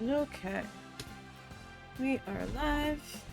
Okay. We are live.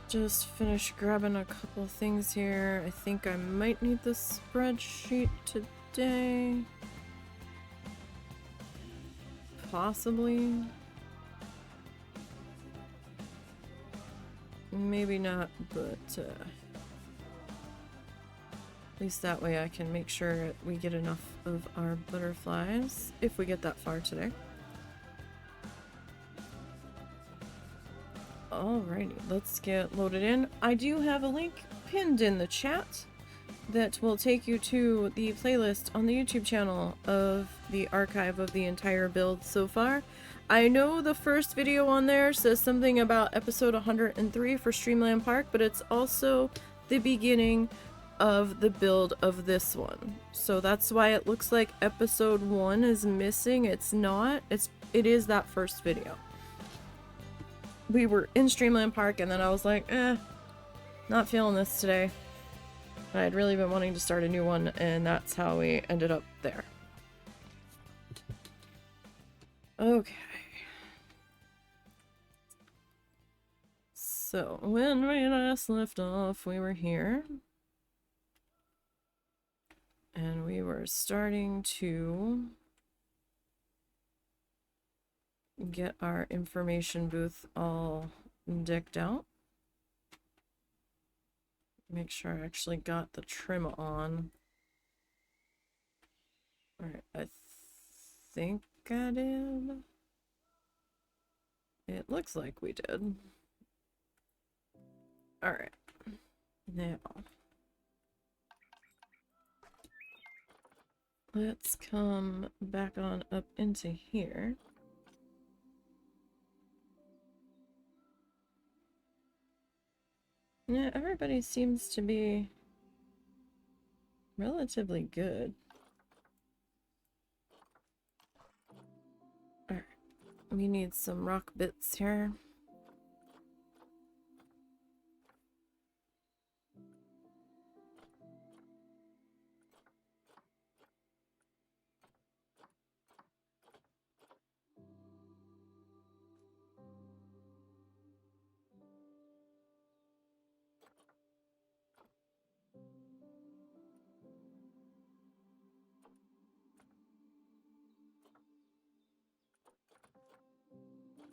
Just finished grabbing a couple things here. I think I might need the spreadsheet today. Possibly. Maybe not, but at least that way I can make sure we get enough of our butterflies if we get that far today. Alrighty, let's get loaded in. I do have a link pinned in the chat that will take you to the playlist on the YouTube channel of the archive of the entire build so far. I know the first video on there says something about episode 103 for Streamland Park, but it's also the beginning of the build of this one. So that's why it looks like episode 1 is missing. It's not. It is that first video. We were in Streamland Park and then I was like, not feeling this today. I'd really been wanting to start a new one, and that's how we ended up there. Okay. So, when we last left off, we were here. And we were starting to get our information booth all decked out. Make sure I actually got the trim on. Alright, I think I did. It looks like we did. Alright. Now. Let's come back on up into here. Yeah, everybody seems to be relatively good. Alright, we need some rock bits here.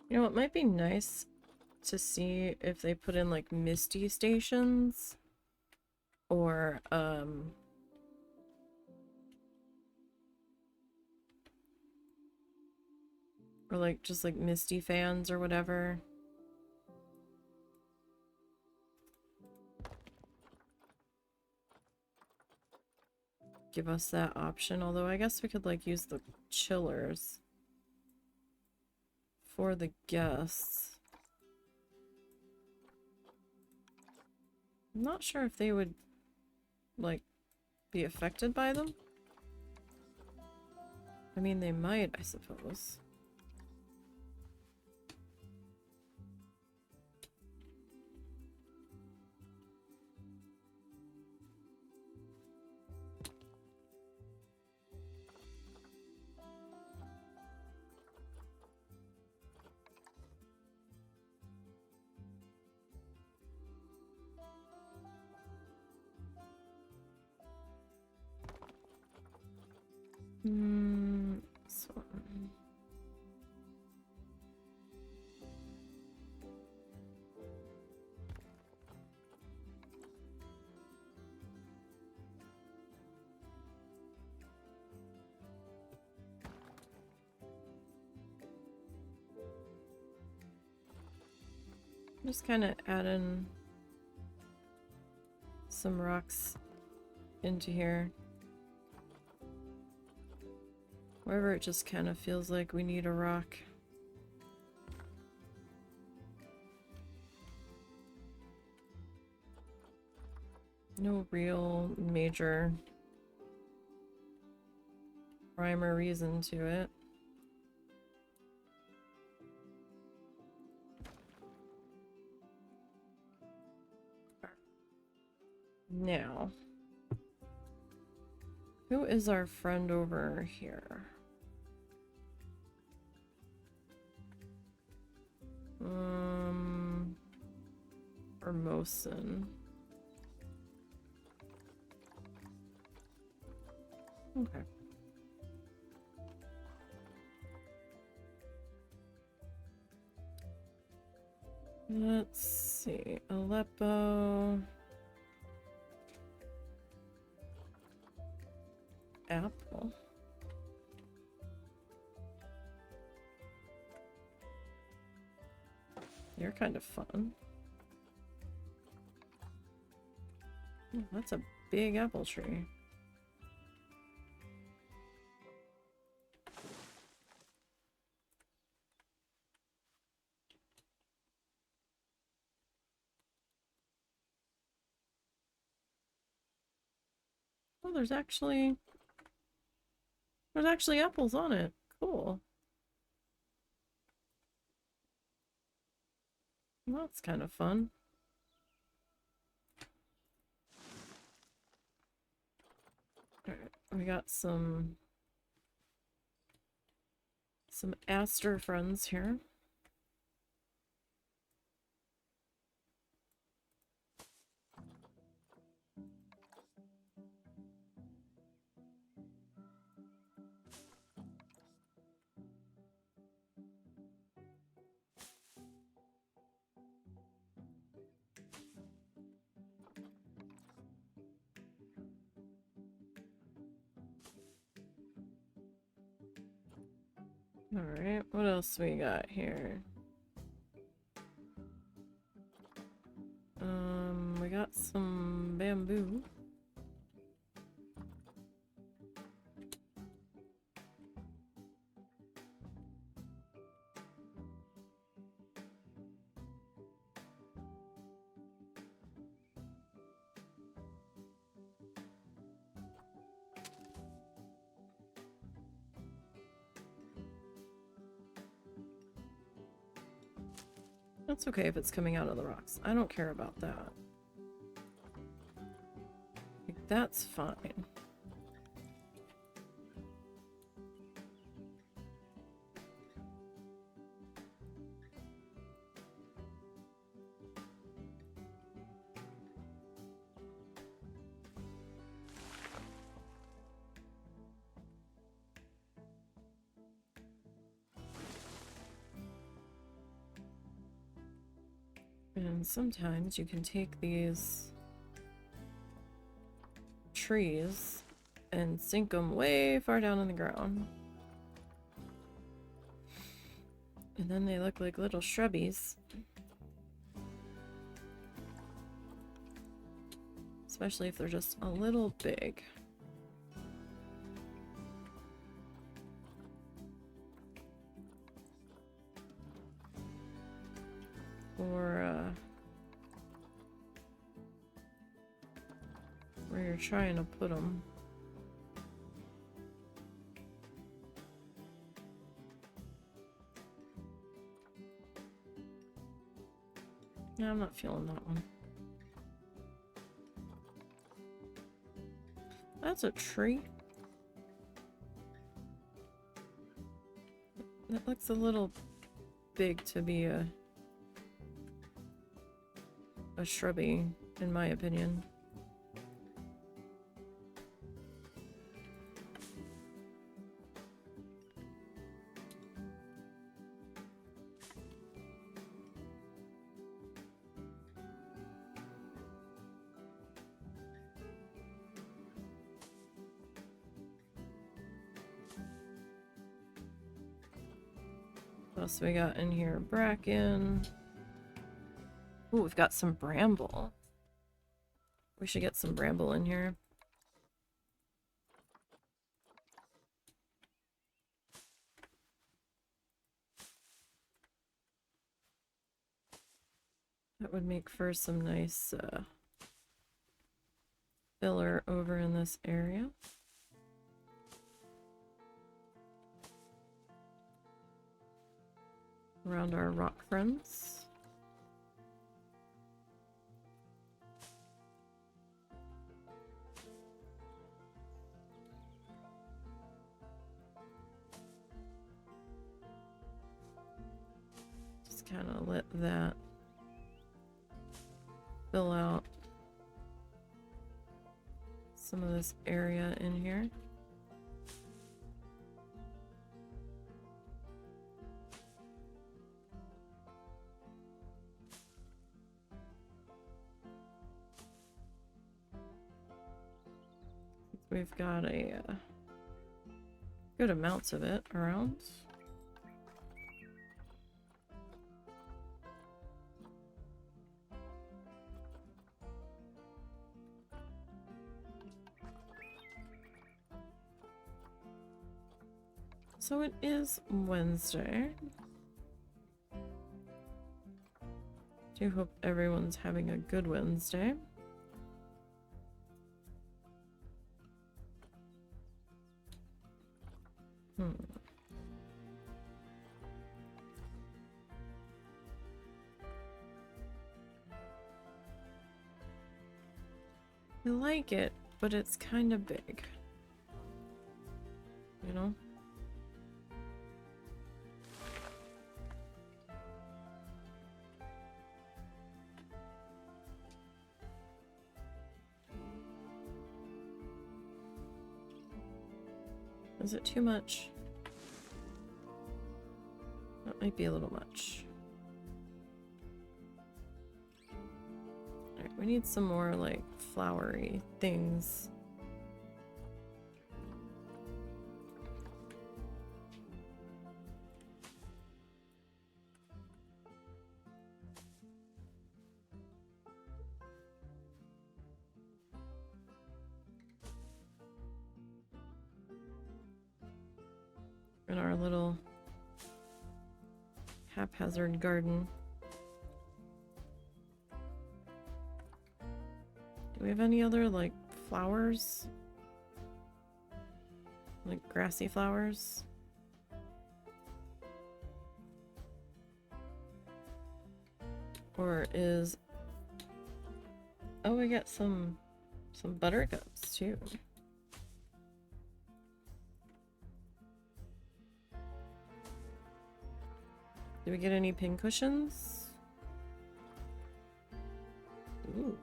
You know, it might be nice to see if they put in like misty stations or like just like Misty fans or whatever. Give us that option, although I guess we could like use the chillers for the guests. I'm not sure if they would like be affected by them. I mean, they might, I suppose. This one. Just kind of add in some rocks into here. Wherever it just kind of feels like we need a rock. No real major rhyme or reason to it. Now, who is our friend over here? Formosan. Okay. Let's see. Aleppo. Apple. You're kind of fun. Oh, that's a big apple tree. Oh, there's actually apples on it. Cool. Well, that's kind of fun. Alright, we got some aster friends here. Alright, what else we got here? We got some bamboo. That's okay if it's coming out of the rocks. I don't care about that. Like, that's fine. And sometimes you can take these trees and sink them way far down in the ground. And then they look like little shrubbies. Especially if they're just a little big. Or, where you're trying to put them. No, I'm not feeling that one. That's a tree. That looks a little big to be a shrubby, in my opinion. What else we got in here? Bracken. Ooh, we've got some bramble. We should get some bramble in here. That would make for some nice filler over in this area. Around our rock friends. Just kind of let that fill out some of this area in here. We've got a good amounts of it around. So it is Wednesday. Do hope everyone's having a good Wednesday. I like it, but it's kind of big. You know? Is it too much? That might be a little much. Alright, we need some more, like, flowery things. In our little haphazard garden. Do we have any other, like, flowers? Like grassy flowers? Or is... Oh, we got some buttercups too. Do we get any pincushions? Ooh.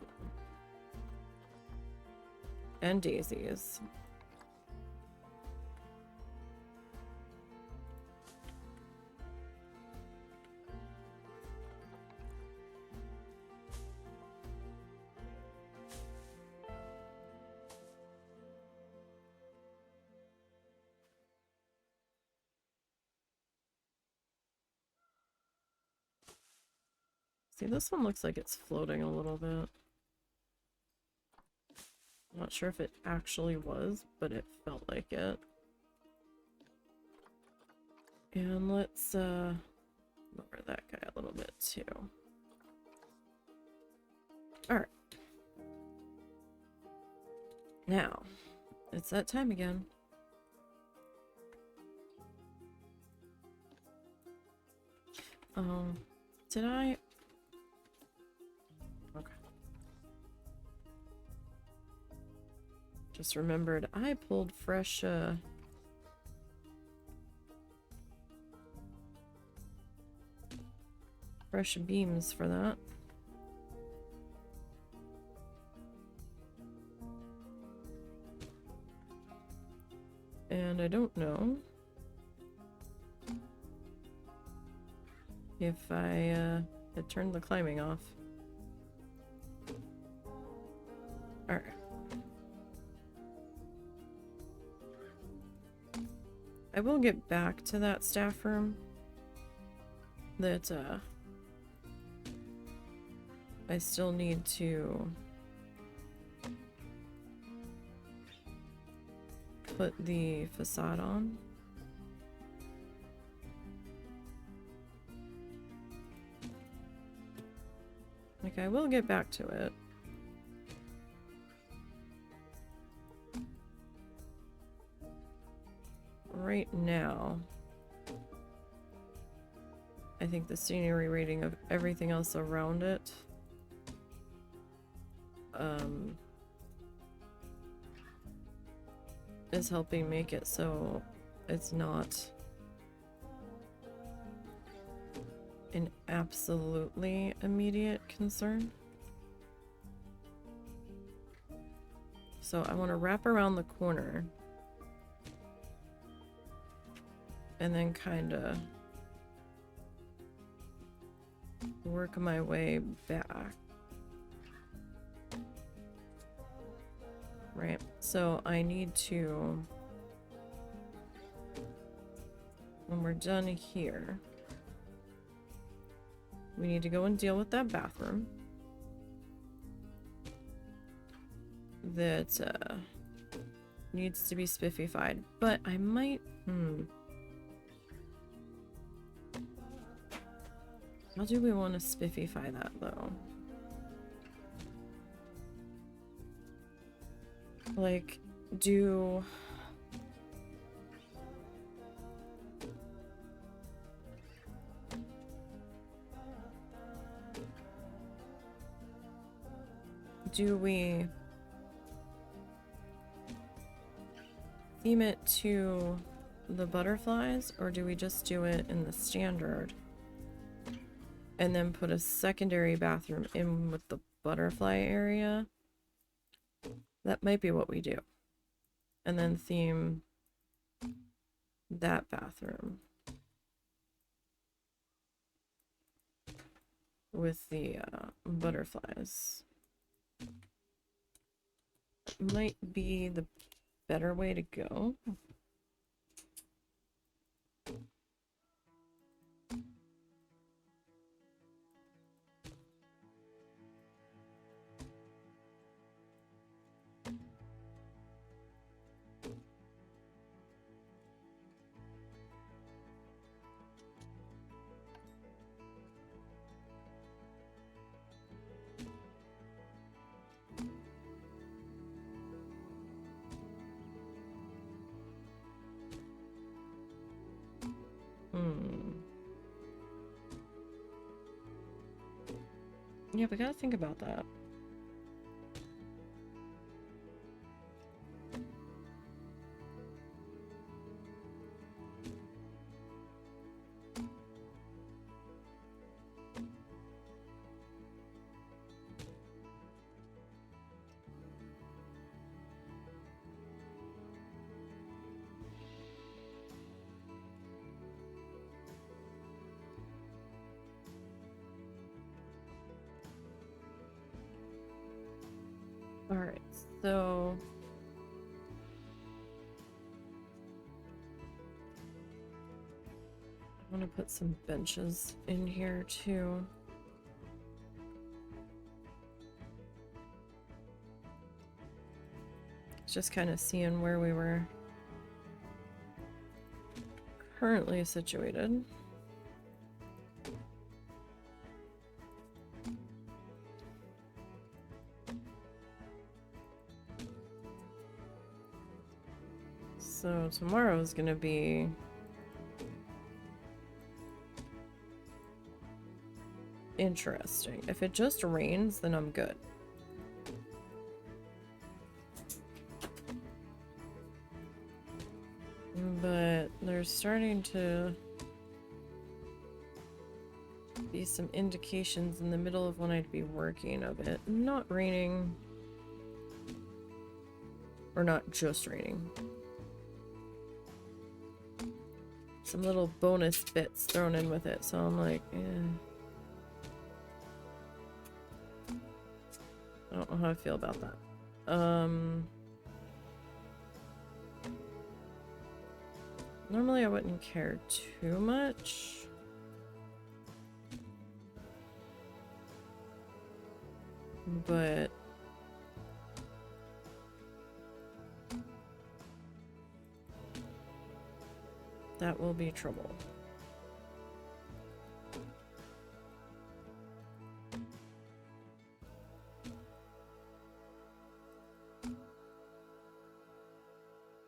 And daisies. See, this one looks like it's floating a little bit. I'm not sure if it actually was, but it felt like it. And let's lower that guy a little bit too. Alright. Now, it's that time again. Did I? Okay. Just remembered I pulled fresh, fresh beams for that. And I don't know if I had turned the climbing off. Alright. I will get back to that staff room that I still need to put the facade on. Like, I will get back to it. Right now, I think the scenery rating of everything else around it is helping make it so it's not an absolutely immediate concern. So I want to wrap around the corner and then kind of work my way back. Right, so I need to, when we're done here, we need to go and deal with that bathroom that needs to be spiffified, but I might, how do we want to spiffify that though? Like, do we theme it to the butterflies, or do we just do it in the standard and then put a secondary bathroom in with the butterfly area? That might be what we do. And then theme that bathroom with the butterflies. Might be the better way to go. Yeah, we gotta think about that. Alright, so I want to put some benches in here too. Just kind of seeing where we were currently situated. So tomorrow's gonna be interesting. If it just rains, then I'm good. But there's starting to be some indications in the middle of when I'd be working of it not raining. Or not just raining. Some little bonus bits thrown in with it, so I'm like, eh. I don't know how I feel about that. Normally I wouldn't care too much. But that will be trouble.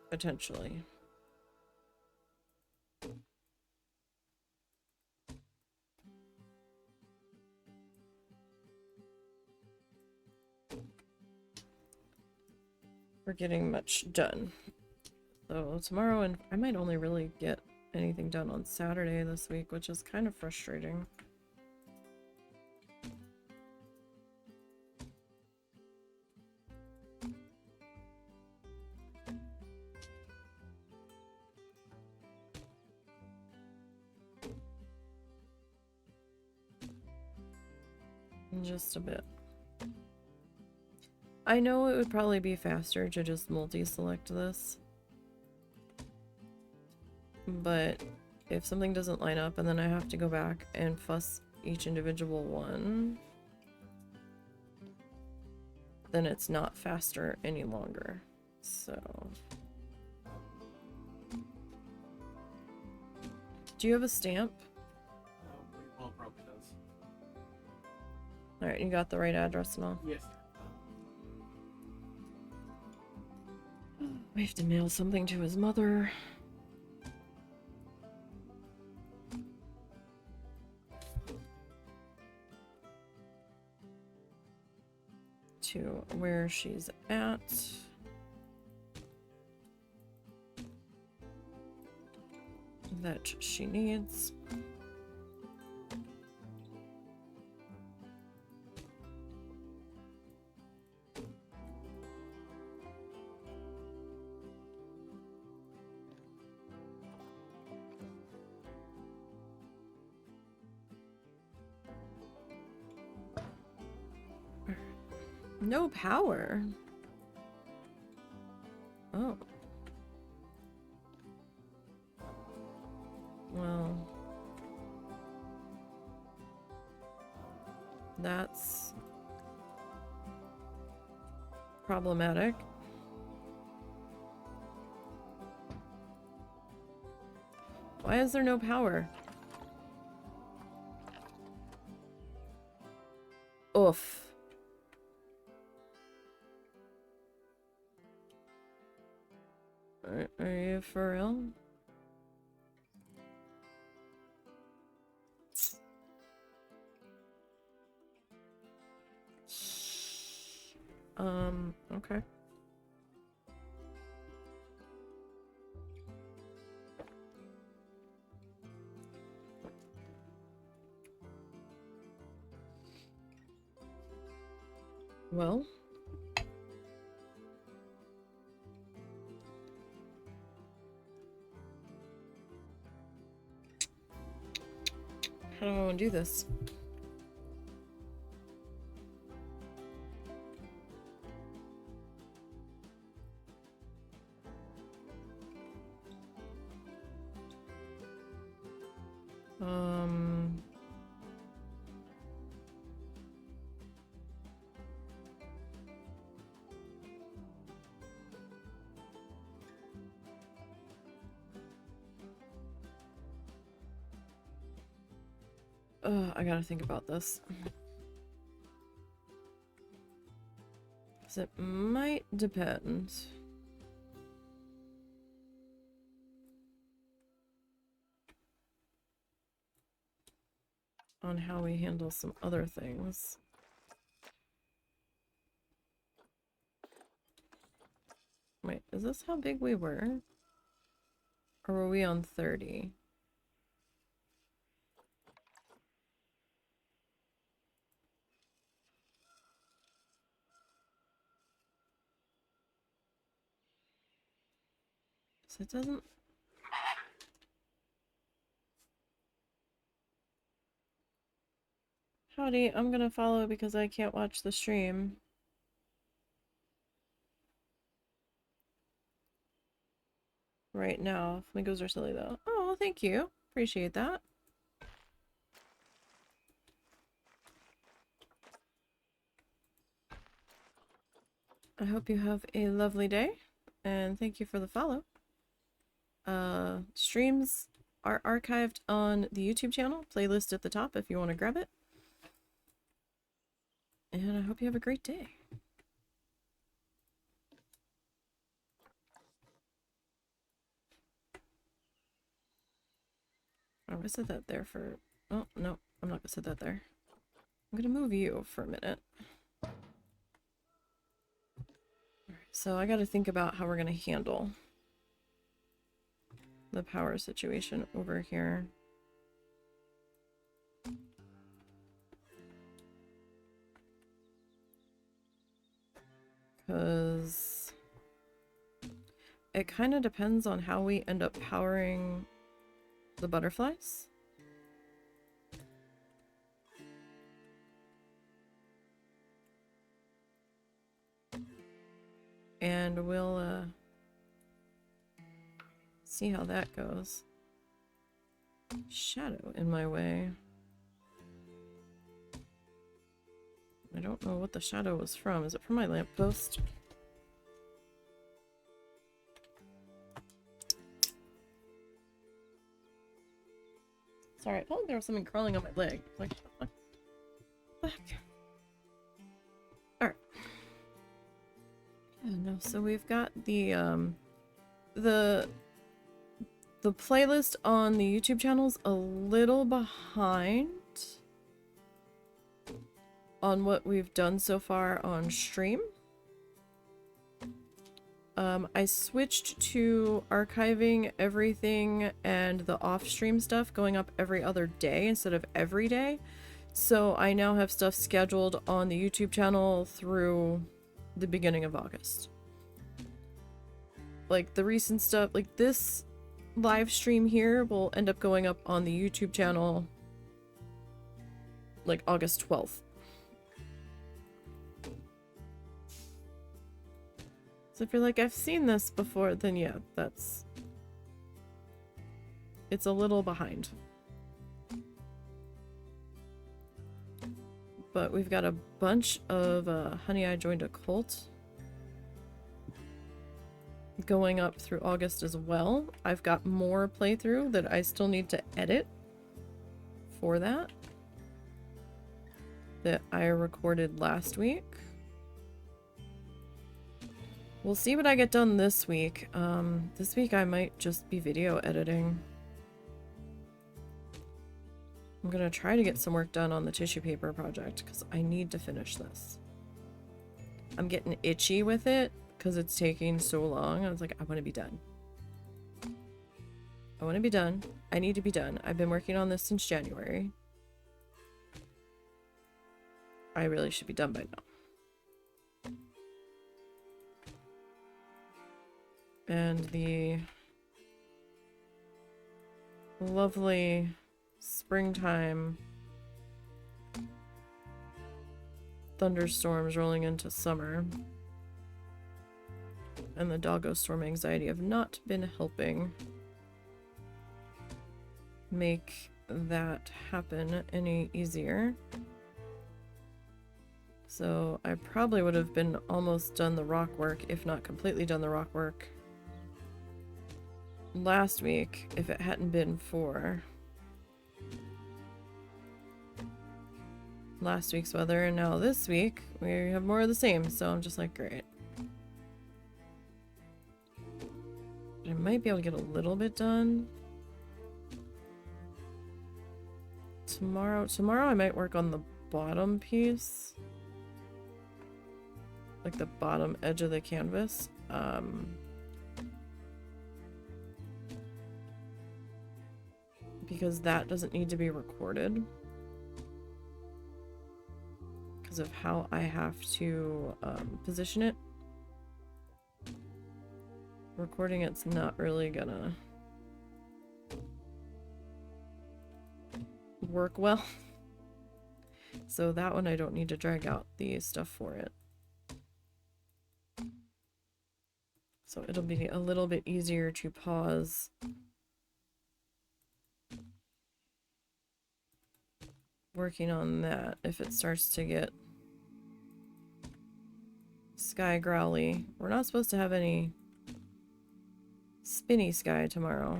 Potentially. We're getting much done. So tomorrow, and I might only really get anything done on Saturday this week, which is kind of frustrating. Just a bit. I know it would probably be faster to just multi-select this. But if something doesn't line up and then I have to go back and fuss each individual one, then it's not faster any longer. So... do you have a stamp? Well, probably does. Alright, you got the right address and all? Yes. We have to mail something to his mother. To where she's at. That she needs. No power. Oh. Well. That's problematic. Why is there no power? Oof. Are you for real? Okay. Well. How do I want to do this? I gotta think about this. 'Cause it might depend. On how we handle some other things. Wait, is this how big we were? Or were we on 30? So it doesn't... Howdy, I'm gonna follow because I can't watch the stream. Right now. Flamingos are silly though. Oh, thank you. Appreciate that. I hope you have a lovely day, and thank you for the follow. Streams are archived on the YouTube channel, playlist at the top if you want to grab it. And I hope you have a great day. Oh, I said that there for... Oh, no, I'm not gonna set that there. I'm gonna move you for a minute. Alright, so I gotta think about how we're gonna handle the power situation over here. Because it kind of depends on how we end up powering the butterflies. And we'll see how that goes. Shadow in my way. I don't know what the shadow was from. Is it from my lamppost? Sorry, I felt like there was something crawling on my leg. Like, what the heck? Alright. Yeah, no, so we've got the playlist on the YouTube channel's a little behind on what we've done so far on stream. I switched to archiving everything and the off-stream stuff going up every other day instead of every day. So I now have stuff scheduled on the YouTube channel through the beginning of August. Like the recent stuff, like this live stream here will end up going up on the YouTube channel like August 12th. So if you're like, I've seen this before, then yeah, it's a little behind. But we've got a bunch of Honey, I Joined a Cult going up through August as well. I've got more playthrough that I still need to edit for that I recorded last week. We'll see what I get done this week. This week I might just be video editing. I'm gonna try to get some work done on the tissue paper project because I need to finish this. I'm getting itchy with it because it's taking so long. I was like, I want to be done. I want to be done. I need to be done. I've been working on this since January. I really should be done by now. And the lovely springtime thunderstorms rolling into summer and the doggo storm anxiety have not been helping make that happen any easier. So I probably would have been almost done the rock work, if not completely done the rock work last week if it hadn't been for last week's weather, and now this week we have more of the same, so I'm just like, great. I might be able to get a little bit done. Tomorrow I might work on the bottom piece. Like the bottom edge of the canvas. Because that doesn't need to be recorded. Because of how I have to position it. Recording it's not really gonna work well. So that one I don't need to drag out the stuff for it. So it'll be a little bit easier to pause working on that if it starts to get sky growly. We're not supposed to have any spinny sky tomorrow.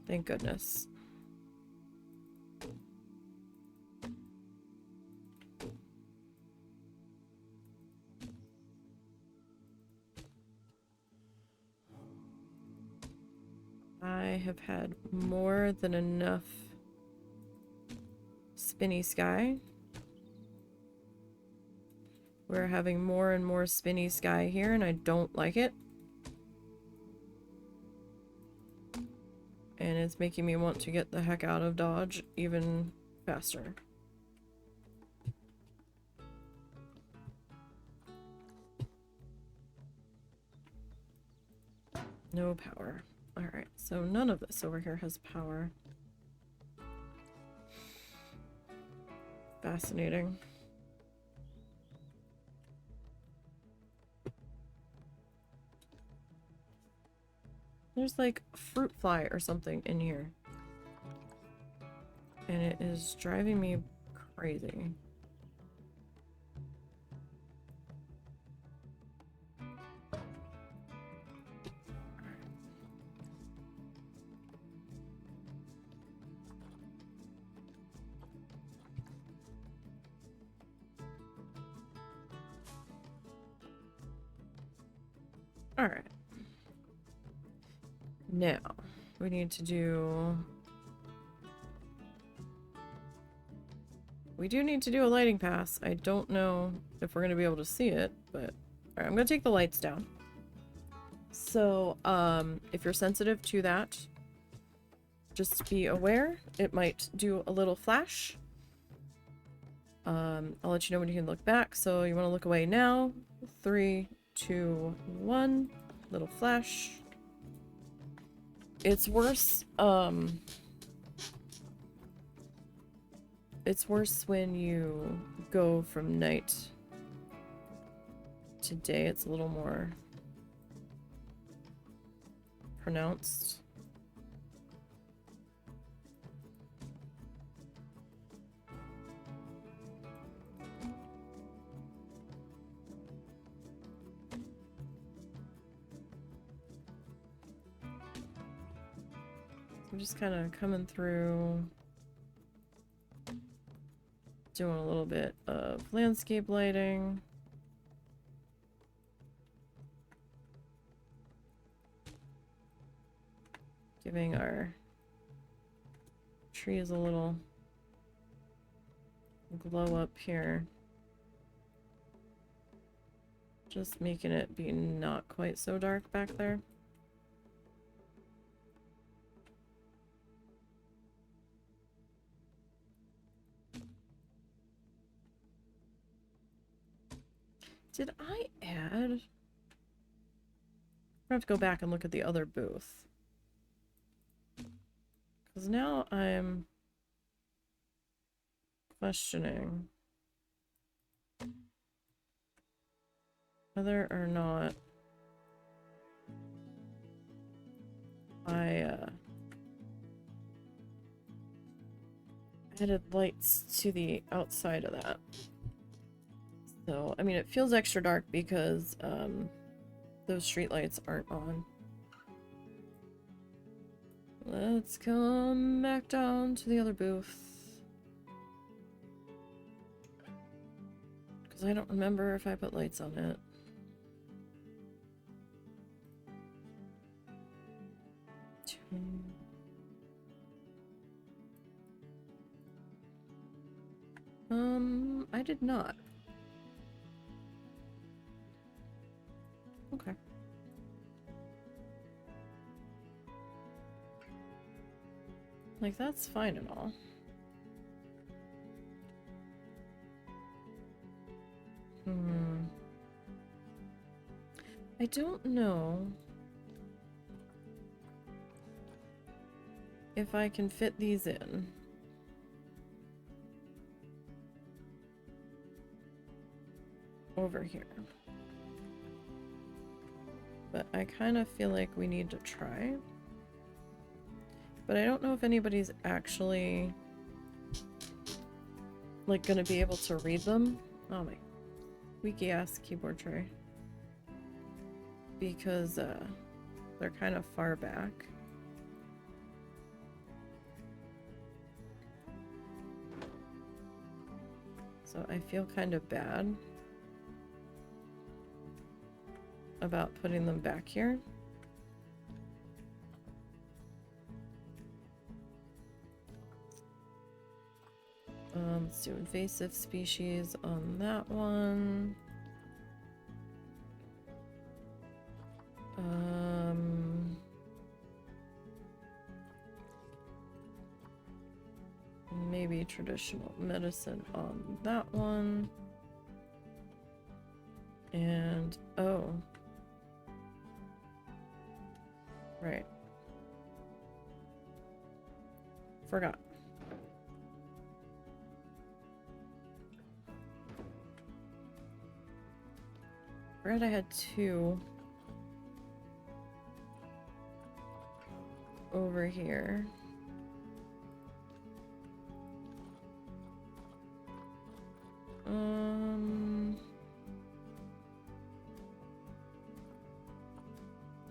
Thank goodness. I have had more than enough spinny sky. We're having more and more spinny sky here, and I don't like it. And it's making me want to get the heck out of Dodge even faster. No power. Alright, so none of this over here has power. Fascinating. There's like a fruit fly or something in here. And it is driving me crazy. Alright. Now, we need to do... We do need to do a lighting pass. I don't know if we're going to be able to see it, but... Alright, I'm going to take the lights down. So, if you're sensitive to that, just be aware. It might do a little flash. I'll let you know when you can look back. So you want to look away now. 3, 2, 1. Little flash. It's worse. It's worse when you go from night to day. It's a little more pronounced. I'm just kind of coming through, doing a little bit of landscape lighting. Giving our trees a little glow up here. Just making it be not quite so dark back there. Did I add? I have to go back and look at the other booth. Because now I'm questioning whether or not I added lights to the outside of that. So, I mean, it feels extra dark because those street lights aren't on. Let's come back down to the other booth. Because I don't remember if I put lights on it. I did not. Okay. Like, that's fine and all. I don't know if I can fit these in. Over here. But I kind of feel like we need to try. But I don't know if anybody's actually like gonna be able to read them. Oh my squeaky ass keyboard tray. Because they're kind of far back. So I feel kind of bad about putting them back here. Let's do invasive species on that one. Maybe traditional medicine on that one. And, oh. Right. Forgot. Forgot I had two over here.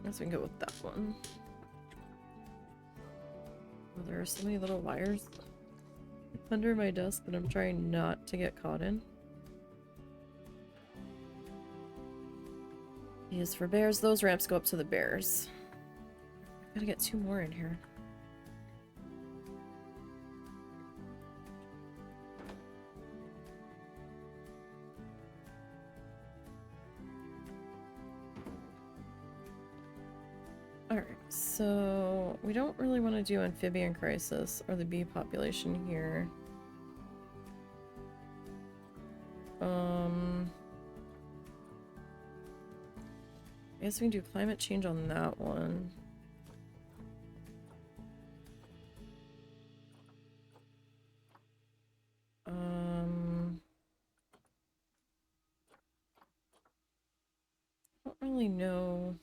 I guess we can go with that one. Oh, there are so many little wires under my desk that I'm trying not to get caught in. Is for bears. Those ramps go up to the bears. Gotta get two more in here. Alright, so we don't really want to do amphibian crisis or the bee population here. I guess we can do climate change on that one. I don't really know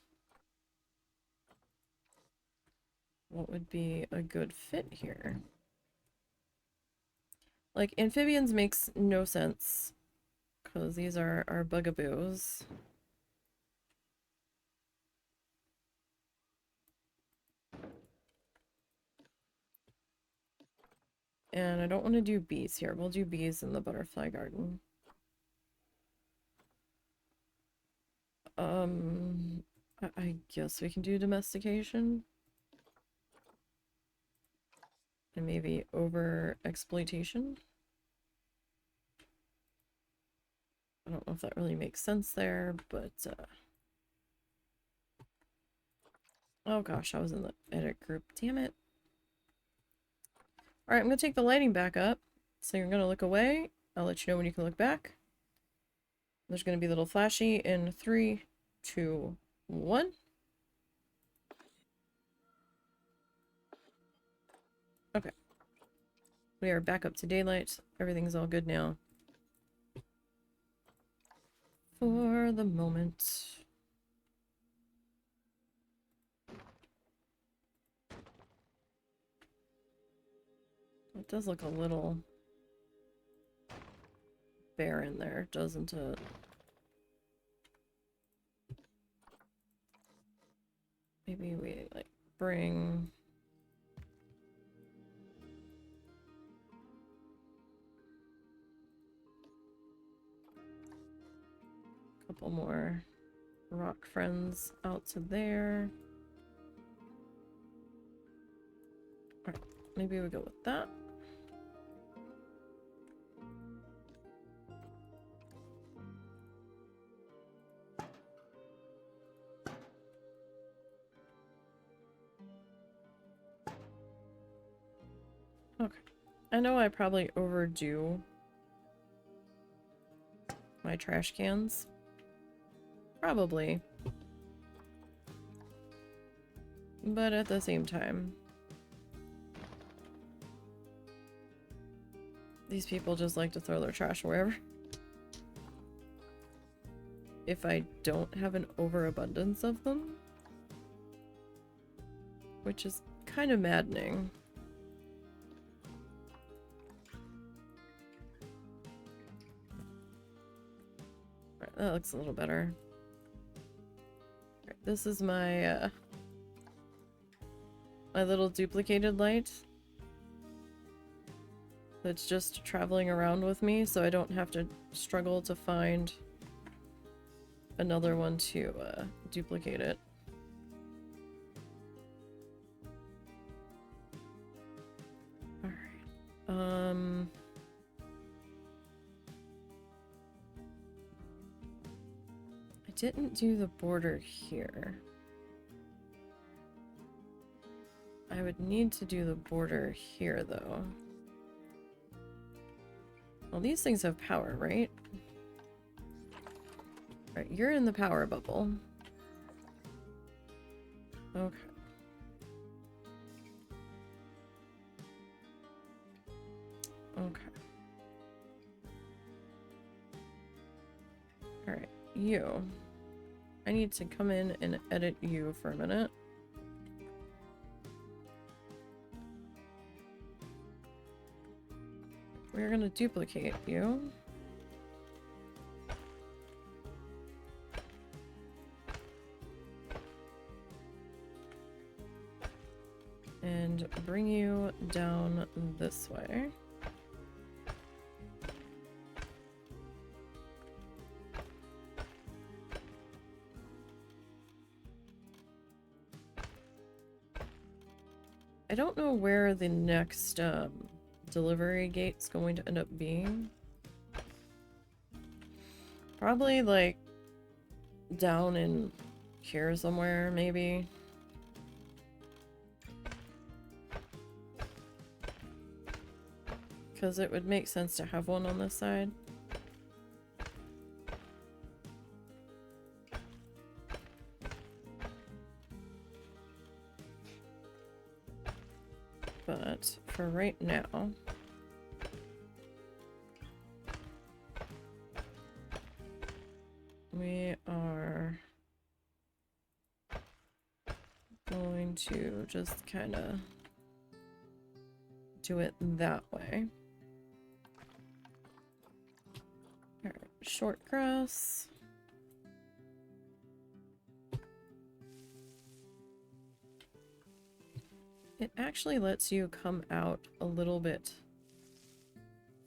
what would be a good fit here. Like, amphibians makes no sense because these are our bugaboos. And I don't want to do bees here. We'll do bees in the butterfly garden. I guess we can do domestication. And maybe over exploitation. I don't know if that really makes sense there, but oh gosh, I was in the edit group. Damn it. Alright, I'm gonna take the lighting back up. So you're gonna look away. I'll let you know when you can look back. There's gonna be a little flashy in 3, 2, 1. Okay. We are back up to daylight. Everything's all good now. For the moment. It does look a little barren there, doesn't it? Maybe we, like, bring Couple more rock friends out to there. Alright, maybe we go with that. Okay. I know I probably overdo my trash cans. Probably. But at the same time, these people just like to throw their trash wherever. If I don't have an overabundance of them. Which is kind of maddening. Right, that looks a little better. Right, this is my my little duplicated light. That's just traveling around with me, so I don't have to struggle to find another one to duplicate it. Alright. I didn't do the border here. I would need to do the border here, though. Well, these things have power, right? Right, you're in the power bubble. Okay. Okay. Alright, you. I need to come in and edit you for a minute. We're gonna duplicate you. And bring you down this way. I don't know where the next delivery gate's going to end up being. Probably like down in here somewhere, maybe. Because it would make sense to have one on this side. But for right now, we are going to just kind of do it that way. All right, short grass. It actually lets you come out a little bit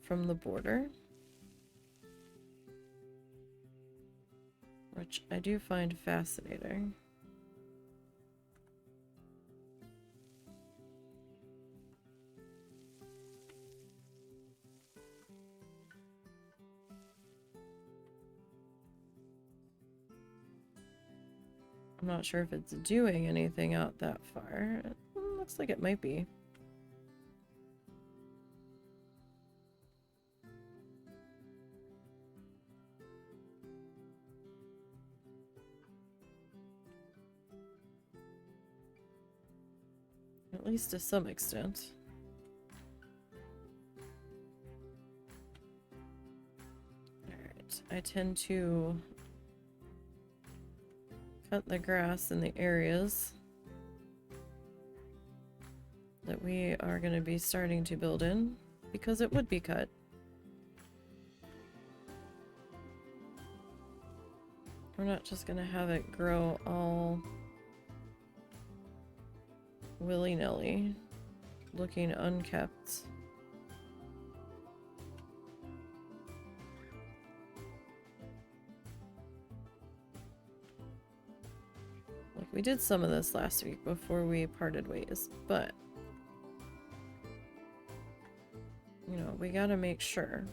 from the border, which I do find fascinating. I'm not sure if it's doing anything out that far. Looks like it might be. At least to some extent. Alright, I tend to cut the grass in the areas that we are going to be starting to build in, because it would be cut. We're not just going to have it grow all willy-nilly, looking unkept. We did some of this last week before we parted ways, but you know, we gotta make sure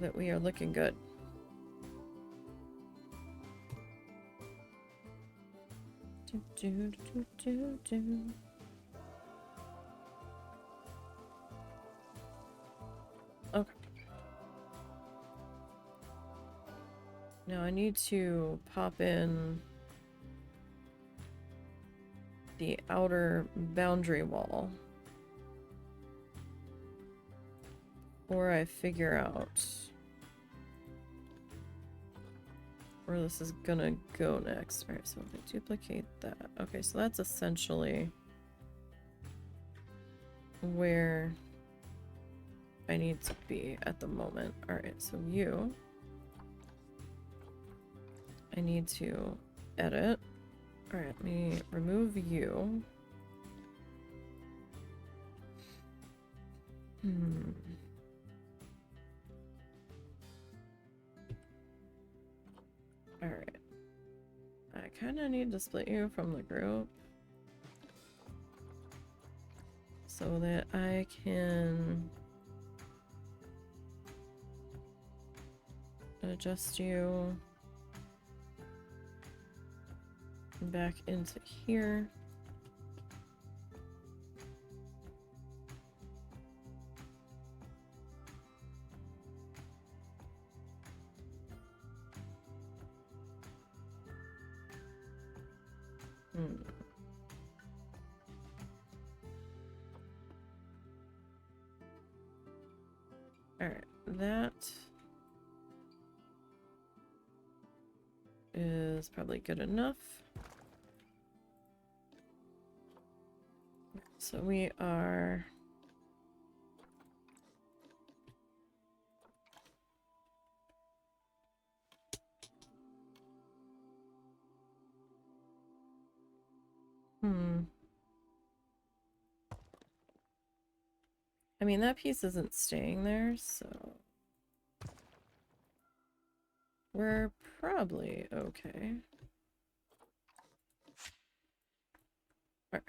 that we are looking good. Okay. Now I need to pop in the outer boundary wall, or I figure out where this is gonna go next. Alright, so if I duplicate that. Okay, so that's essentially where I need to be at the moment. Alright, so you, I need to edit. Alright, let me remove you. Alright. I kind of need to split you from the group so that I can adjust you back into here. Alright, that is probably good enough. So we are I mean, that piece isn't staying there, so we're probably okay. Alright.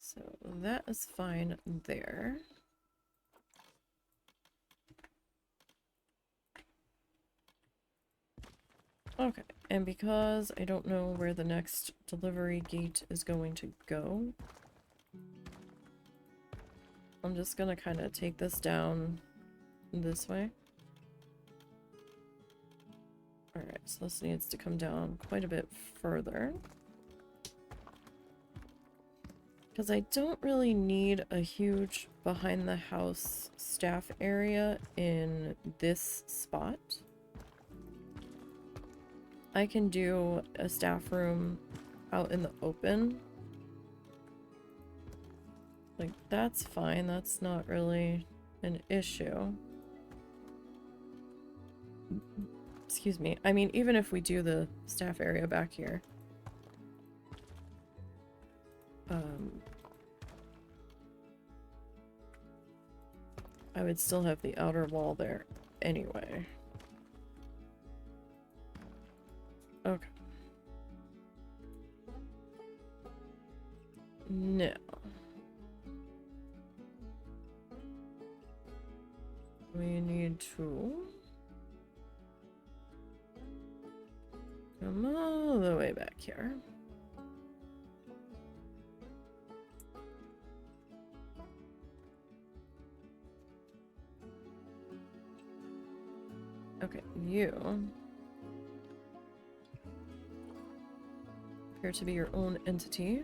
So that is fine there. Okay, and because I don't know where the next delivery gate is going to go, I'm just gonna kind of take this down this way. Alright, so this needs to come down quite a bit further. Because I don't really need a huge behind the house staff area in this spot. I can do a staff room out in the open. Like, that's fine. That's not really an issue. Excuse me. I mean, even if we do the staff area back here. I would still have the outer wall there anyway. Okay. No. We need to come all the way back here. Okay, you appear to be your own entity.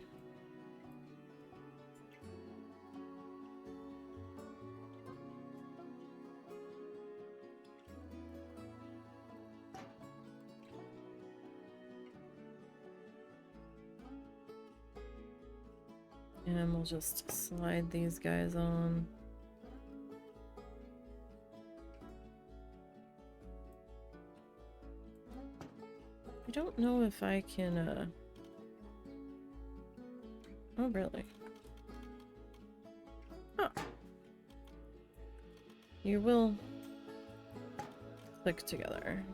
And we'll just slide these guys on. I don't know if I can, oh, really? Oh. You will click together.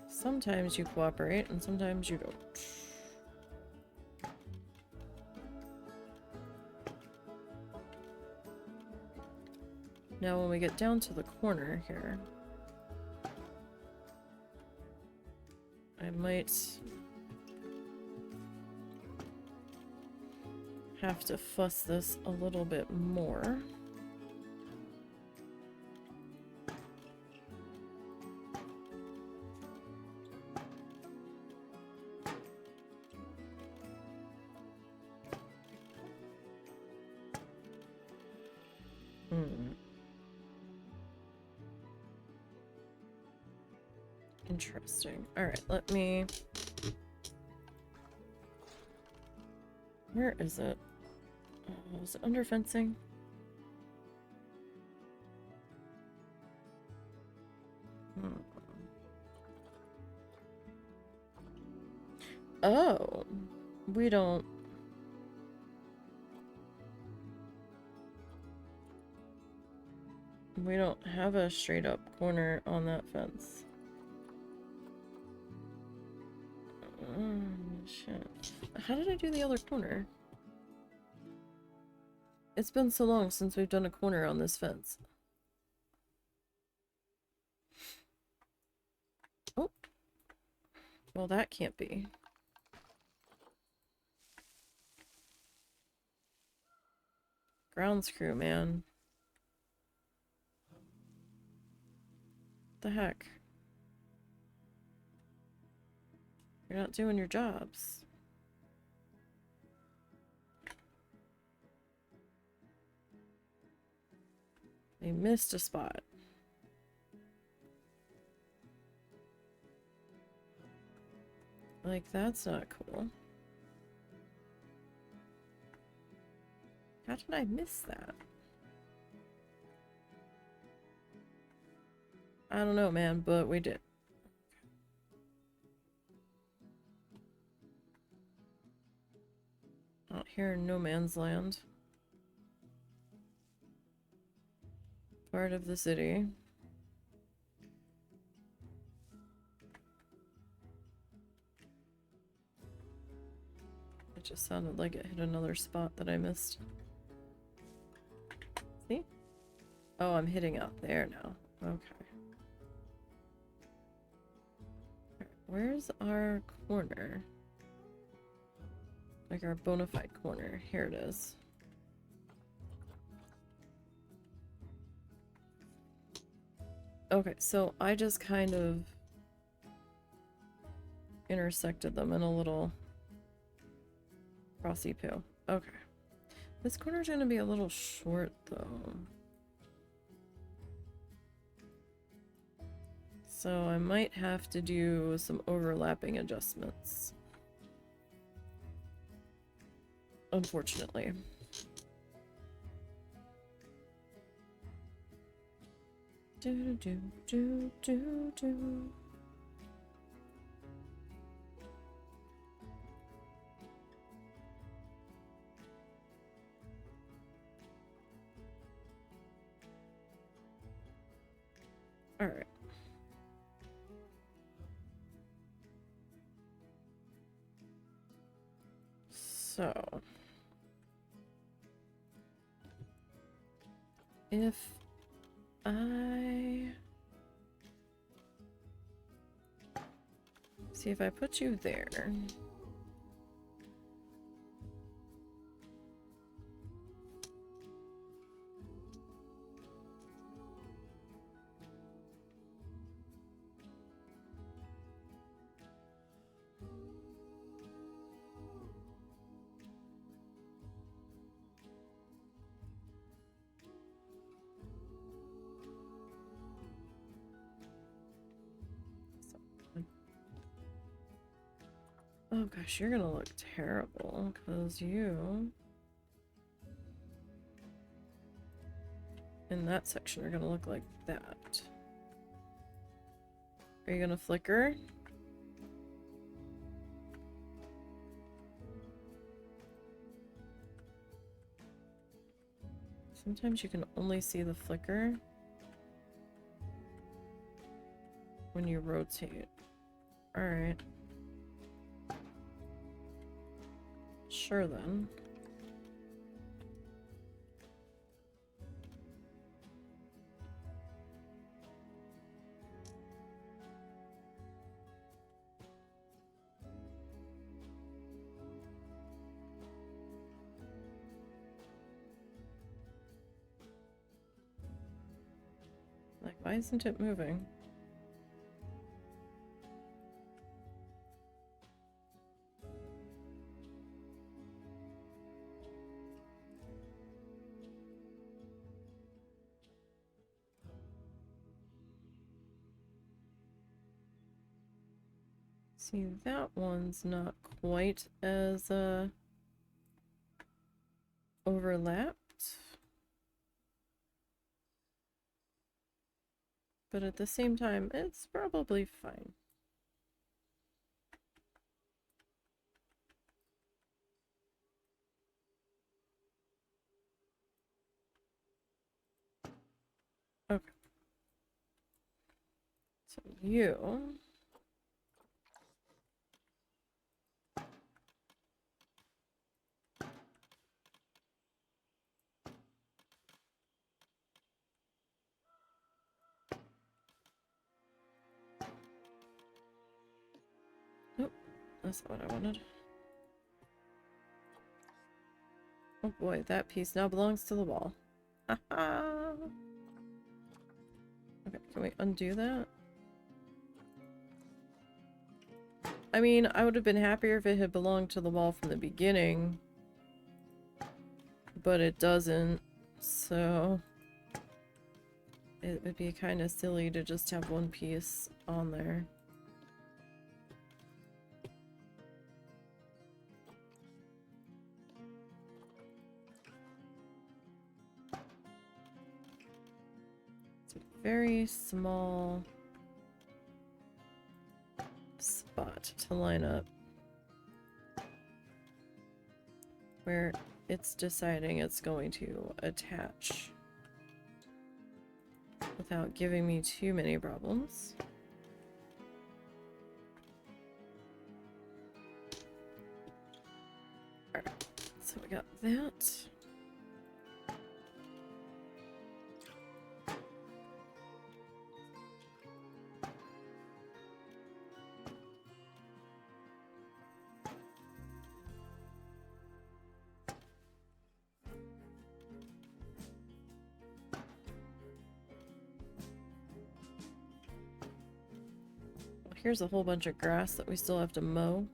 Sometimes you cooperate and sometimes you don't. Now when we get down to the corner here, I might have to fuss this a little bit more. Interesting. Alright, let me... Where is it? Is it under fencing? Oh, we don't... We don't have a straight up corner on that fence. Shit. How did I do the other corner? It's been so long since we've done a corner on this fence. Oh. Well, that can't be. Grounds crew, man. What the heck? You're not doing your jobs. They missed a spot. Like, that's not cool. How did I miss that? I don't know, man, but we did. Out here in no man's land. Part of the city. It just sounded like it hit another spot that I missed. See? Oh, I'm hitting out there now. Okay. Where's our corner? Like our bona fide corner. Here it is. Okay, so I just kind of intersected them in a little crossy poo. Okay. This corner's gonna be a little short though. So I might have to do some overlapping adjustments. Unfortunately. Do do do do do. All right. So, if I see if I put you there. Oh gosh, you're gonna look terrible because you in that section are gonna look like that. Are you gonna flicker? Sometimes you can only see the flicker. when you rotate. Alright. Sure then. Like, why isn't it moving? See, that one's not quite as, overlapped. But at the same time, it's probably fine. Okay. So you... Nope, that's not what I wanted. Oh boy, that piece now belongs to the wall. Haha! Okay, can we undo that? I mean, I would have been happier if it had belonged to the wall from the beginning. But it doesn't, so... It would be kind of silly to just have one piece on there. It's a very small spot to line up where it's deciding it's going to attach without giving me too many problems. Alright, so we got that. Here's a whole bunch of grass that we still have to mow.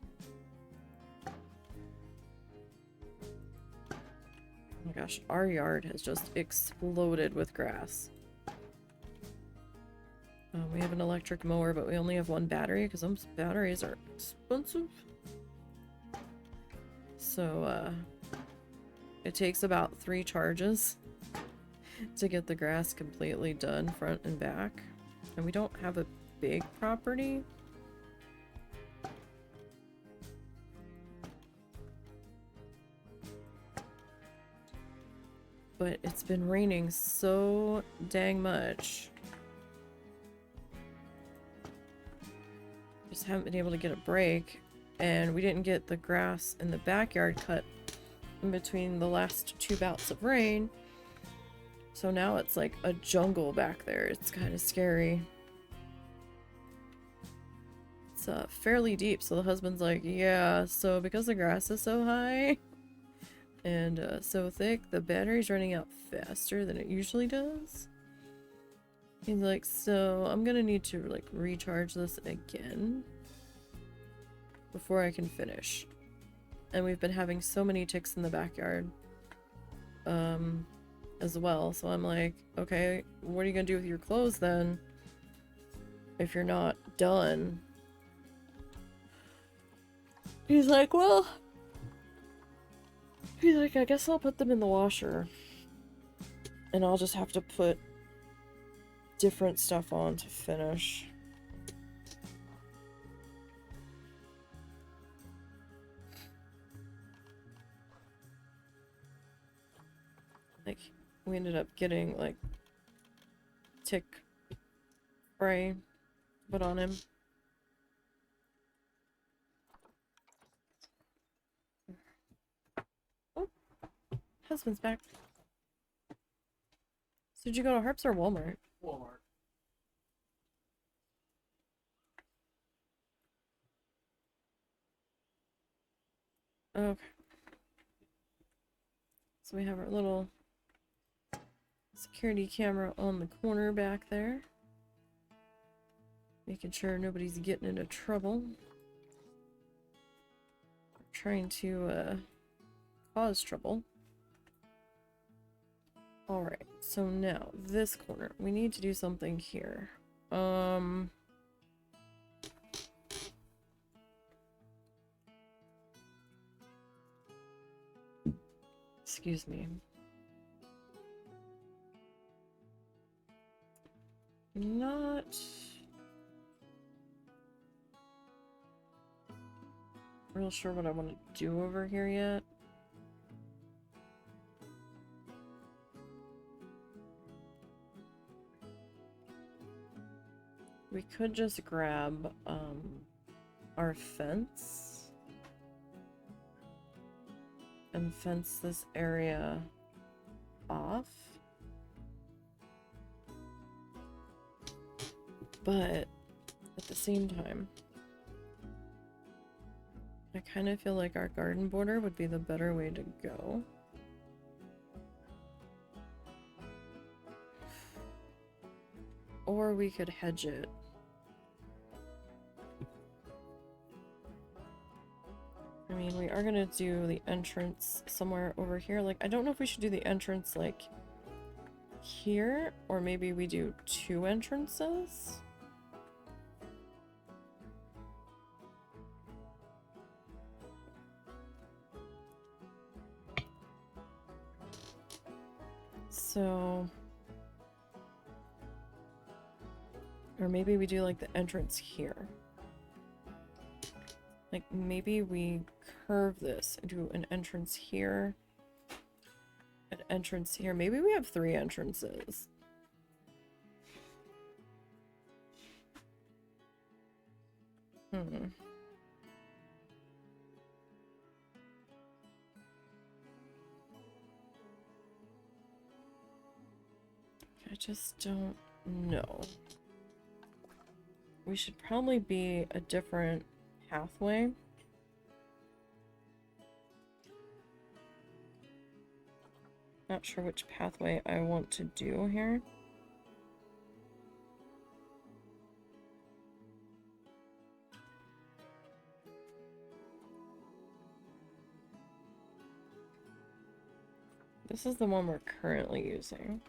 Oh my gosh, our yard has just exploded with grass. We have an electric mower, but we only have one battery because those batteries are expensive. So, it takes about 3 charges to get the grass completely done front and back. And we don't have a big property. But it's been raining so dang much. Just haven't been able to get a break. And we didn't get the grass in the backyard cut in between the last 2 bouts of rain. So now it's like a jungle back there. It's kind of scary. It's fairly deep. So the husband's like, yeah, so because the grass is so high and so thick, the battery's running out faster than it usually does. He's like, so I'm gonna need to like recharge this again before I can finish. And we've been having so many ticks in the backyard as well. So I'm like, okay, what are you gonna do with your clothes then if you're not done? He's like, well, I guess I'll put them in the washer. And I'll just have to put different stuff on to finish. Like, we ended up getting, like, tick spray put on him. Oh, husband's back. So did you go to Harps or Walmart? Walmart. Okay. So we have our little security camera on the corner back there. Making sure nobody's getting into trouble. Trying to cause trouble. Alright, so now this corner. We need to do something here. Excuse me. Not real sure what I want to do over here yet. We could just grab our fence and fence this area off. But at the same time, I kind of feel like our garden border would be the better way to go. Or we could hedge it. I mean, we are gonna do the entrance somewhere over here. Like, I don't know if we should do the entrance, like, here, or maybe we do 2 entrances. So... or maybe we do, like, the entrance here. Like, maybe we curve this and do an entrance here. An entrance here. Maybe we have 3 entrances. I just don't know. We should probably be a different pathway. Not sure which pathway I want to do here. This is the one we're currently using.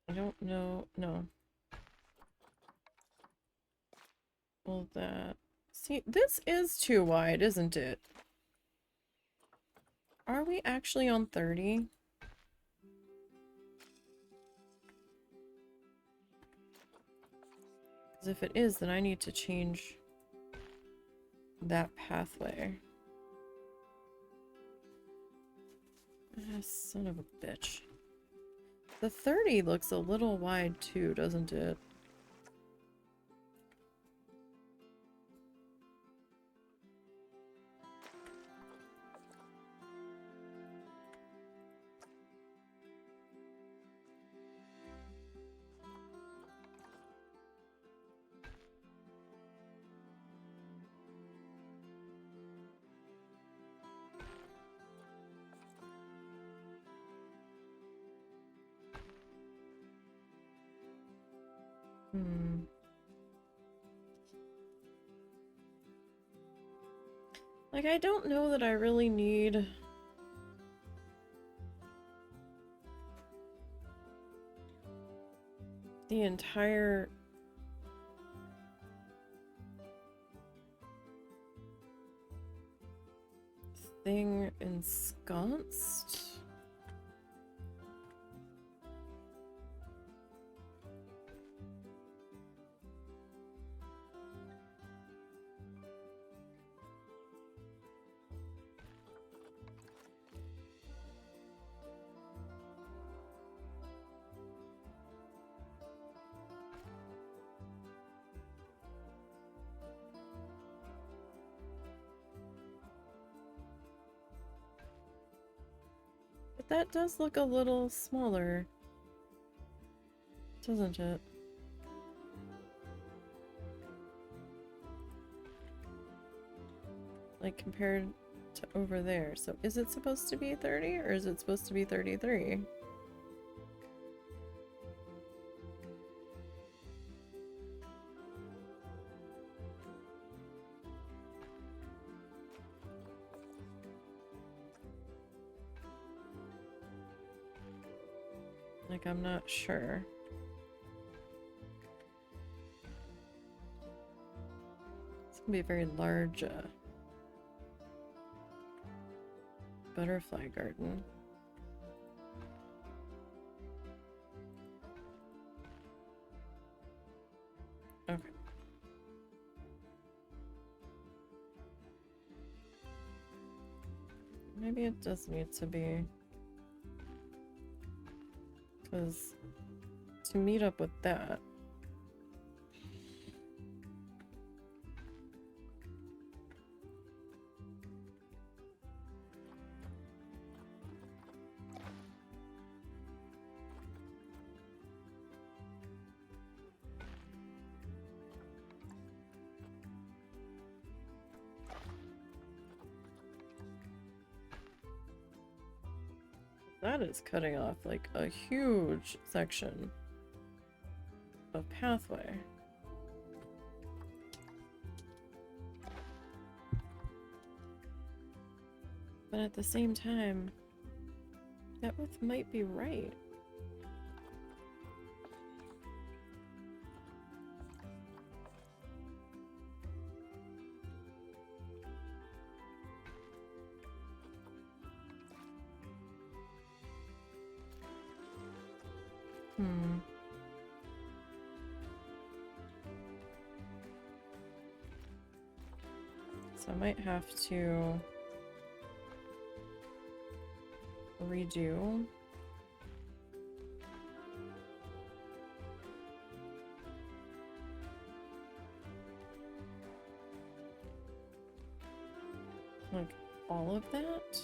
I don't know. No. Well, that... See, this is too wide, isn't it? Are we actually on 30? Because if it is, then I need to change that pathway. Ah, son of a bitch. The 30 looks a little wide too, doesn't it? Like, I don't know that I really need the entire thing ensconced. But that does look a little smaller, doesn't it? Like, compared to over there. So is it supposed to be 30 or is it supposed to be 33? Like, I'm not sure. It's gonna be a very large butterfly garden. Okay. Maybe it does need to be, because to meet up with that, that is cutting off like a huge section of pathway. But at the same time, that width might be right. So I might have to redo. Like all of that?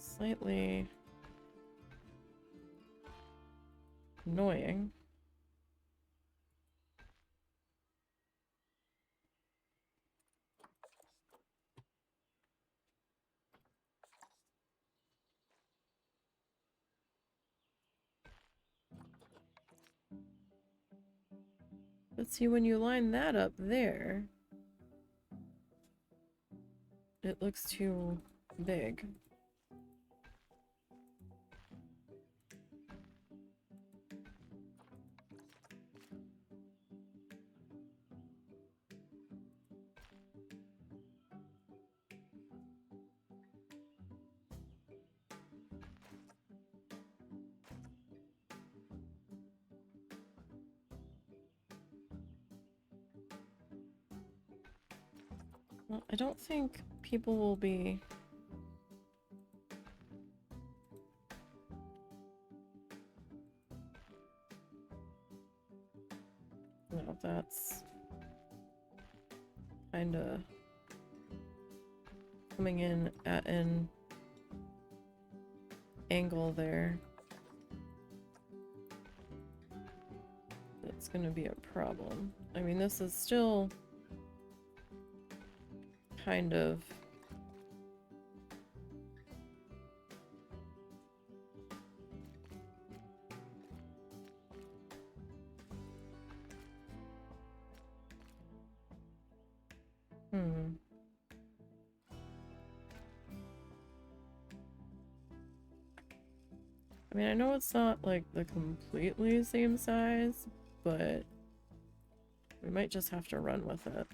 Slightly annoying. But see, when you line that up there, it looks too big. Well, I don't think people will be... No, that's kinda coming in at an angle there. That's gonna be a problem. I mean, this is still kind of I mean, I know it's not like the completely same size, but we might just have to run with it.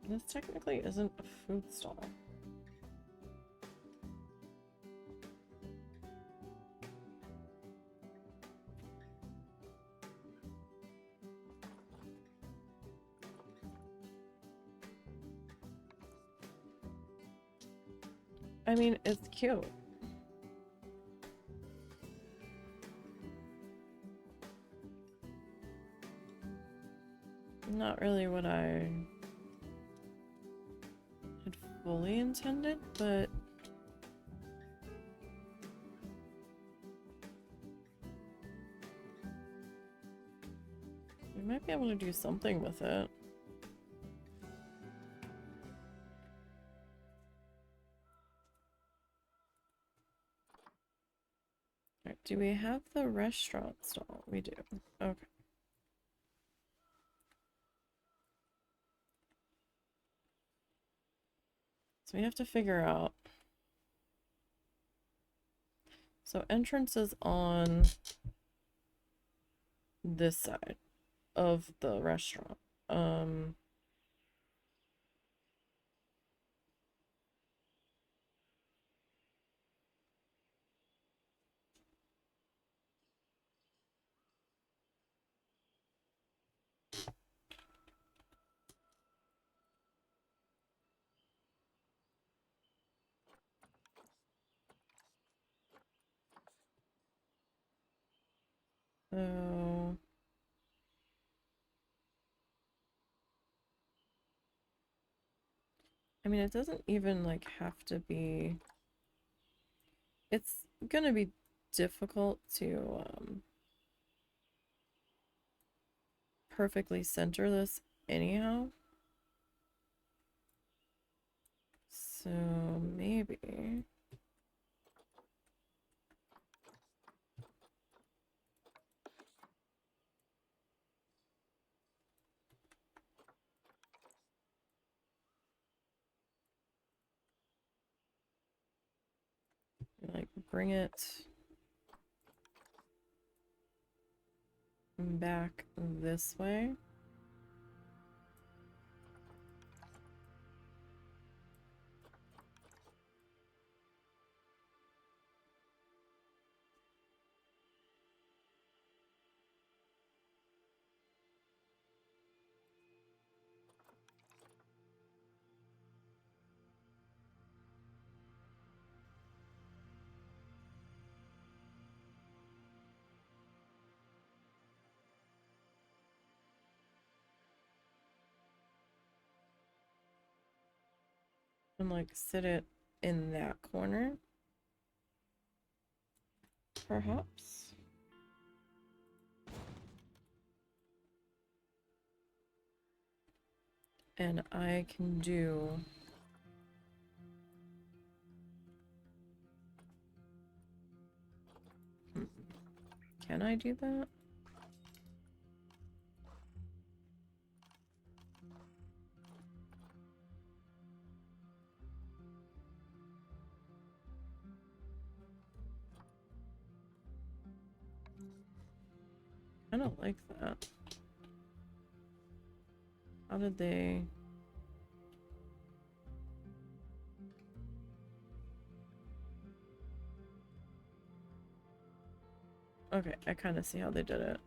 This technically isn't a food stall. I mean, it's cute. Not really what I had fully intended, but we might be able to do something with it. Alright, do we have the restaurant stall? We do. Okay. So we have to figure out. So entrance is on this side of the restaurant. So I mean, it doesn't even like have to be. It's gonna be difficult to perfectly center this anyhow. So maybe. Like bring it back this way. And like sit it in that corner. Perhaps. And I can do Can I do that? I don't like that. How did they... Okay, I kind of see how they did it.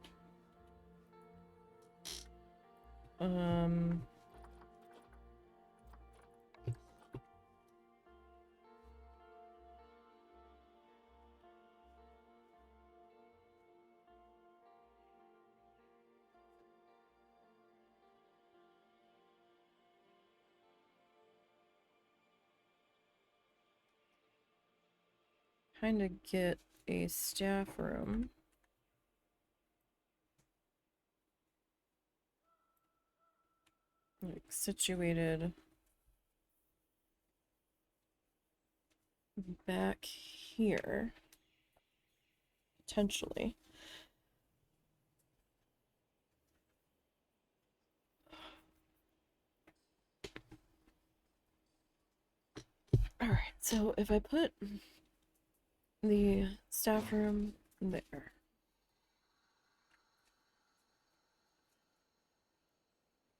Kind of get a staff room. Like situated back here. Potentially. Alright, so if I put the staff room there.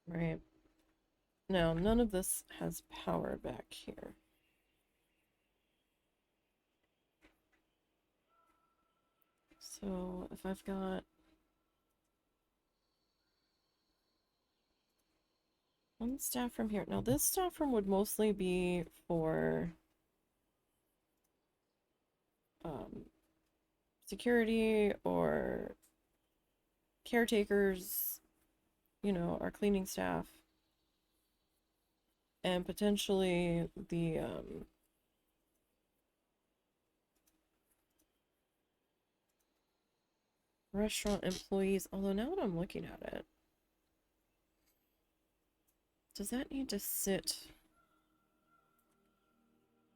Right. Now, none of this has power back here. So if I've got one staff room here. Now this staff room would mostly be for security or caretakers, you know, our cleaning staff. And potentially the restaurant employees, although now that I'm looking at it, does that need to sit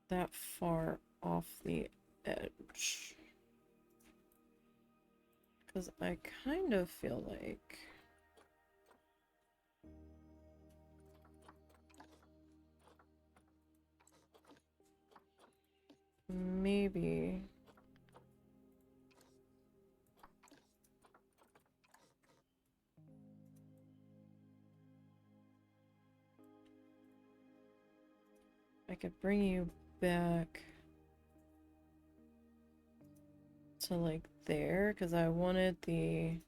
that far off the edge? Because I kind of feel like maybe I could bring you back to like there, because I wanted the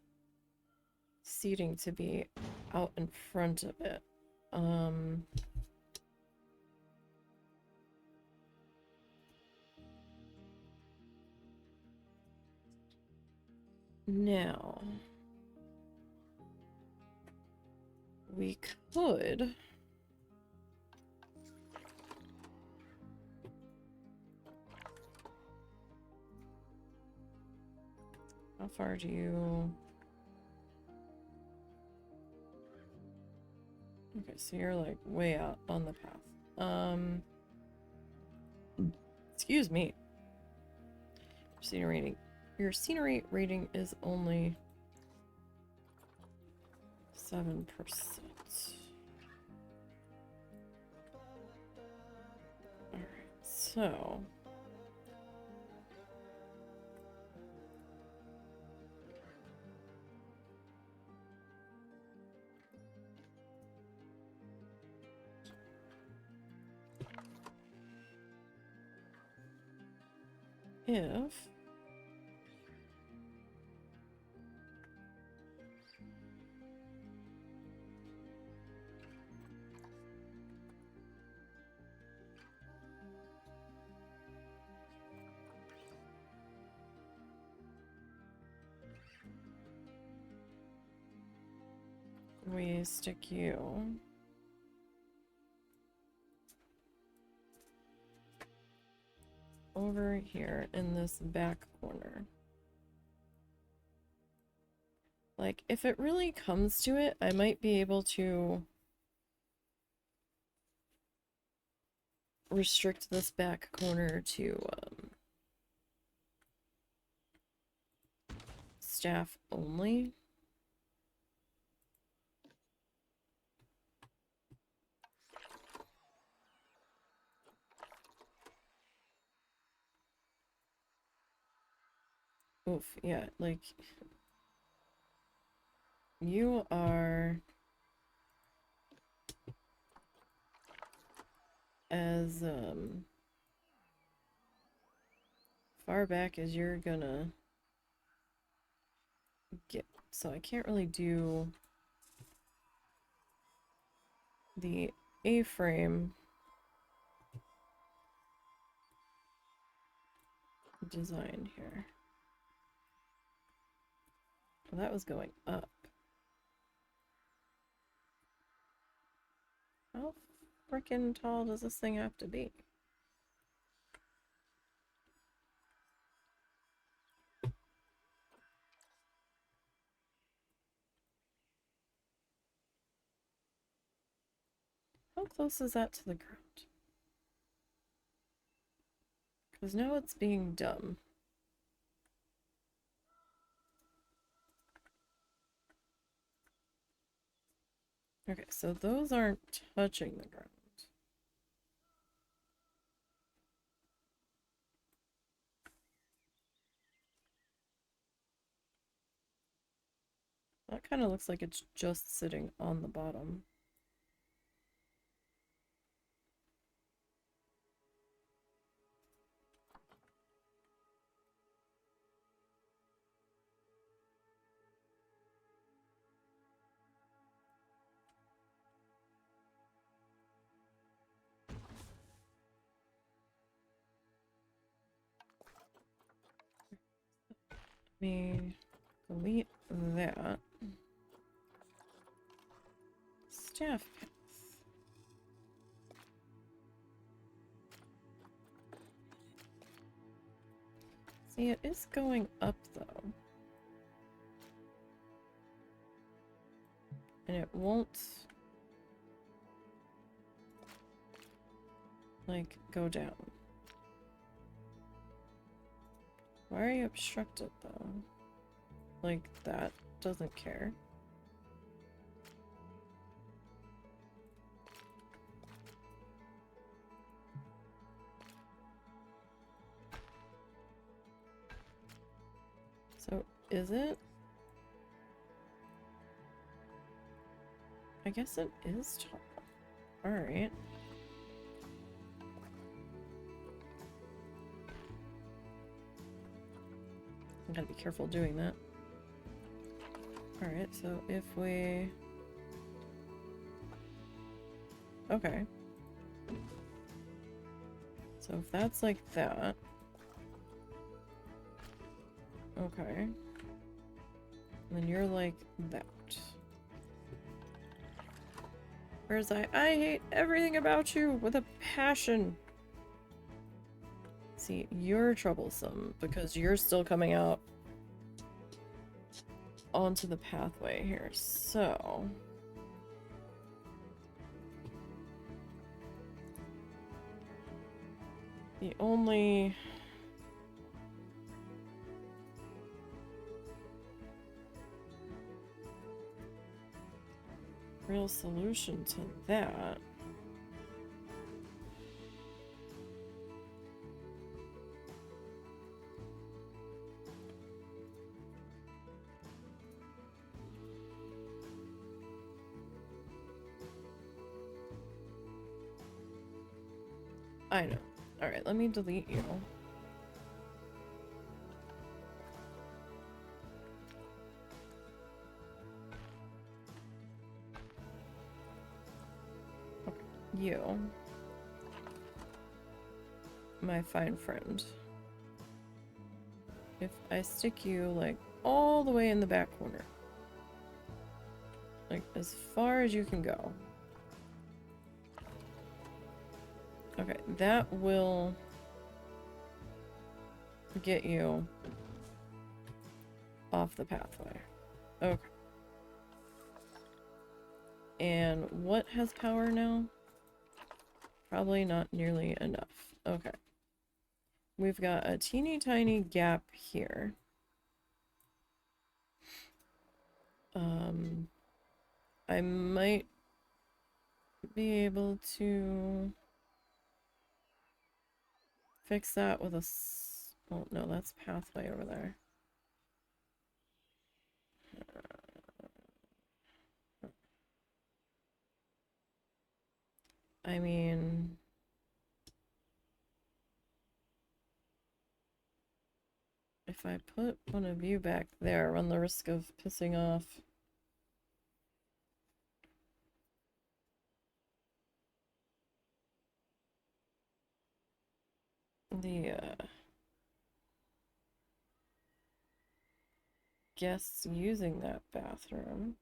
seating to be out in front of it. Now we could how far do you okay, so you're like way out on the path. Excuse me. Scenery rating. Your scenery rating is only 7%. Alright, so if we stick you over here in this back corner. Like, if it really comes to it, I might be able to restrict this back corner to staff only. Oof, yeah, like you are as far back as you're gonna get, so I can't really do the A-frame design here. Well, that was going up. How frickin' tall does this thing have to be? How close is that to the ground? Because now it's being dumb. Okay, so those aren't touching the ground. That kind of looks like it's just sitting on the bottom. Let me delete that. Staff path. See, it is going up though. And it won't, like, go down. Why are you obstructed though? Like, that doesn't care. So, is it? I guess it is tall. Alright. I gotta be careful doing that. Alright, so if we... Okay. So if that's like that... Okay. Then you're like that. Whereas I hate everything about you with a passion. See, you're troublesome because you're still coming out onto the pathway here, so... The only... real solution to that I know. Alright, let me delete you. Okay, you. My fine friend. If I stick you, like, all the way in the back corner. Like, as far as you can go. Okay, that will get you off the pathway. Okay. And what has power now? Probably not nearly enough. Okay. We've got a teeny tiny gap here. I might be able to fix that with a oh no, that's pathway over there. I mean... if I put one of you back there, run the risk of pissing off the guests using that bathroom.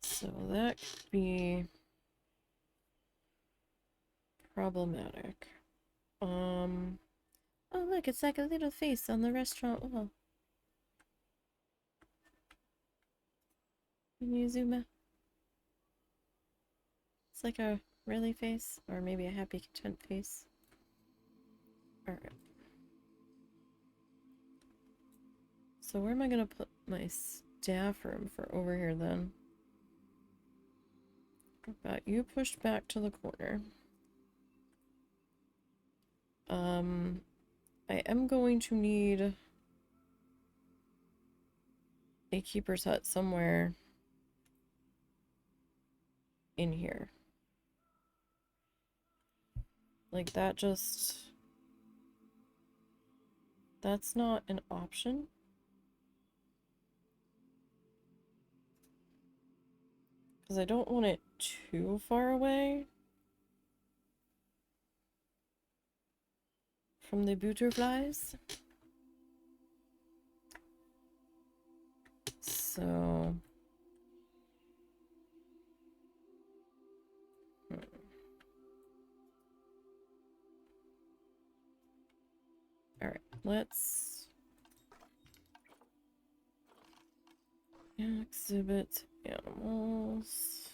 So that could be problematic. Oh look, it's like a little face on the restaurant wall. Can you zoom out? It's like a really face, or maybe a happy content face. Alright. So where am I gonna put my staff room for over here then? Got you pushed back to the corner. I am going to need a keeper's hut somewhere in here. Like that just... That's not an option. Because I don't want it too far away from the butterflies. So... Alright, let's exhibit animals.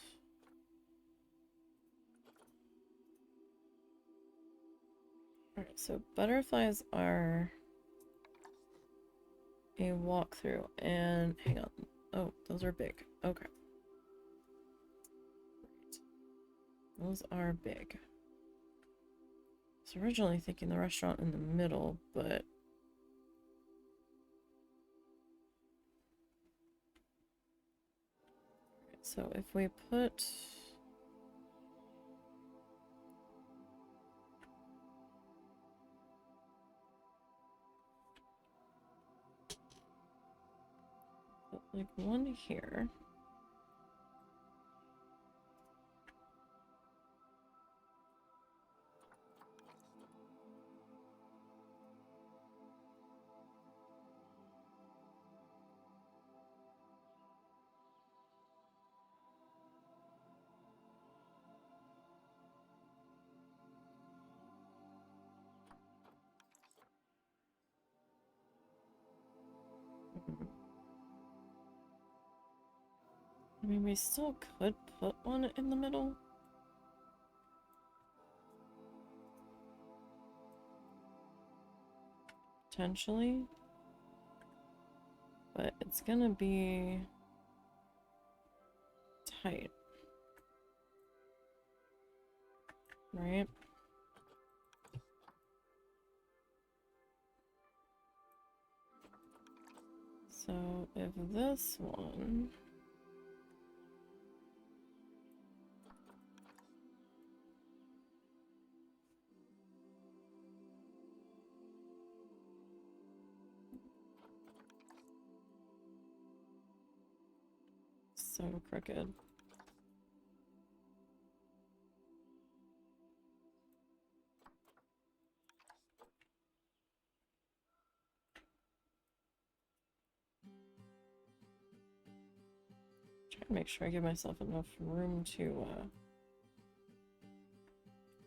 Alright, so butterflies are a walkthrough, and hang on. Oh, those are big. Okay. Right. Those are big. I was originally thinking the restaurant in the middle, but so if we put like one here. I mean, we still could put one in the middle. Potentially. But it's gonna be tight. Right? So if this one... So crooked. Try to make sure I give myself enough room to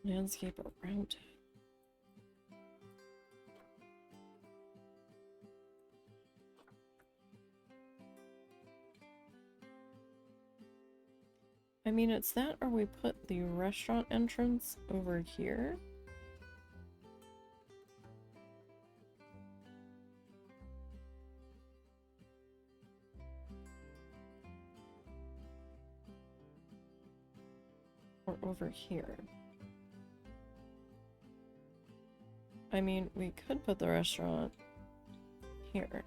landscape around it. I mean, it's that or we put the restaurant entrance over here. Or over here. I mean, we could put the restaurant here.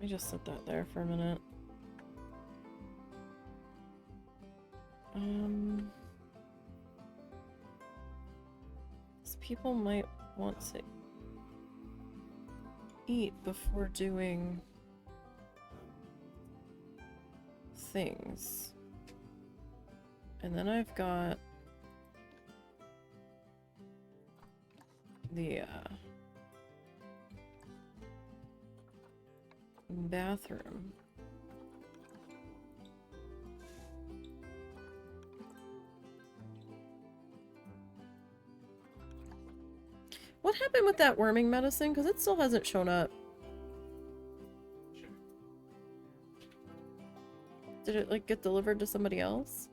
me just set that there for a minute. So people might want to eat before doing things. And then I've got the bathroom. What happened with that worming medicine? Because it still hasn't shown up. Did it, like, get delivered to somebody else?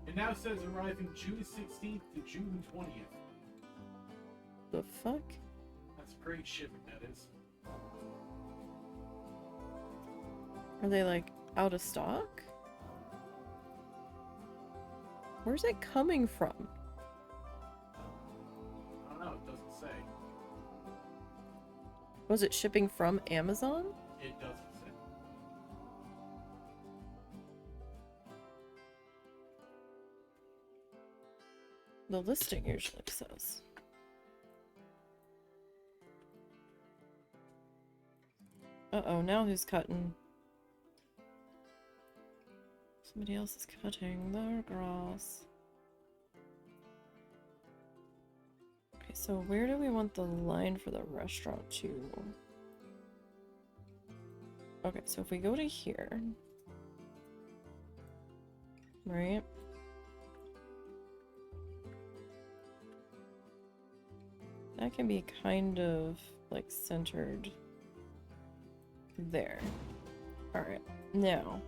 It now says arriving June 16th to June 20th. The fuck? That's great shipping, that is. Are they, like, out of stock? Where's it coming from? I don't know, it doesn't say. Was it shipping from Amazon? It doesn't say. The listing usually says. Uh-oh, now who's cutting? Somebody else is cutting the grass. Okay, so where do we want the line for the restaurant to? Okay, so if we go to here, right? That can be kind of like centered there. Alright, now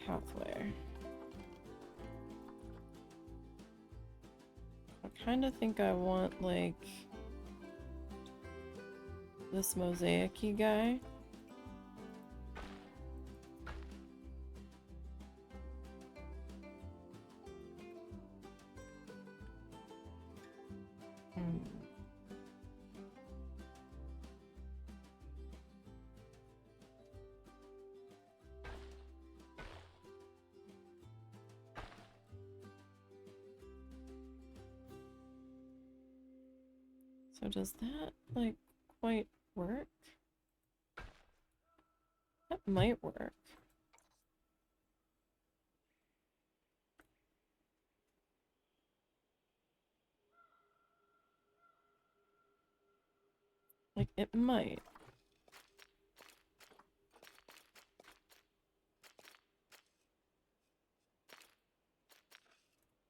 pathway. I kind of think I want like this mosaic-y guy. So does that, like, quite work? That might work. Like, it might.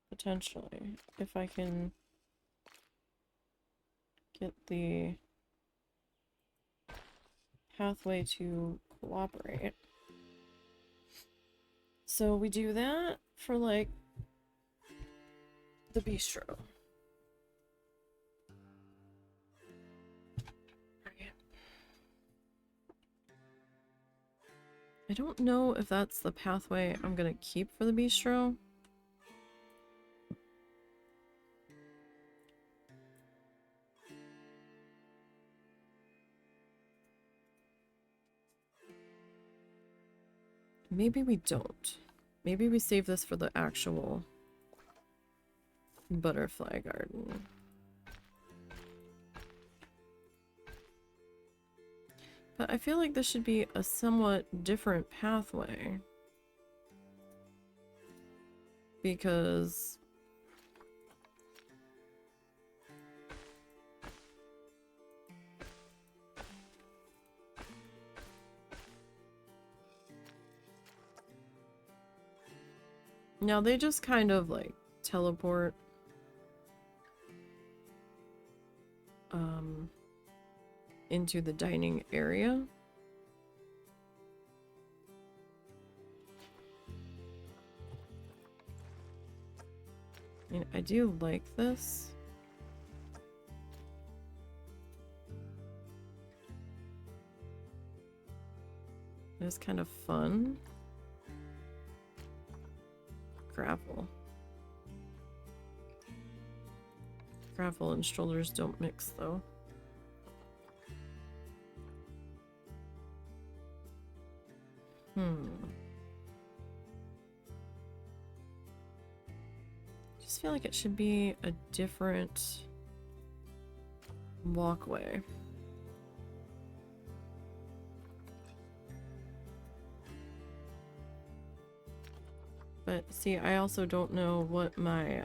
Potentially, if I can get the pathway to cooperate. So we do that for, like, the bistro. I don't know if that's the pathway I'm gonna keep for the bistro. Maybe we don't. Maybe we save this for the actual butterfly garden. But I feel like this should be a somewhat different pathway. Because now they just kind of like teleport into the dining area. I mean, I do like this. It's kind of fun. Gravel. Gravel and strollers don't mix, though. Just feel like it should be a different walkway. But see, I also don't know what my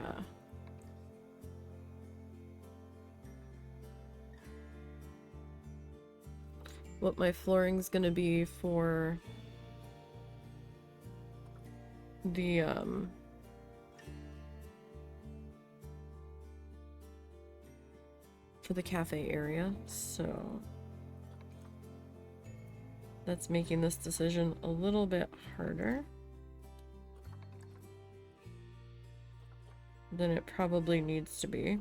flooring's gonna be for the cafe area, so that's making this decision a little bit harder than it probably needs to be.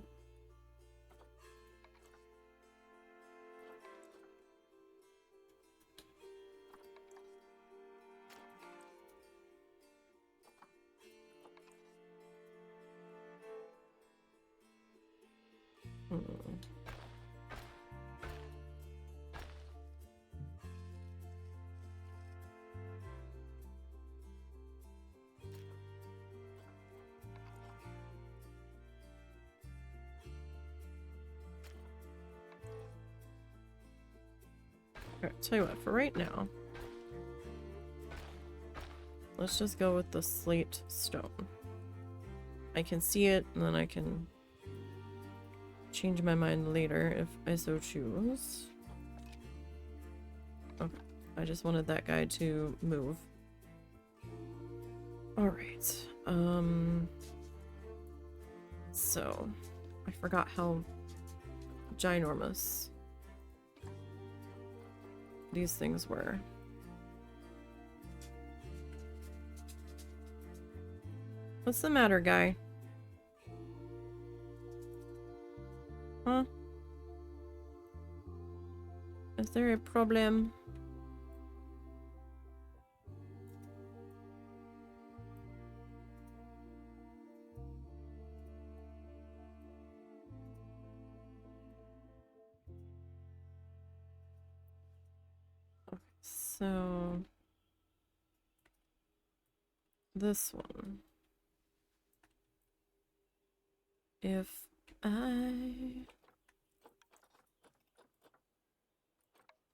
Alright, tell you what, for right now, let's just go with the slate stone. I can see it, and then I can change my mind later if I so choose. Okay, I just wanted that guy to move. Alright, so, I forgot how ginormous these things were. What's the matter, guy? Huh? Is there a problem? Okay, so this one. If I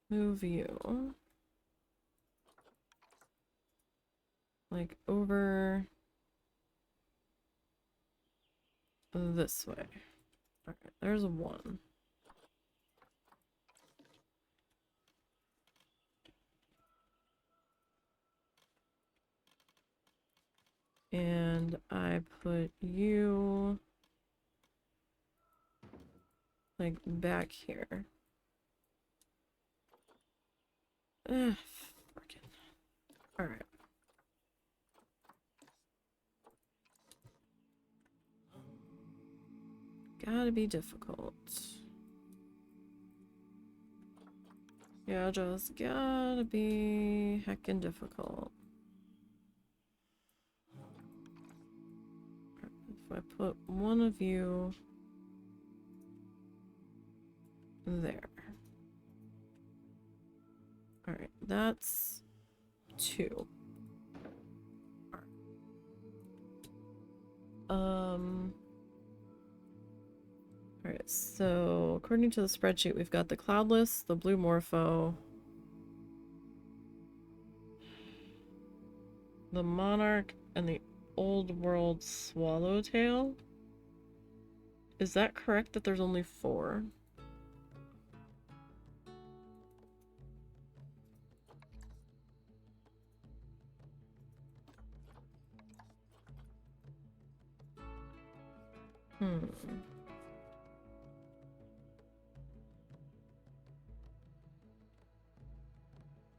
move you like over this way. Alright, there's one. And I put you like back here. Frickin'. Alright. Gotta be difficult. Yeah, just gotta be heckin' difficult. If I put one of you there. Alright, that's 2. Alright, so according to the spreadsheet, we've got the Cloudless, the Blue Morpho, the Monarch, and the Old World Swallowtail. Is that correct that there's only 4?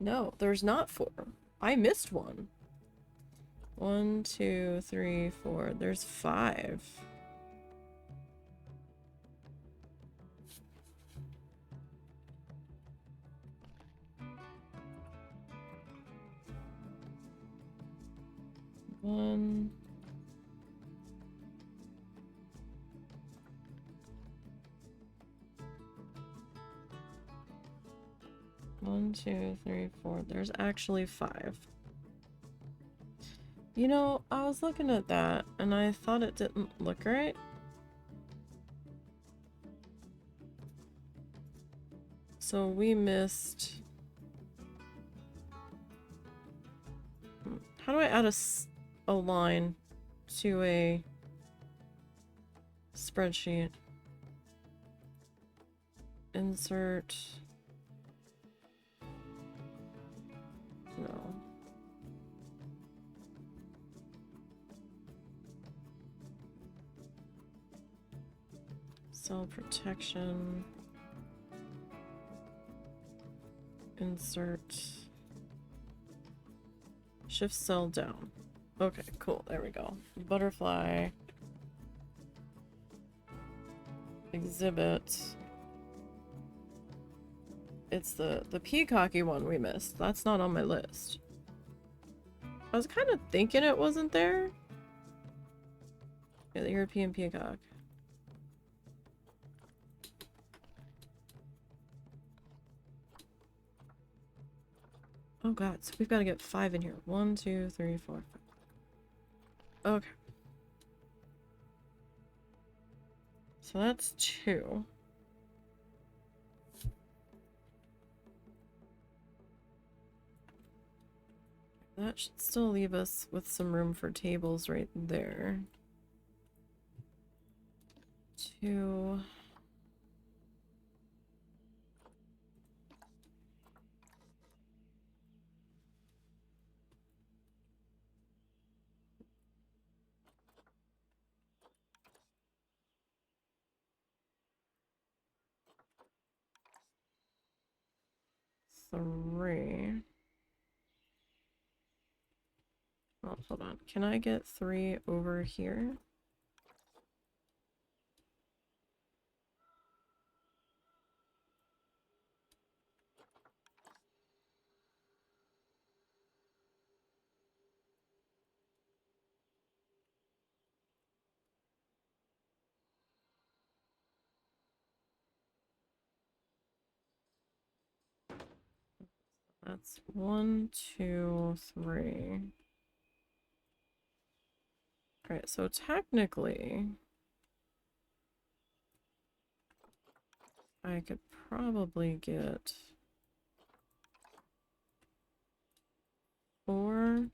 No, there's not 4. I missed one. 1, 2, 3, 4. There's 5. One. 1, 2, 3, 4. There's actually 5. You know, I was looking at that and I thought it didn't look right. So we missed... How do I add a line to a spreadsheet? Insert... No. Cell protection. Insert. Shift cell down. Okay, cool. There we go. Butterfly. Exhibit. It's the peacocky one we missed. That's not on my list. I was kind of thinking it wasn't there. Yeah, the European peacock. Oh god, so we've got to get 5 in here. 1, 2, 3, 4, 5. Okay. So that's 2. That should still leave us with some room for tables right there. 2. Three. Oh, hold on. Can I get 3 over here? That's 1, 2, 3. Alright, so technically I could probably get 4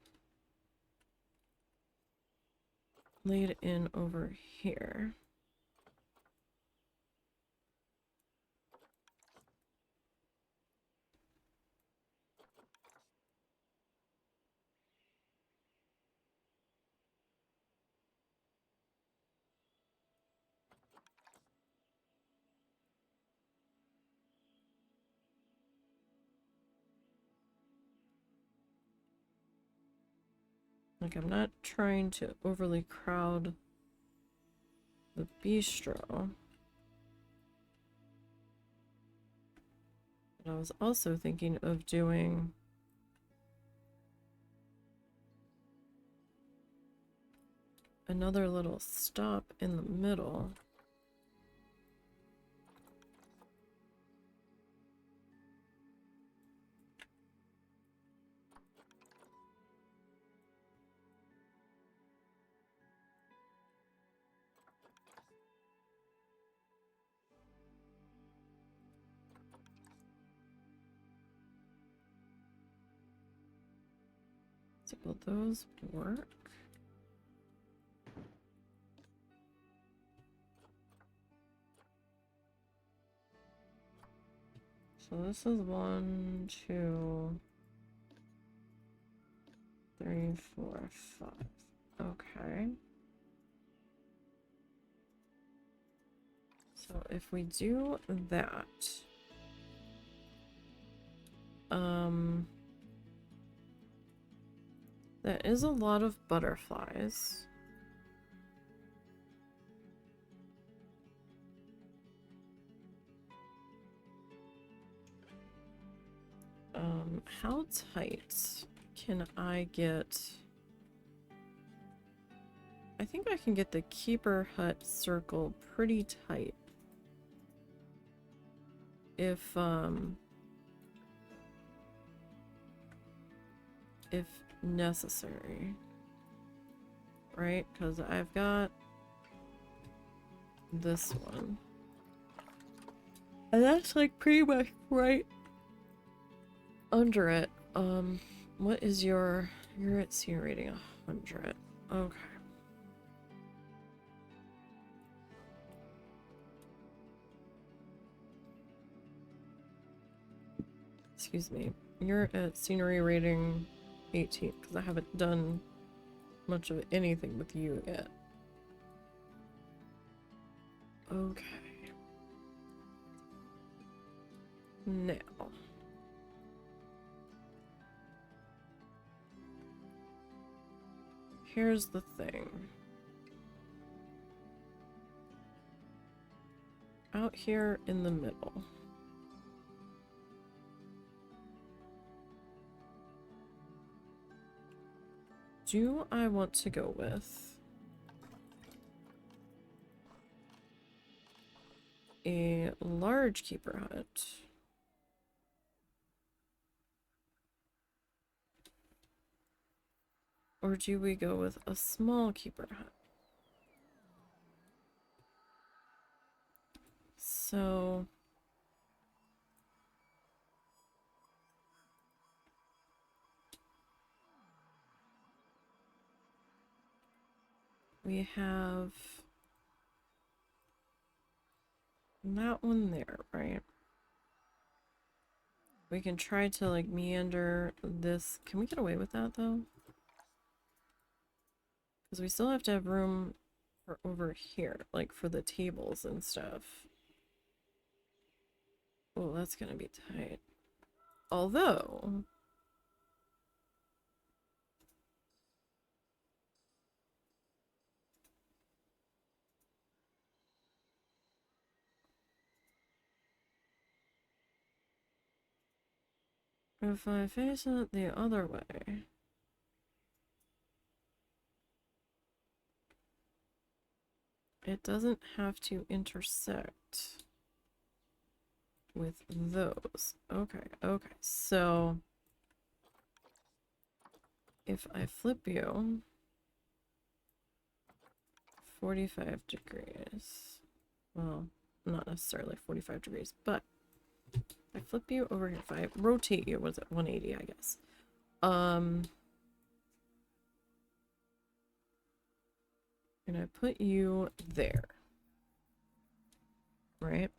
laid in over here. Like, I'm not trying to overly crowd the bistro. But I was also thinking of doing another little stop in the middle. So will those work? So this is 1, 2, 3, 4, 5. Okay. So if we do that, that is a lot of butterflies. How tight can I get? I think I can get the keeper hut circle pretty tight. If, if necessary. Right? Because I've got this one. And that's like pretty much right under it. What is your... You're at senior rating 100. Okay. Excuse me. You're at scenery rating 18 because I haven't done much of anything with you yet. Okay. Now. Here's the thing. Out here in the middle. Do I want to go with a large keeper hut? Or do we go with a small keeper hut? So we have that one there, right? We can try to like meander this. Can we get away with that though? Because we still have to have room for over here, like for the tables and stuff. Oh, that's gonna be tight. Although... if I face it the other way... it doesn't have to intersect with those. Okay, okay. So if I flip you 45 degrees, well, not necessarily 45 degrees, but I flip you over here, if I rotate you, was it 180, I guess. And I put you there, right?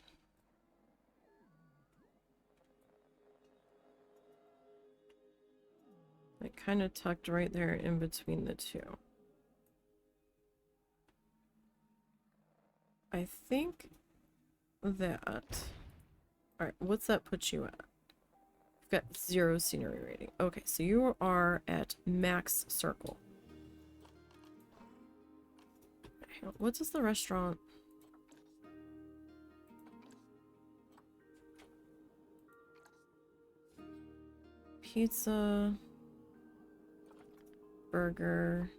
Like kind of tucked right there in between the two. I think that... Alright, what's that put you at? You've got 0 scenery rating. Okay, so you are at max circle. What does the restaurant... Pizza... burger...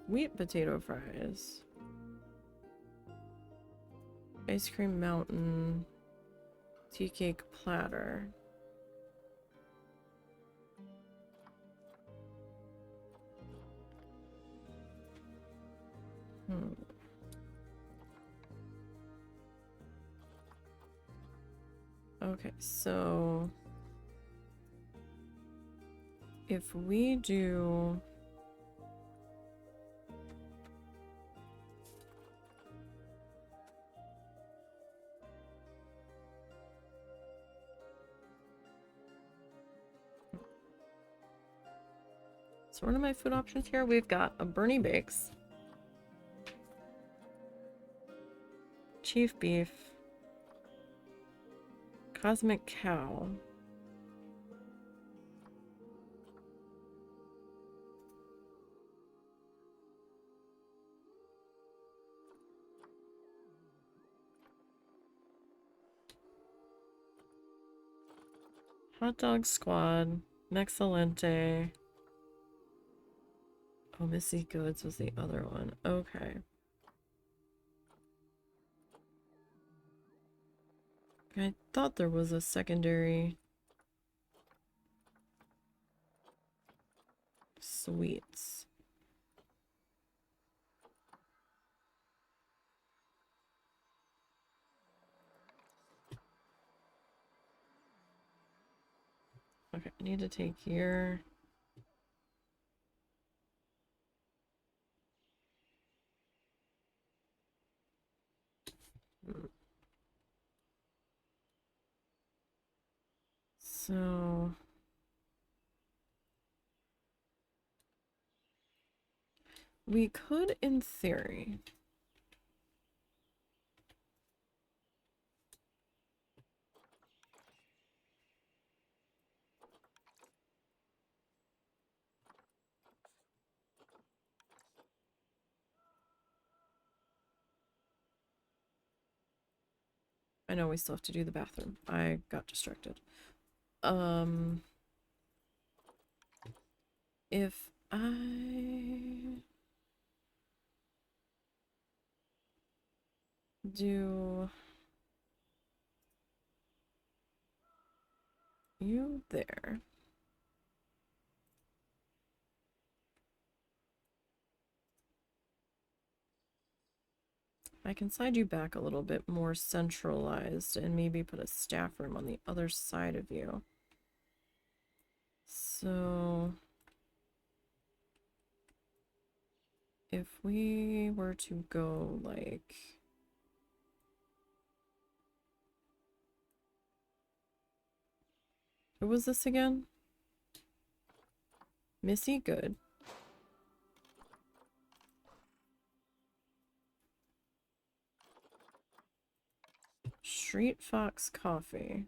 sweet potato fries... ice cream mountain... tea cake platter... Okay, so if we do... So what are my food options here? We've got a Bernie Bakes, Chief Beef, Cosmic Cow, Hot Dog Squad, Mexcellente. Oh, Missy Goods was the other one. Okay. I thought there was a secondary. sweets. Okay, I need to take your... So... we could, in theory... I know we still have to do the bathroom. I got distracted. If I do you there, I can slide you back a little bit more centralized and maybe put a staff room on the other side of you. So if we were to go like... who was this again? Missy? Good. Street Fox Coffee.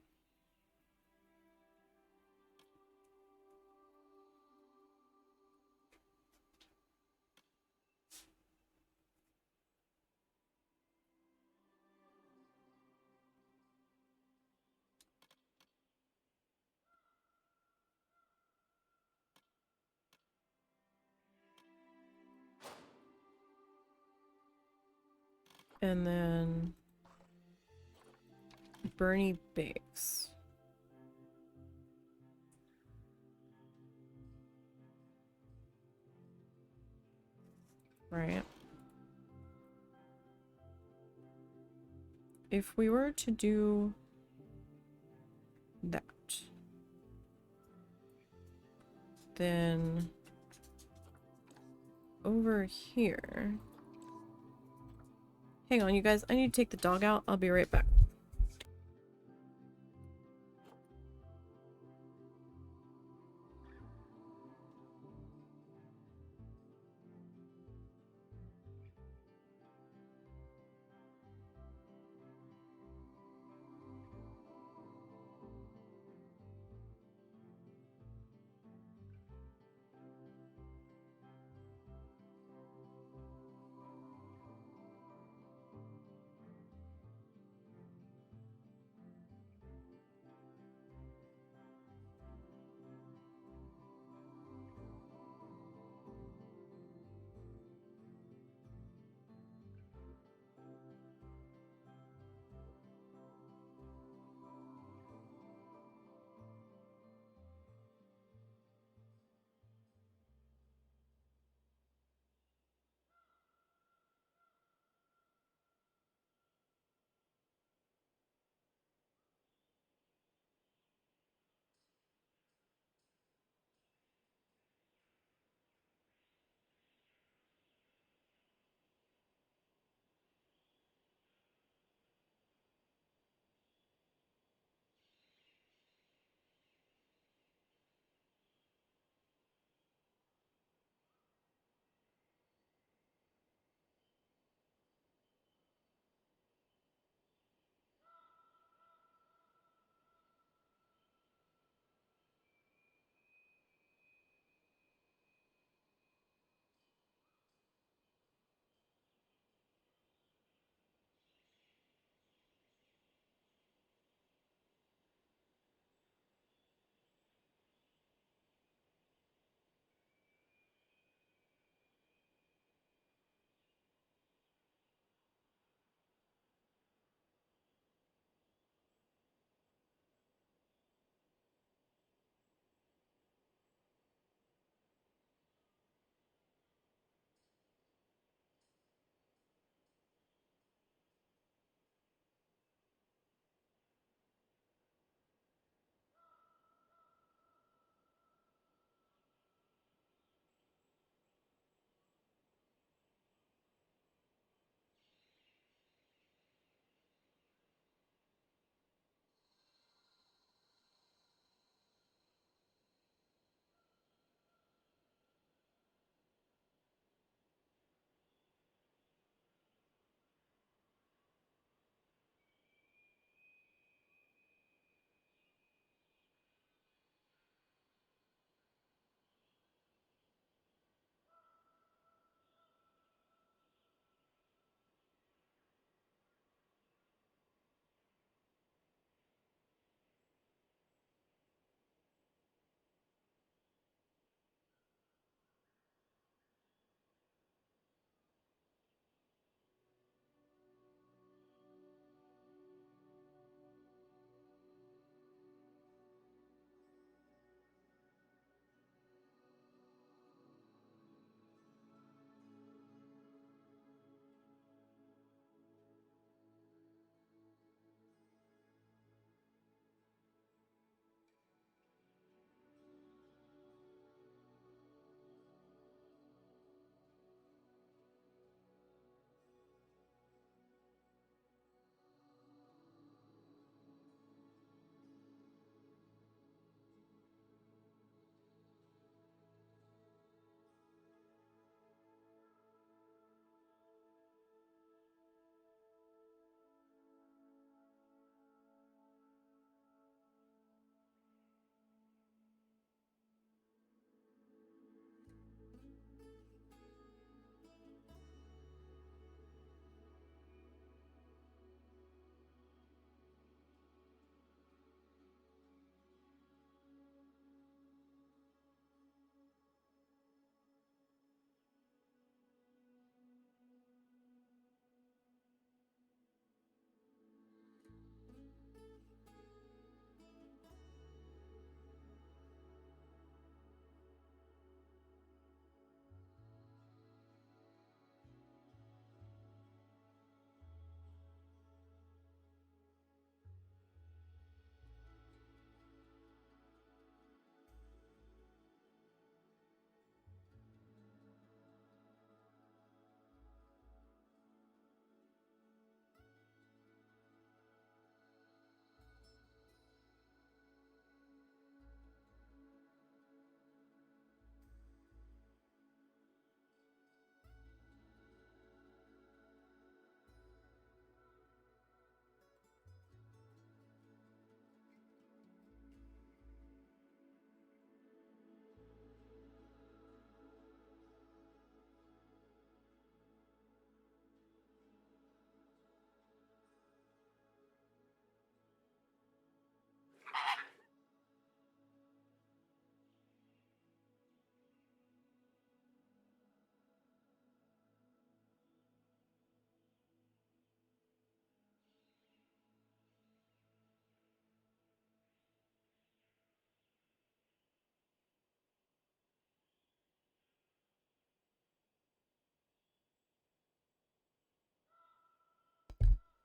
And then Bernie Bakes. Right. If we were to do that, then over here... hang on, you guys. I need to take the dog out. I'll be right back.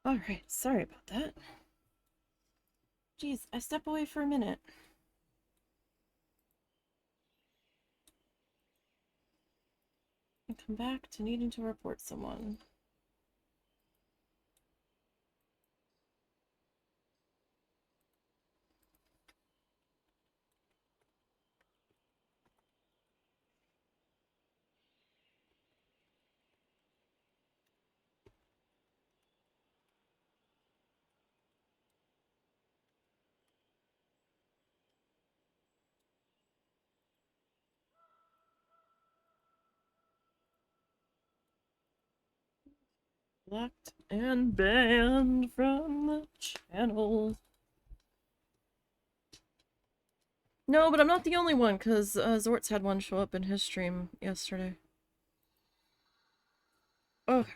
Alright, sorry about that. Jeez, I step away for a minute. And come back to needing to report someone. Blocked and banned from the channel. No, but I'm not the only one, because Zortz had one show up in his stream yesterday. Okay.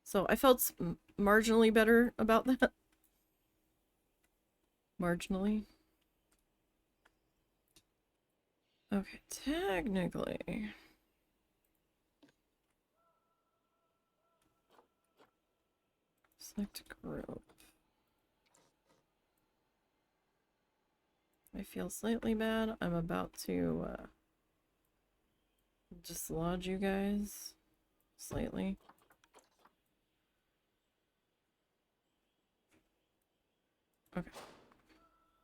So I felt marginally better about that. Marginally. Okay, technically. Select group. I feel slightly bad. I'm about to dislodge you guys slightly. Okay.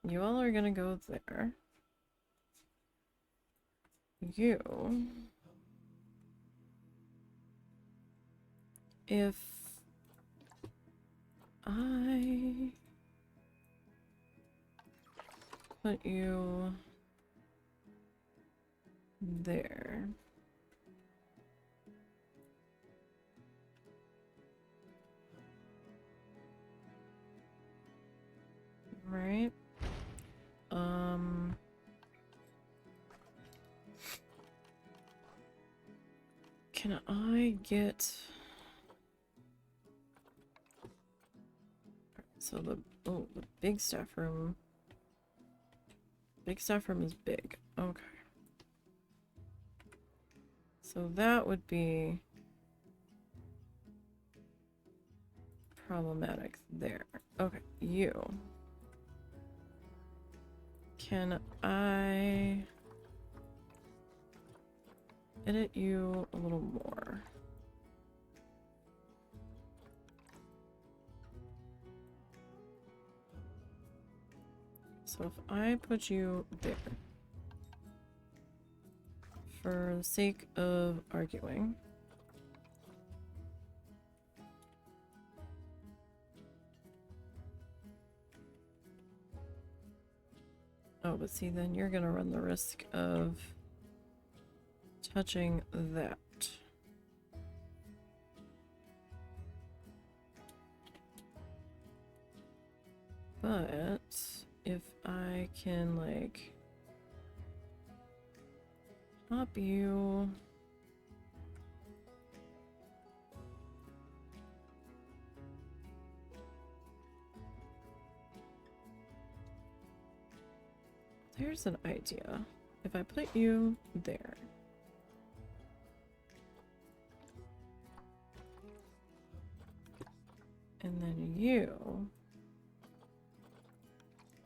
You all are gonna go there. You. If I put you there. Right? Can I get... So the big staff room. Big staff room is big. Okay. So that would be problematic there. Okay, you. Can I edit you a little more? So if I put you there, for the sake of arguing, oh, but see, then you're gonna run the risk of touching that. But if I can, like, pop you... There's an idea. If I put you there. And then you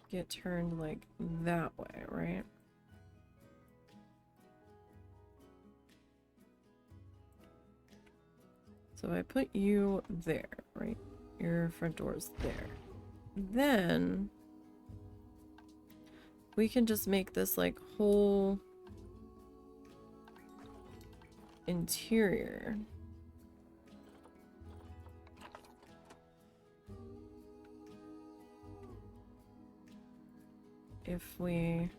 get turned like that way, right? So I put you there, right? Your front door's there. Then we can just make this like whole interior. If we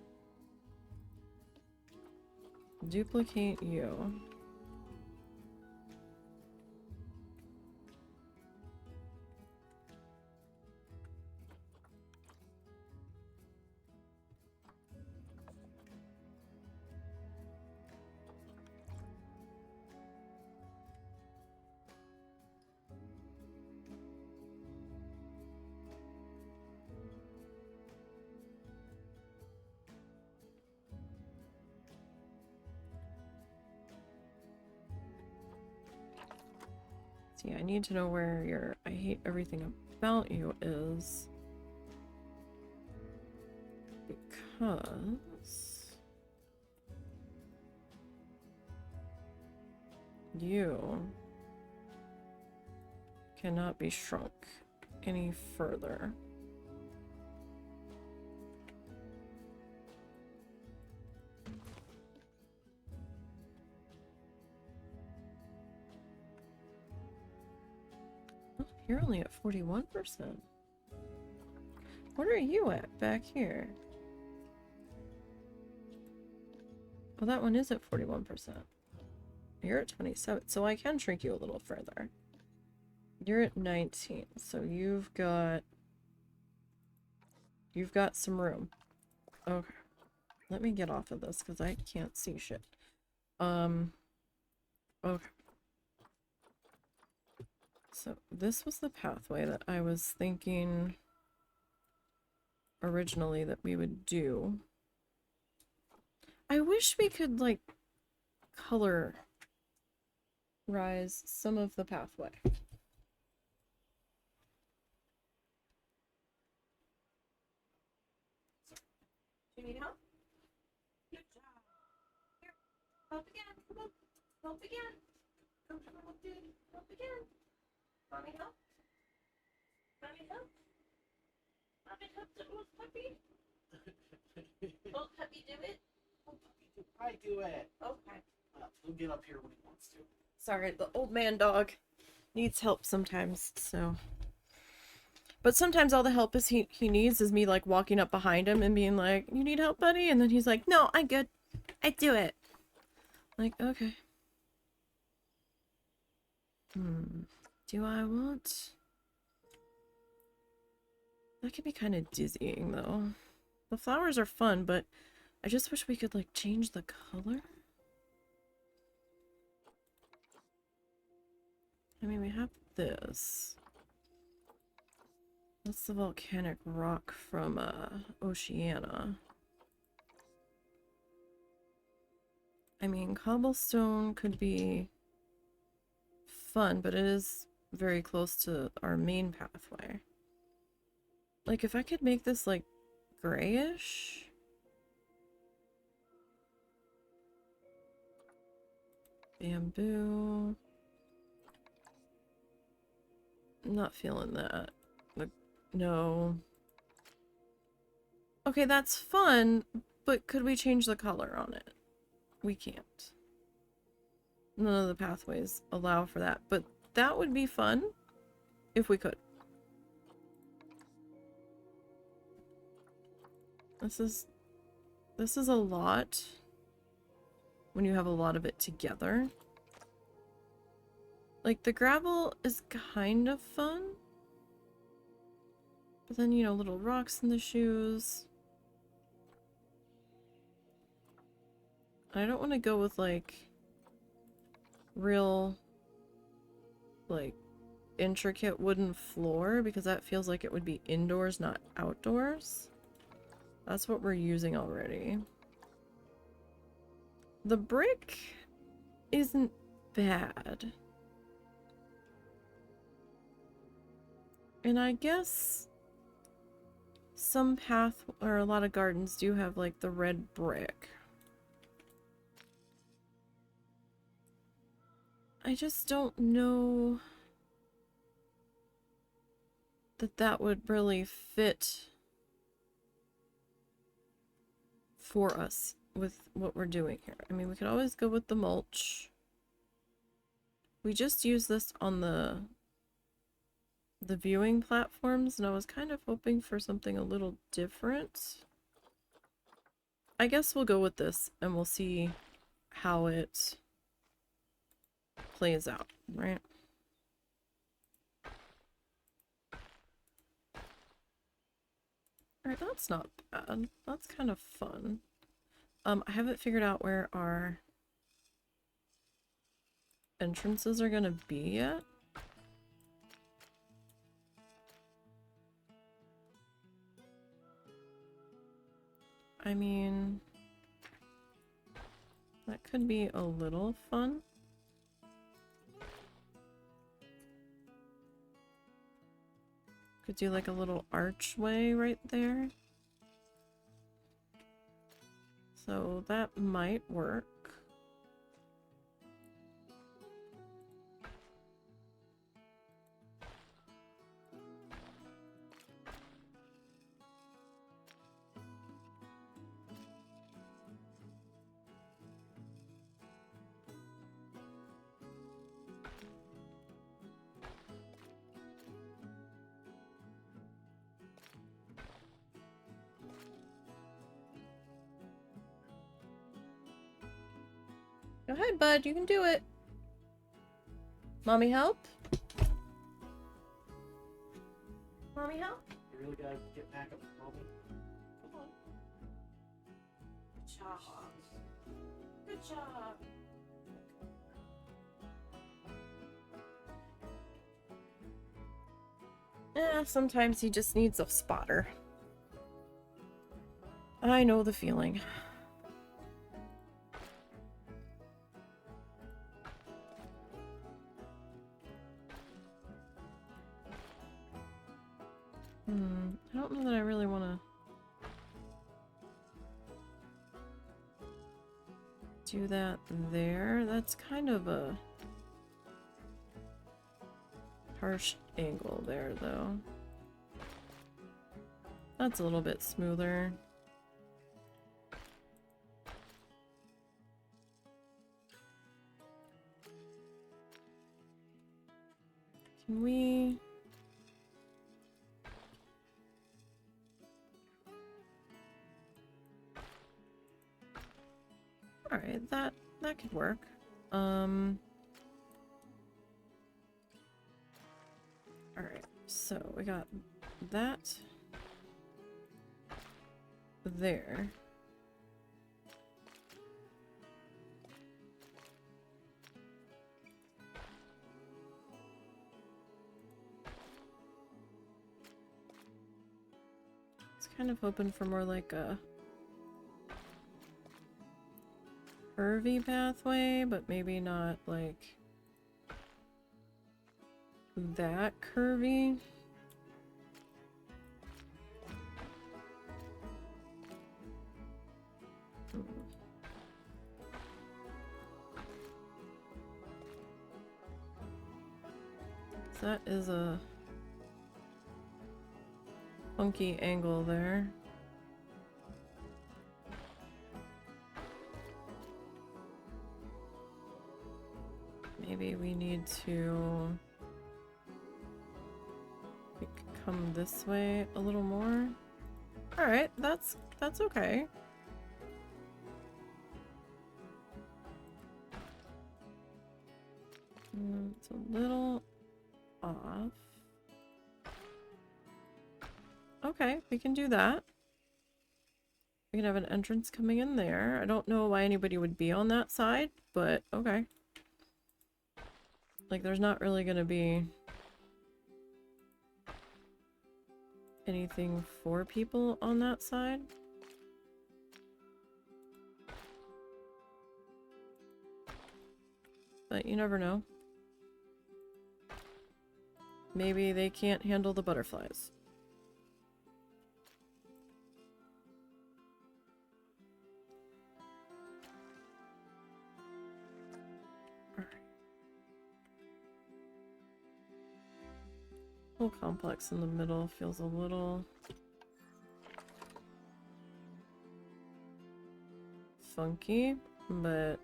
duplicate you. See, I need to know where your I hate everything about you is. Because you cannot be shrunk any further. Oh, you're only at 41%. What are you at back here? Well, that one is at 41%. You're at 27, so I can shrink you a little further. You're at 19, so you've got some room. Okay. Let me get off of this because I can't see shit. Okay. So this was the pathway that I was thinking originally that we would do. I wish we could, like, colorize some of the pathway. Do you need help? Good job. Here, help again. Come on. Help again. Come on, dude. Help again. Mommy help. Mommy help. Mommy help the old puppy. Old puppy do it. I do it. Okay. He'll get up here when he wants to. Sorry, the old man dog needs help sometimes, so. But sometimes all the help is he needs is me, like, walking up behind him and being like, you need help, buddy? And then he's like, no, I'm good. I do it. Like, okay. Do I want... That could be kind of dizzying, though. The flowers are fun, but I just wish we could, like, change the color. I mean, we have this. That's the volcanic rock from, Oceania. I mean, cobblestone could be fun, but it is very close to our main pathway. Like, if I could make this, like, grayish? Bamboo. I'm not feeling that. Like, no. Okay, that's fun, but could we change the color on it? We can't. None of the pathways allow for that, but that would be fun if we could. This is a lot when you have a lot of it together. Like, the gravel is kind of fun, but then, you know, little rocks in the shoes. I don't want to go with, like, real, like, intricate wooden floor, because that feels like it would be indoors, not outdoors. That's what we're using already. The brick isn't bad. And I guess some path, or a lot of gardens do have, like, the red brick. I just don't know that that would really fit for us with what we're doing here. I mean, we could always go with the mulch. We just used this on the viewing platforms, and I was kind of hoping for something a little different. I guess we'll go with this, and we'll see how it plays out, right? Alright, that's not bad. That's kind of fun. I haven't figured out where our entrances are gonna be yet. I mean, that could be a little fun. Could do like a little archway right there. So that might work. Go ahead, bud. You can do it. Mommy help? Mommy help? You really gotta get back up and moment. Come on. Good job. Good job. Sometimes he just needs a spotter. I know the feeling. I don't know that I really want to do that there. That's kind of a harsh angle there, though. That's a little bit smoother. Can we... Alright, that could work. Alright, so we got that there. It's kind of hoping for more like a curvy pathway, but maybe not like that curvy. That is a funky angle there. Maybe we need to come this way a little more. All right, that's okay. It's a little off. Okay, we can do that. We can have an entrance coming in there. I don't know why anybody would be on that side, but okay. Like, there's not really gonna be anything for people on that side. But you never know. Maybe they can't handle the butterflies. Whole complex in the middle feels a little funky, but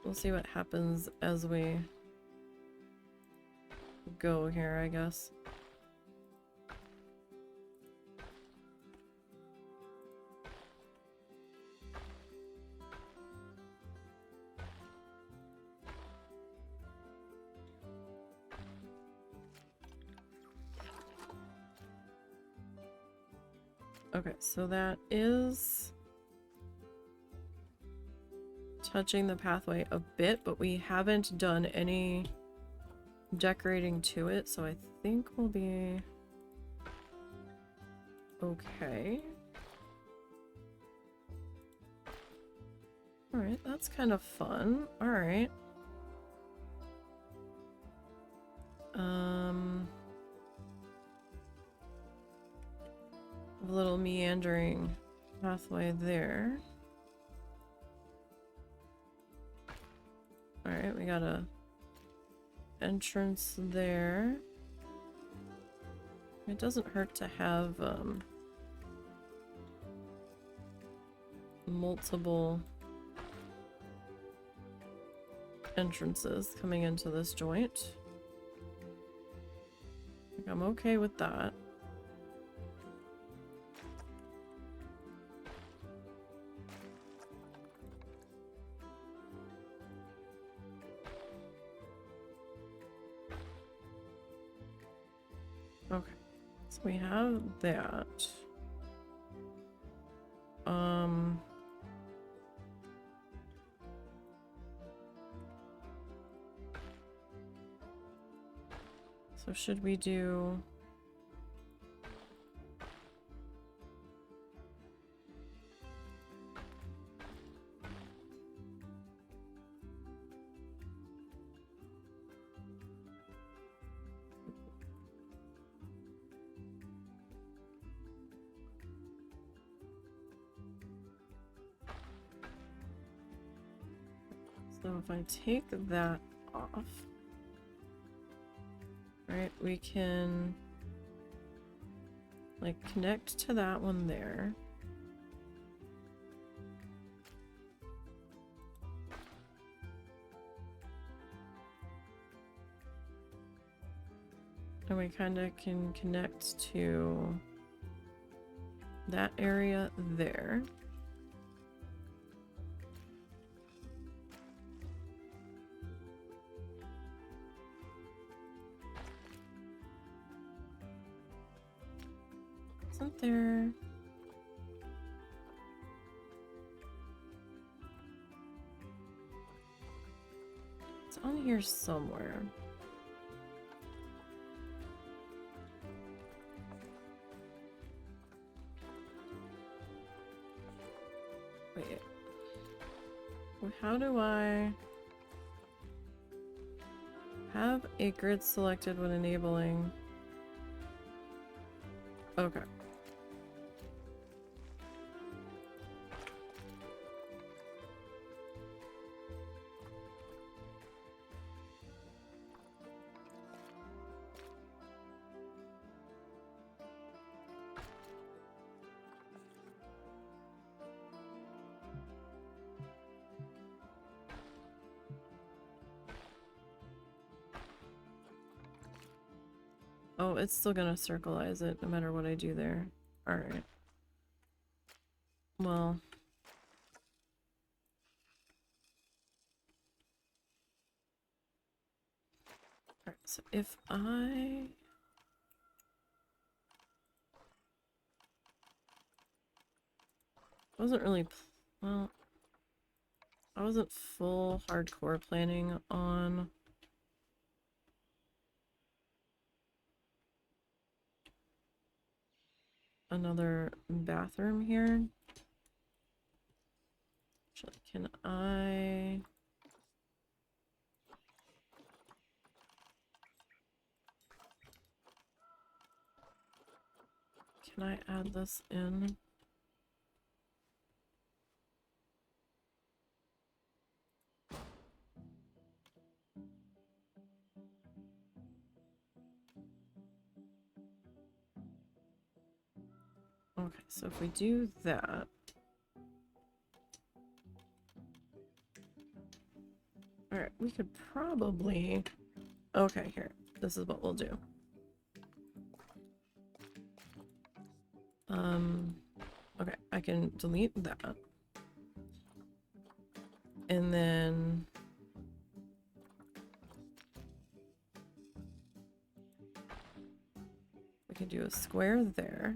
we'll see what happens as we go here, I guess. Okay, so that is touching the pathway a bit, but we haven't done any decorating to it, so I think we'll be okay. Alright, that's kind of fun. Alright. a little meandering pathway there. Alright, we got a entrance there. It doesn't hurt to have multiple entrances coming into this joint. I think I'm okay with that. Okay, so we have that. So should we do... So if I take that off, right, we can like connect to that one there. And we kind of can connect to that area there. Isn't there... It's on here somewhere. Wait. Well, how do I have a grid selected when enabling? Okay. Oh, it's still gonna circleize it no matter what I do there. Alright. Well. Alright, so if I... wasn't really... well... I wasn't full hardcore planning on... another bathroom here. Actually, can I... can I add this in? Okay, so if we do that... alright, we could probably... okay, here. This is what we'll do. Okay, I can delete that. And then... we can do a square there.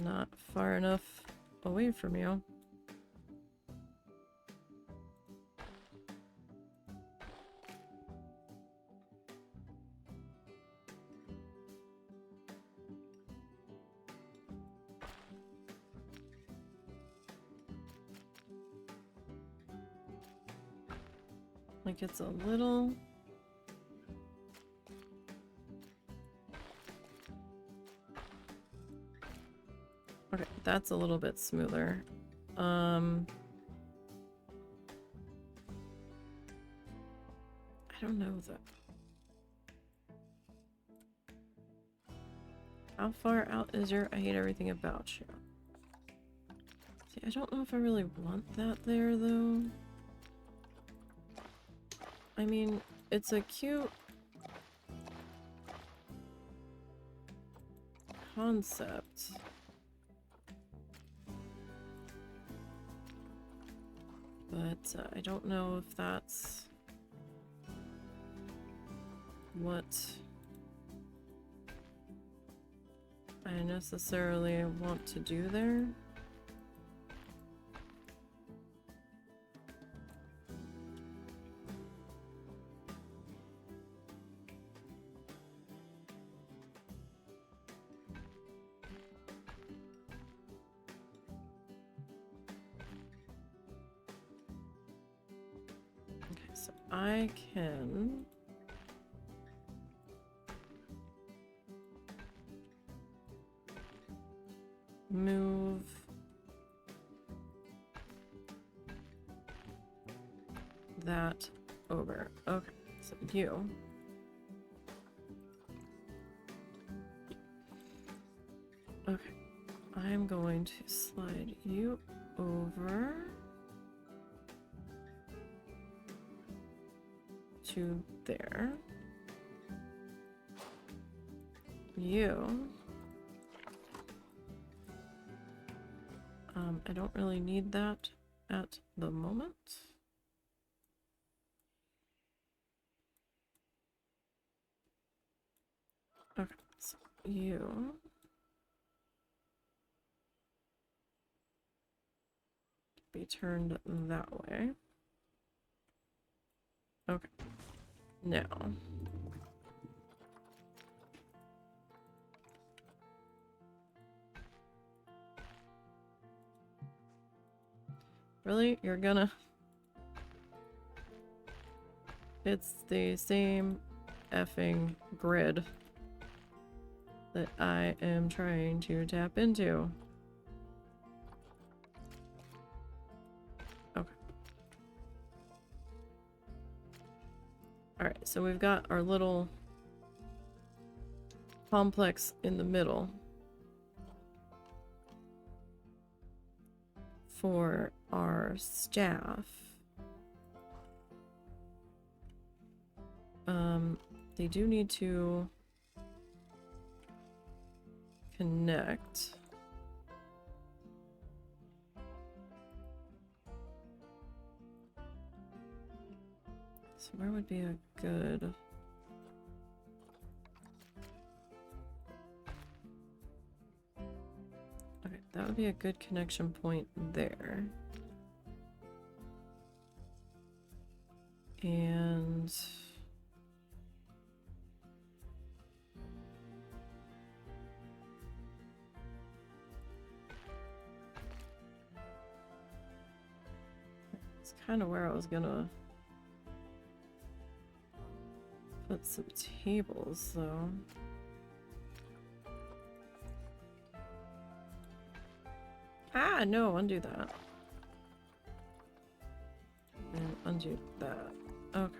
Not far enough away from you. Like it's a little... Okay, that's a little bit smoother. I don't know though. How far out is your I hate everything about you? See, I don't know if I really want that there though. I mean, it's a cute concept. But I don't know if that's what I necessarily want to do there. Okay, so I can move that over. Okay, so you. Okay, I'm going to slide you over to there. You. I don't really need that at the moment. Okay, so you be turned that way. Okay, now really, you're gonna it's the same effing grid that I am trying to tap into. Okay. Alright, so we've got our little complex in the middle for our staff. They do need to connect. So where would be a good... Okay, that would be a good connection point there. And... it's kind of where I was gonna put some tables, though. Ah, no, undo that. And undo that. Okay.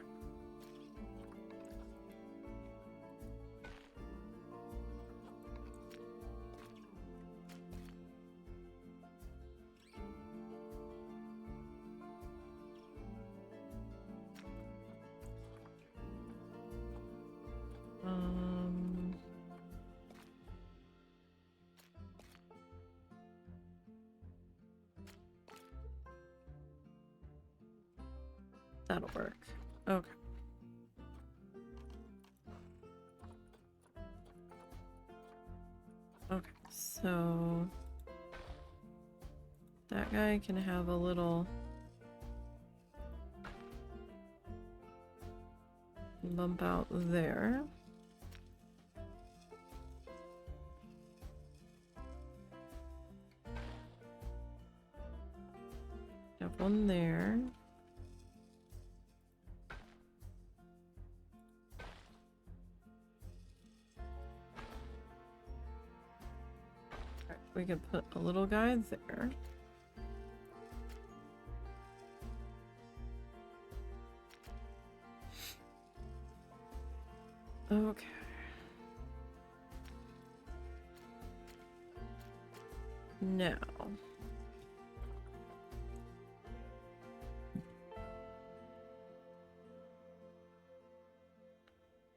That'll work. Okay. Okay, so that guy can have a little bump out there. Have one there. we could put a little guy there. Okay. Now.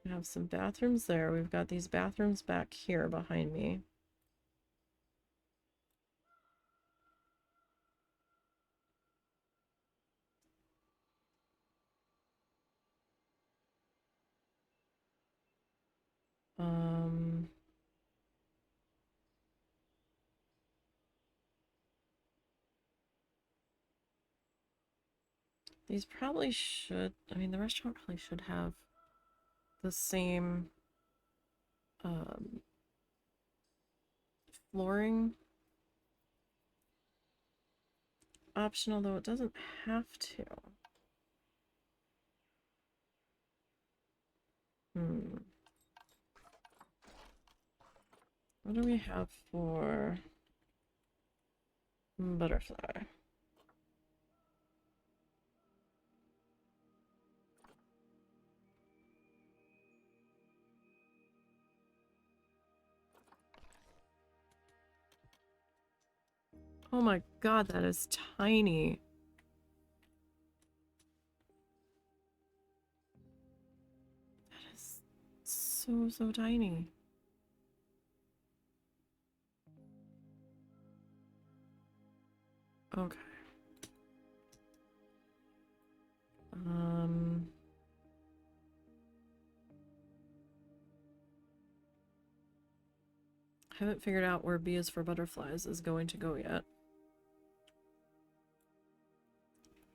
We have some bathrooms there. We've got these bathrooms back here behind me. These probably should, I mean, the restaurant probably should have the same flooring option, although it doesn't have to. What do we have for butterfly? Oh my god, that is tiny. That is so tiny. Okay. Haven't figured out where B is for butterflies is going to go yet.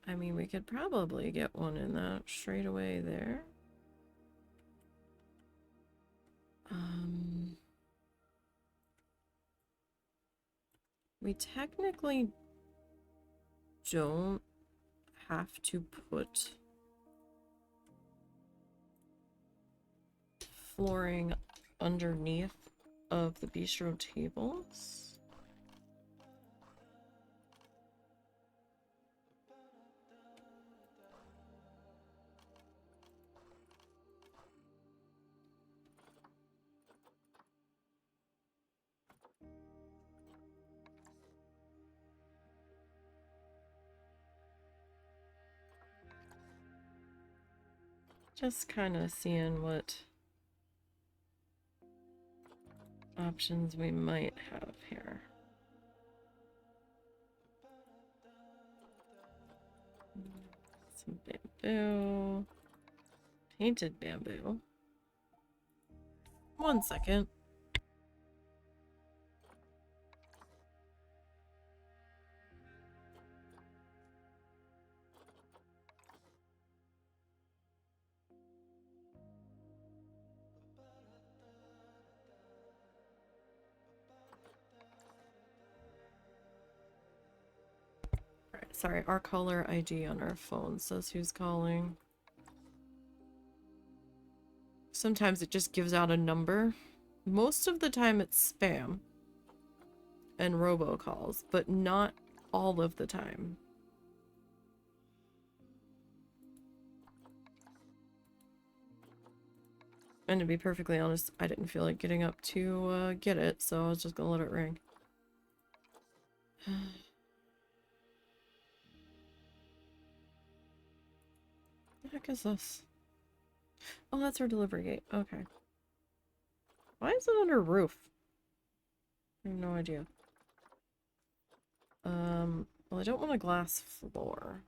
I mean, we could probably get one in that straight away there. We technically don't have to put flooring underneath of the bistro tables. Just kind of seeing what options we might have here. Some bamboo. Painted bamboo. 1 second. Sorry, our caller ID on our phone says who's calling. Sometimes it just gives out a number. Most of the time it's spam and robocalls, but not all of the time. And to be perfectly honest, I didn't feel like getting up to get it, so I was just gonna let it ring. What the heck is this? Oh, that's our delivery gate. Okay. Why is it under roof? I have no idea. Well, I don't want a glass floor.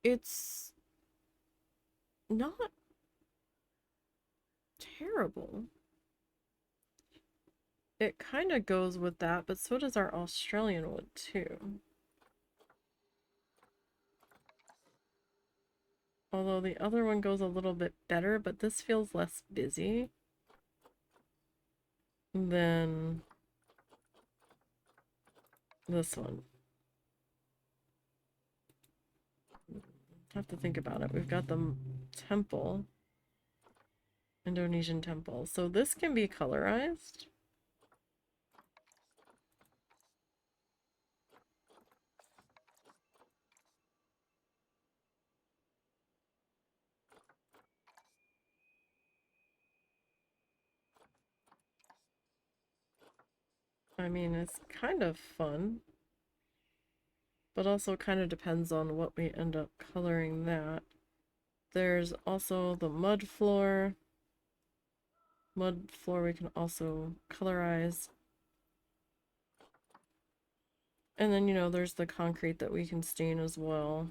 It's not terrible. It kind of goes with that, but so does our Australian wood too. Although the other one goes a little bit better, but this feels less busy than this one. have to think about it. We've got the temple, Indonesian temple. So this can be colorized. I mean, it's kind of fun, but also kind of depends on what we end up coloring that. There's also the mud floor. Mud floor we can also colorize. And then, you know, there's the concrete that we can stain as well.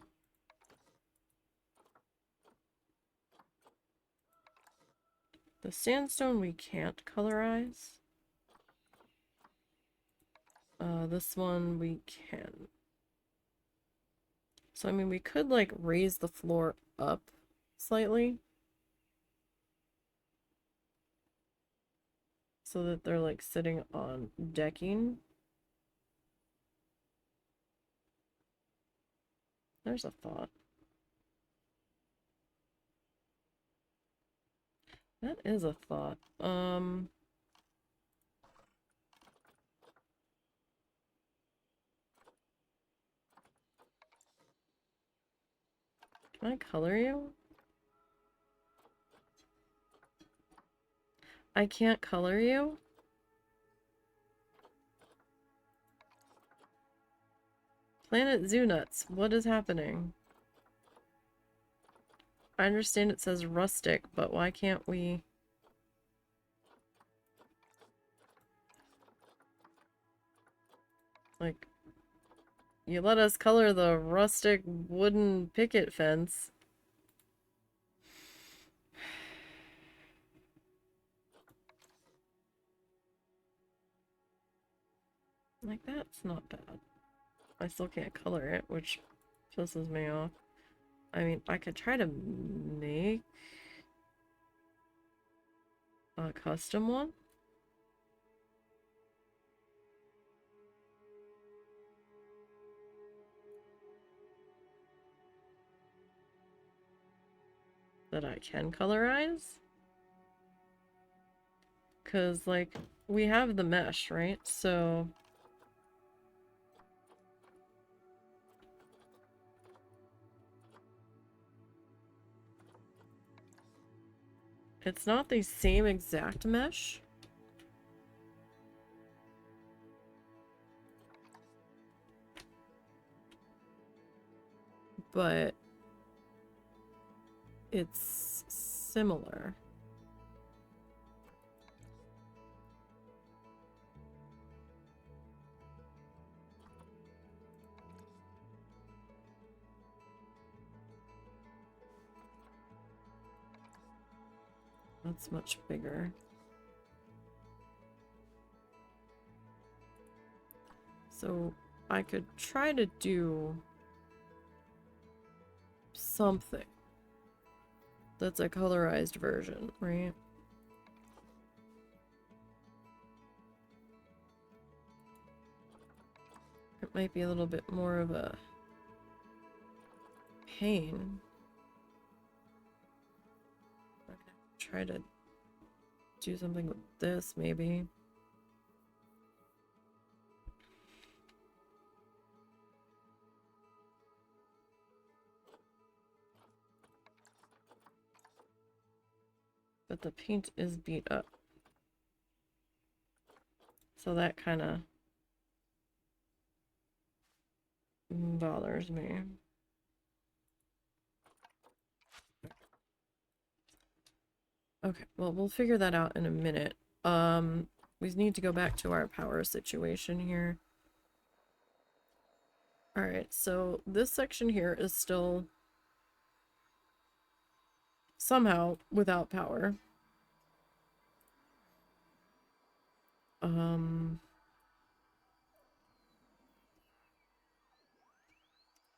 The sandstone we can't colorize. This one we can. So, I mean, we could, like, raise the floor up slightly. So that they're, like, sitting on decking. There's a thought. That is a thought. Can I color you? I can't color you? Planet Zoo Nuts, what is happening? I understand it says rustic, but why can't we... Like, you let us color the rustic wooden picket fence. Like, that's not bad. I still can't color it, which pisses me off. I mean, I could try to make a custom one. That I can colorize. Because, like, we have the mesh, right? So... It's not the same exact mesh. But it's similar. That's much bigger. So I could try to do something that's a colorized version, right? It might be a little bit more of a pain. I'm gonna try to do something with this, maybe. But the paint is beat up. So that kind of bothers me. Okay, well, we'll figure that out in a minute. We need to go back to our power situation here. Alright, so this section here is still somehow without power.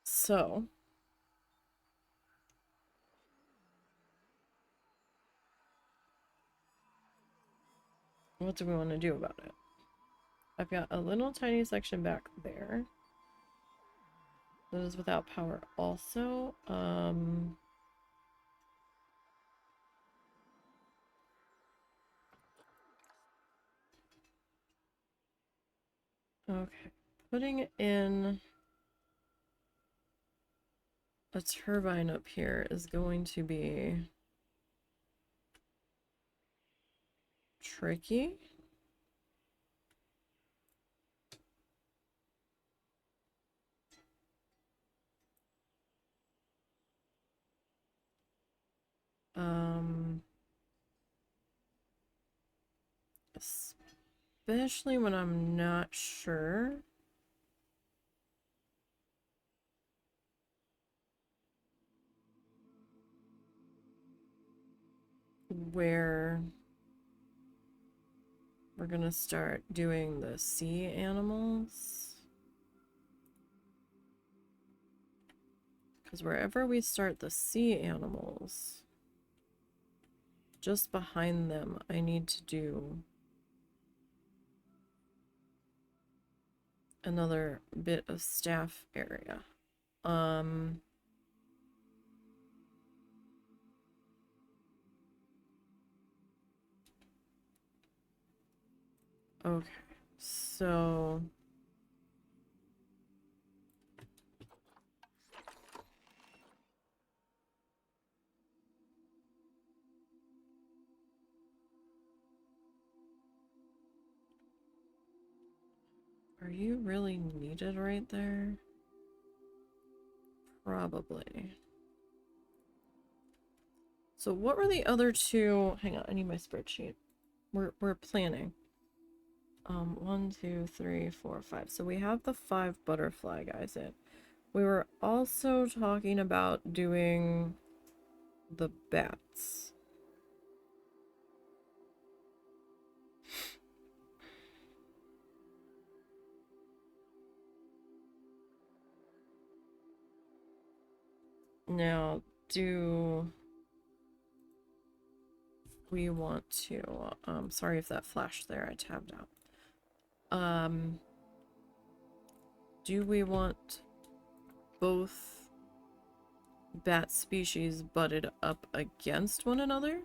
So what do we want to do about it? I've got a little tiny section back there. That is without power also. Okay. Putting in a turbine up here is going to be tricky. Especially when I'm not sure where we're gonna start doing the sea animals. Because wherever we start the sea animals, just behind them, I need to do another bit of staff area. Okay, so are you really needed right there? Probably. So what were the other two? Hang on, I need my spreadsheet. We're planning. 1, 2, 3, 4, 5. So we have the 5 butterfly guys in. We were also talking about doing the bats. Now, do we want to, sorry if that flashed there, I tabbed out. Do we want both bat species butted up against one another?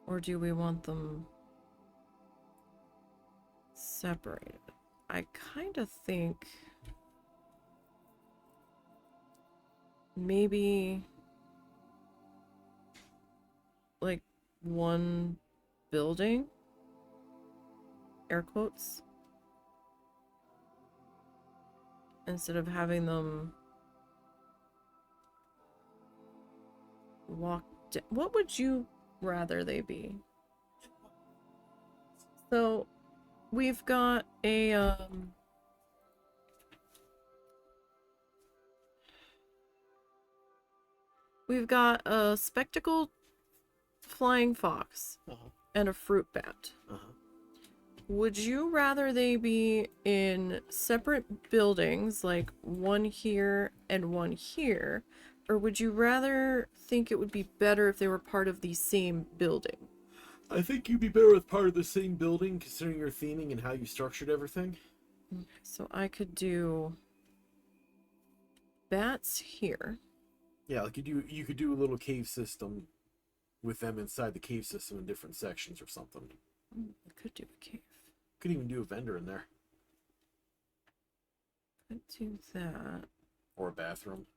Or do we want them separated? I kind of think maybe like one building, air quotes, instead of having them walk down. What would you rather they be? So we've got a spectacled flying fox and a fruit bat. Would you rather they be in separate buildings, like one here and one here, or would you rather think it would be better if they were part of the same building? I think you'd be better with part of the same building, considering your theming and how you structured everything. Okay, so I could do bats here. Yeah, like you could do a little cave system with them inside the cave system in different sections or something. I could do a cave. Could even do a vendor in there. Could do that. Or a bathroom.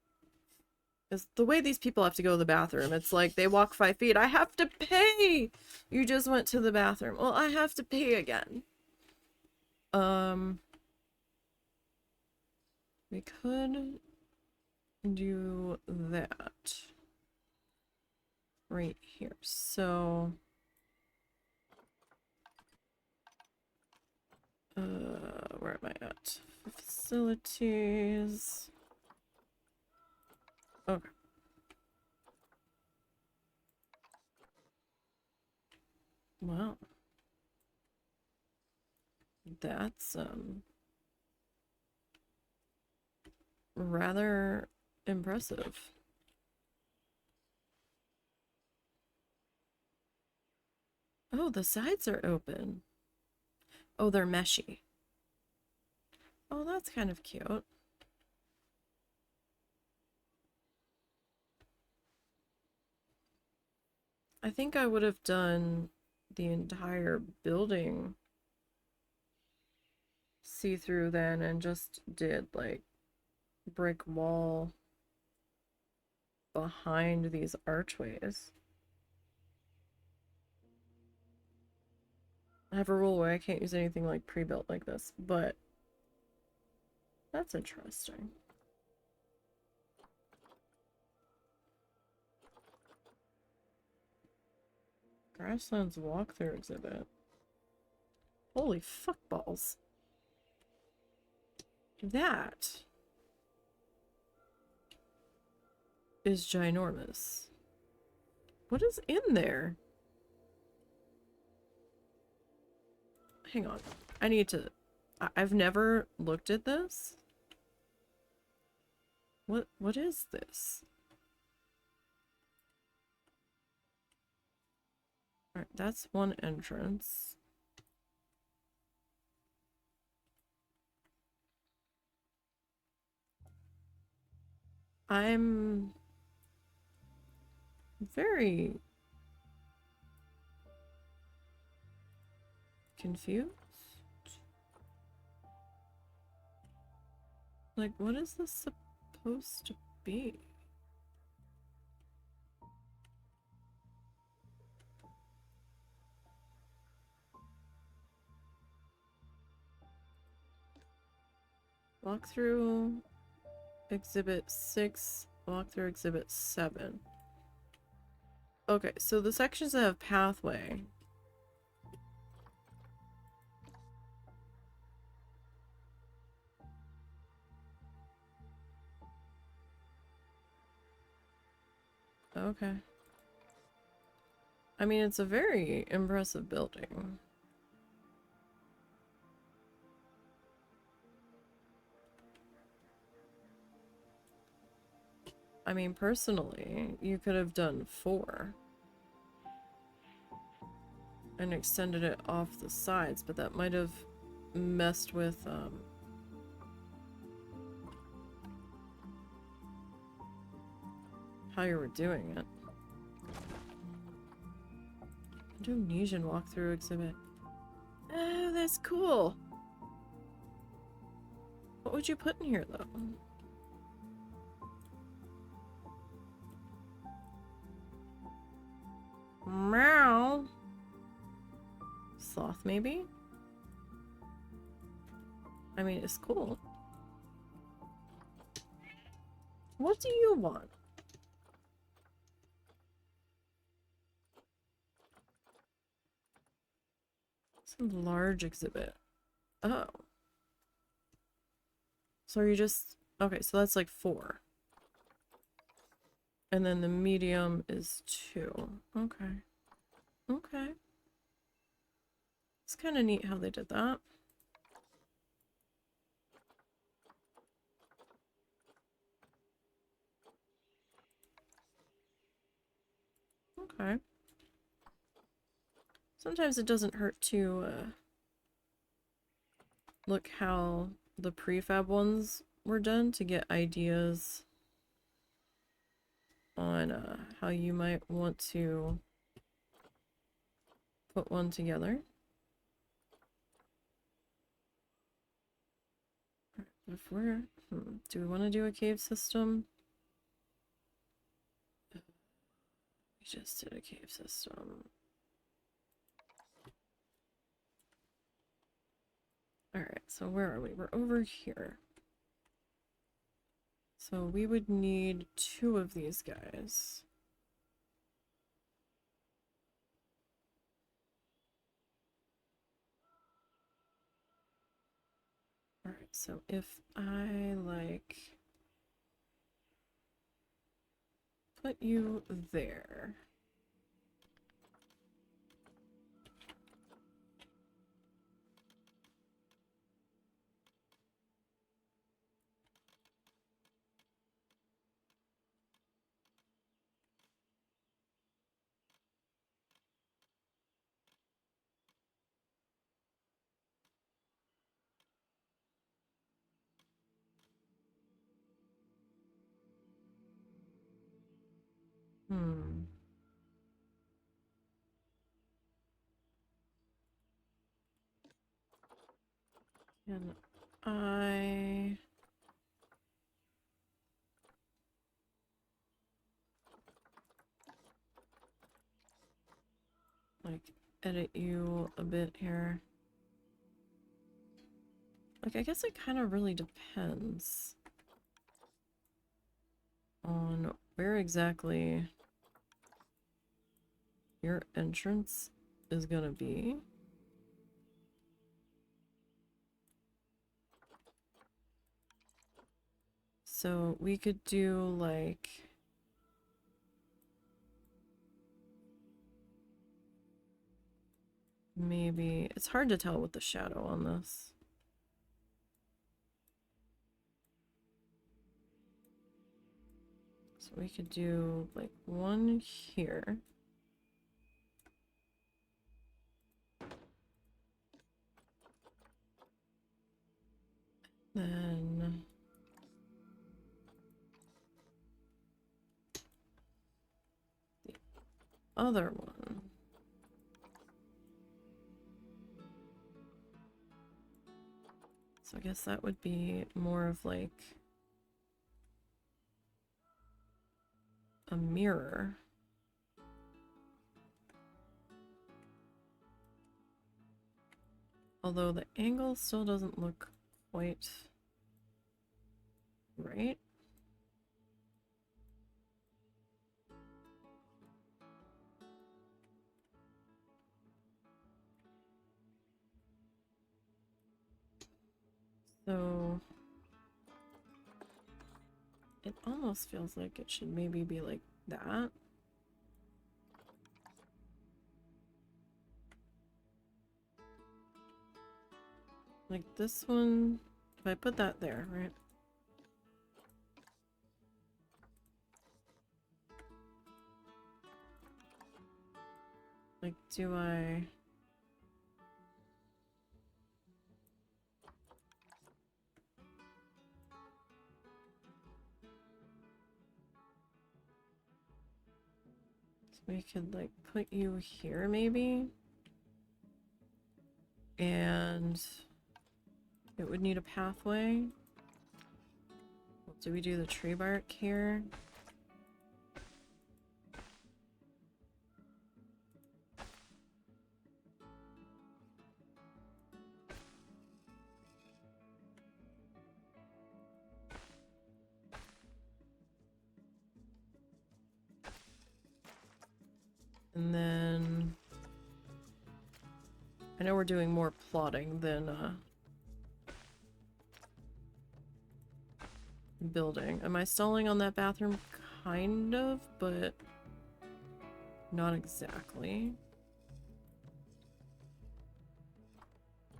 It's the way these people have to go to the bathroom. It's like they walk 5 feet. I have to pay! You just went to the bathroom. Well, I have to pay again. We could do that right here. So where am I at? Facilities. Okay. Wow. That's rather impressive. Oh, the sides are open. Oh, they're meshy. Oh, that's kind of cute. I think I would have done the entire building see-through then and just did like brick wall behind these archways. I have a rule where I can't use anything like pre-built like this, but that's interesting. Grasslands walkthrough exhibit. Holy fuck balls. That is ginormous. What is in there? Hang on. I need to... I've never looked at this. What is this? Alright, that's one entrance. I'm very confused. Like, what is this supposed to be? Walkthrough exhibit 6, walkthrough exhibit 7. Okay, so the sections that have pathway. Okay. I mean, it's a very impressive building. I mean, personally, you could have done 4 and extended it off the sides, but that might have messed with, how you were doing it. Indonesian walkthrough exhibit. Oh, that's cool. What would you put in here, though? Meow. Sloth, maybe? I mean, it's cool. What do you want? Some large exhibit. Oh. So are you just... Okay, so that's like 4. And then the medium is 2. Okay. Okay. It's kind of neat how they did that. Okay. Sometimes it doesn't hurt to look how the prefab ones were done to get ideas on how you might want to put one together. If we're... do we want to do a cave system? We just did a cave system. Alright, so where are we? We're over here. So we would need 2 of these guys. Alright, so if I, like, put you there. Hmm. Can I... like, edit you a bit here? Like, I guess it kind of really depends on where exactly your entrance is gonna be. So we could do like maybe it's hard to tell with the shadow on this. So we could do like one here. Then the other one. So I guess that would be more of like a mirror. Although the angle still doesn't look quite right. So it almost feels like it should maybe be like that. Like this one, if I put that there, right? Like, do I... So we could, like, put you here, maybe? And it would need a pathway. Do we do the tree bark here? And then... I know we're doing more plotting than, building. Am I stalling on that bathroom? Kind of, but not exactly.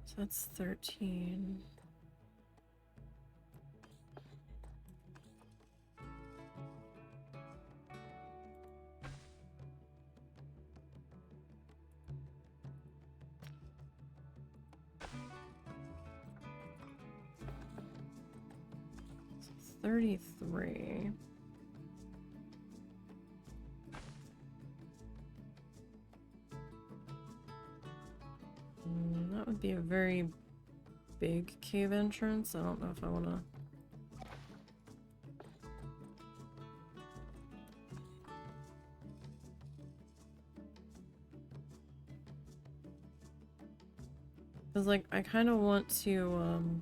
So that's 13. So 33. That would be a very big cave entrance. I don't know if I want to... Because, like, I kind of want to,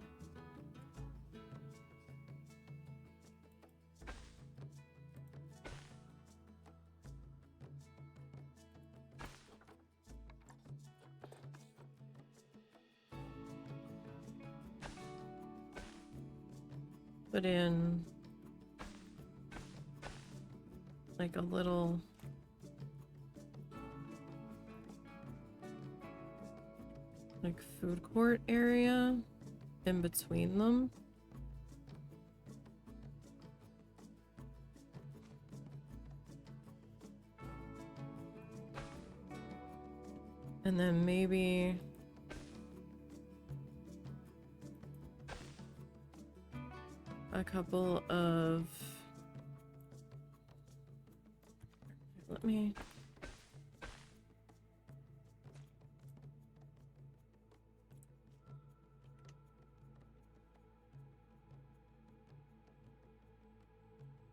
put in, like, a little... like, food court area in between them. And then maybe... a couple of let me...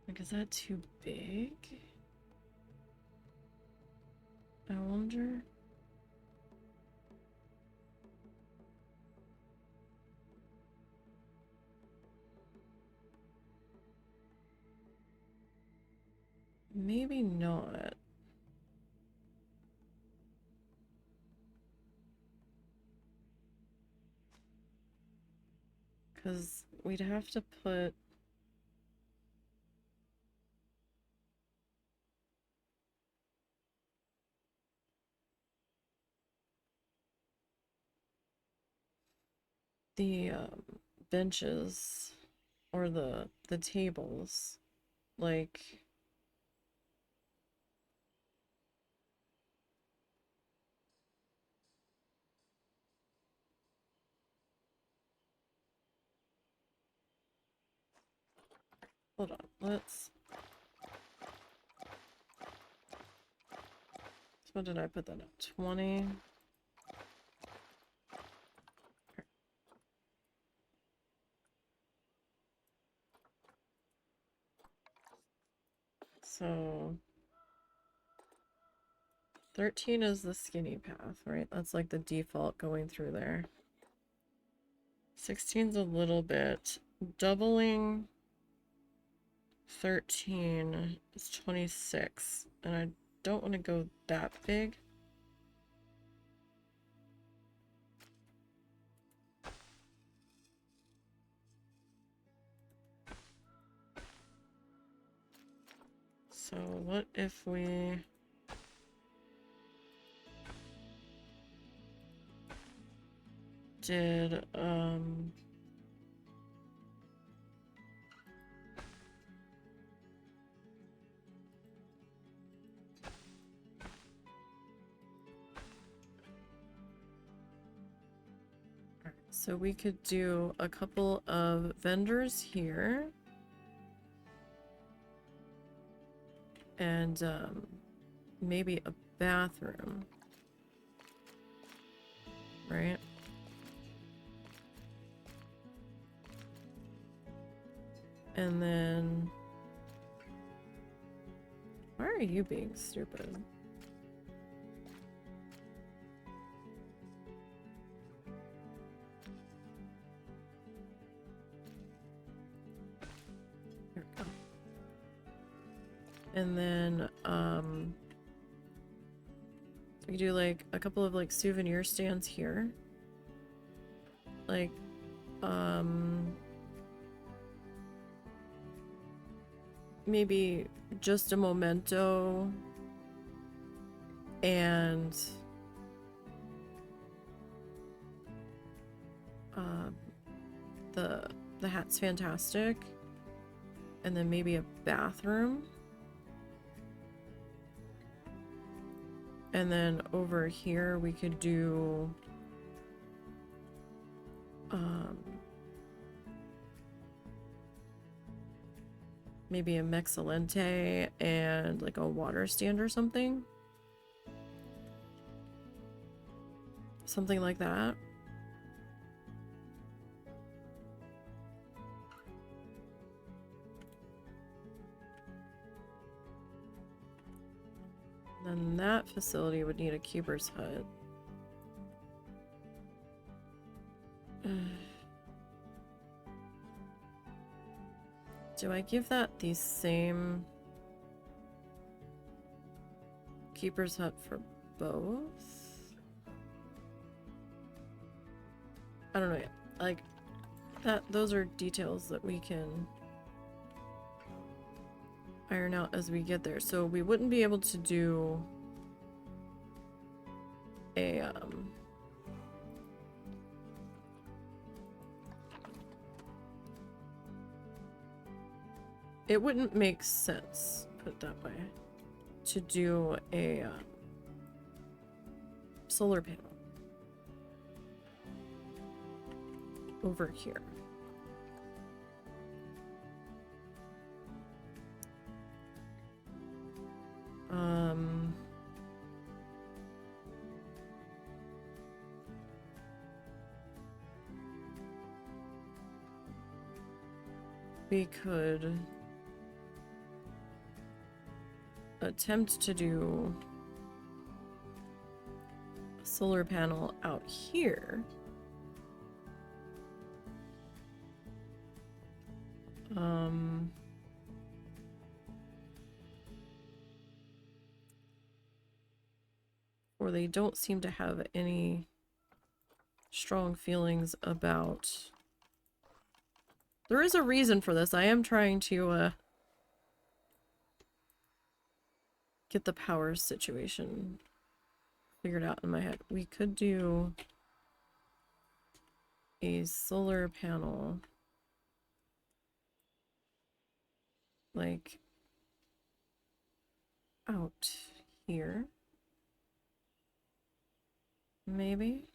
Like, is that too big? I wonder. Maybe not. Because we'd have to put... the benches or the tables, like... Hold on, let's... So what did I put that at? 20? So... 13 is the skinny path, right? That's like the default going through there. 16's a little bit. Doubling 13 is 26. And I don't want to go that big. So what if we... did, so we could do a couple of vendors here. And, maybe a bathroom. Right? And then... Why are you being stupid? Here we go. And then, we do like a couple of like souvenir stands here. Like, maybe just a memento and the hat's fantastic, and then maybe a bathroom, and then over here we could do maybe a Mexcellente and like a water stand or something. Something like that. Then that facility would need a keeper's hut. Do I give that the same keeper's hut for both? I don't know yet. Like, those are details that we can iron out as we get there. So we wouldn't be able to do a it wouldn't make sense, put it that way, to do a solar panel over here. We could attempt to do a solar panel out here. Or they don't seem to have any strong feelings about... There is a reason for this. I am trying to get the power situation figured out in my head. We could do a solar panel like out here. Maybe.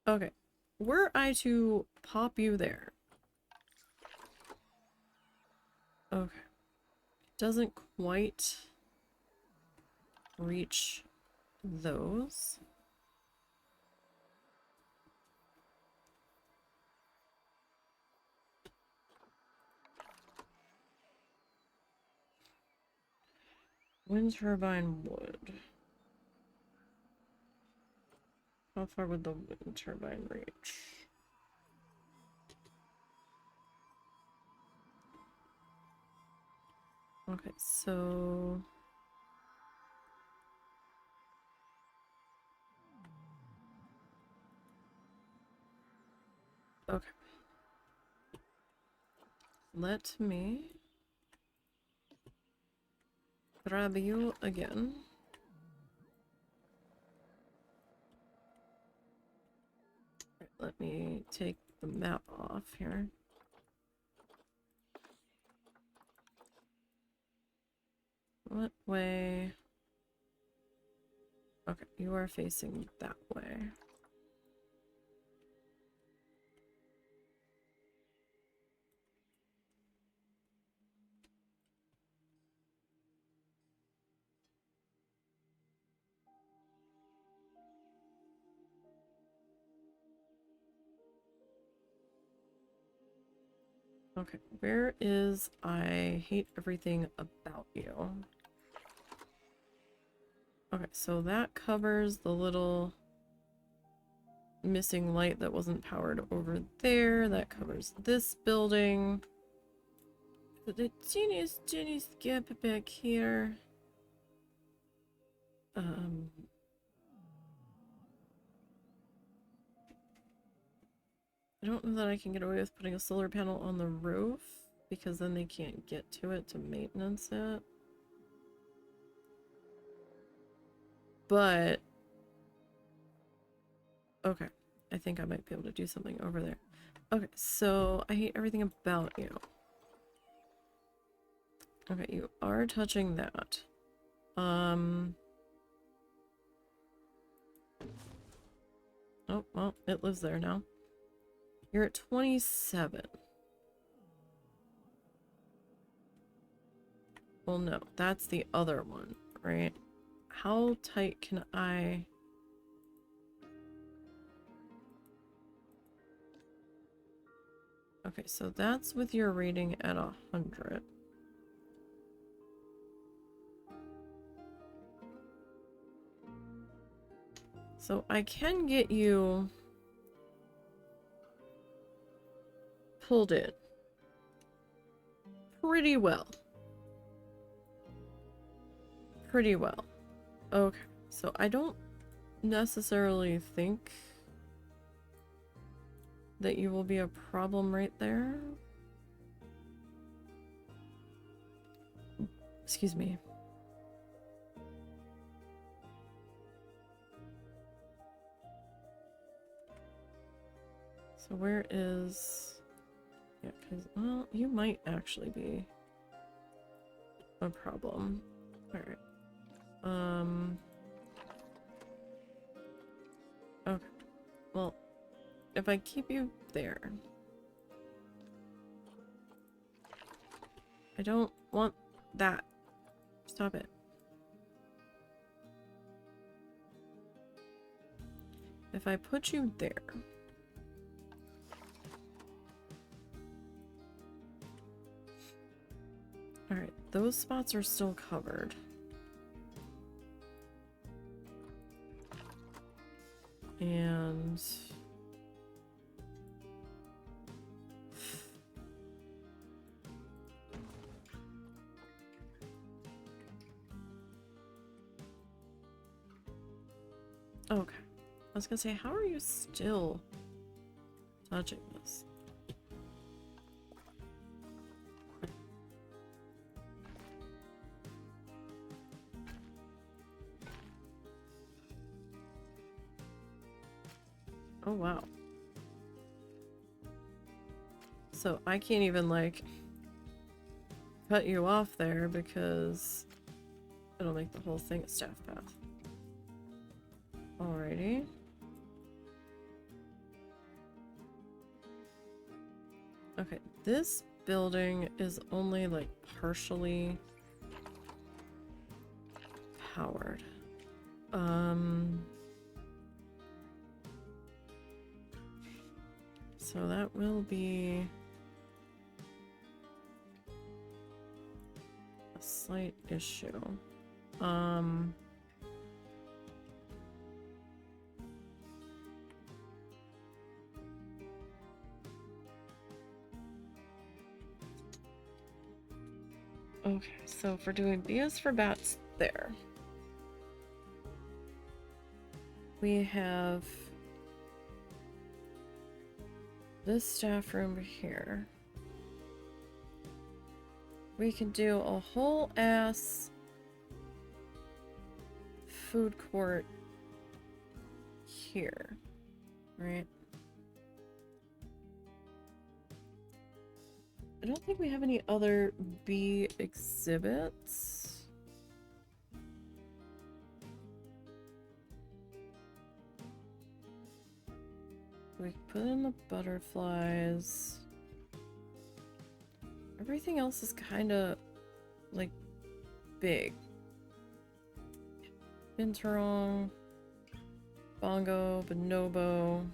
Okay. Were I to pop you there. Okay. Doesn't quite reach those. Wind turbine wood. How far would the wind turbine reach? Okay, so... Okay. Let me grab you again. Right, let me take the map off here. What way? Okay, you are facing that way. Okay, where is I hate everything about you? Okay, so that covers the little missing light that wasn't powered over there. That covers this building. The teeny gap back here. I don't know that I can get away with putting a solar panel on the roof, because then they can't get to it to maintenance it. But... okay, I think I might be able to do something over there. Okay, so I hate everything about you. Okay, you are touching that. Oh, well, it lives there now. You're at 27. Well, no, that's the other one, right? How tight can I... okay, so that's with your rating at 100. So I can get you pulled in pretty well. Pretty well. Okay, so I don't necessarily think that you will be a problem right there. Excuse me. So where is... yeah, because, well, you might actually be a problem. Alright. Okay. Well, if I keep you there... I don't want that. Stop it. If I put you there. Alright, those spots are still covered. And... okay. I was gonna say, how are you still touching this? Oh, wow. So I can't even, like, cut you off there because it'll make the whole thing a staff path. Alrighty. Okay, this building is only, like, partially powered. So that will be a slight issue. Okay, so if we're doing B's for bats there, we have this staff room here. We can do a whole ass food court here, right? I don't think we have any other bee exhibits. We put in the butterflies. Everything else is kind of like big. Binturong, bongo, bonobo.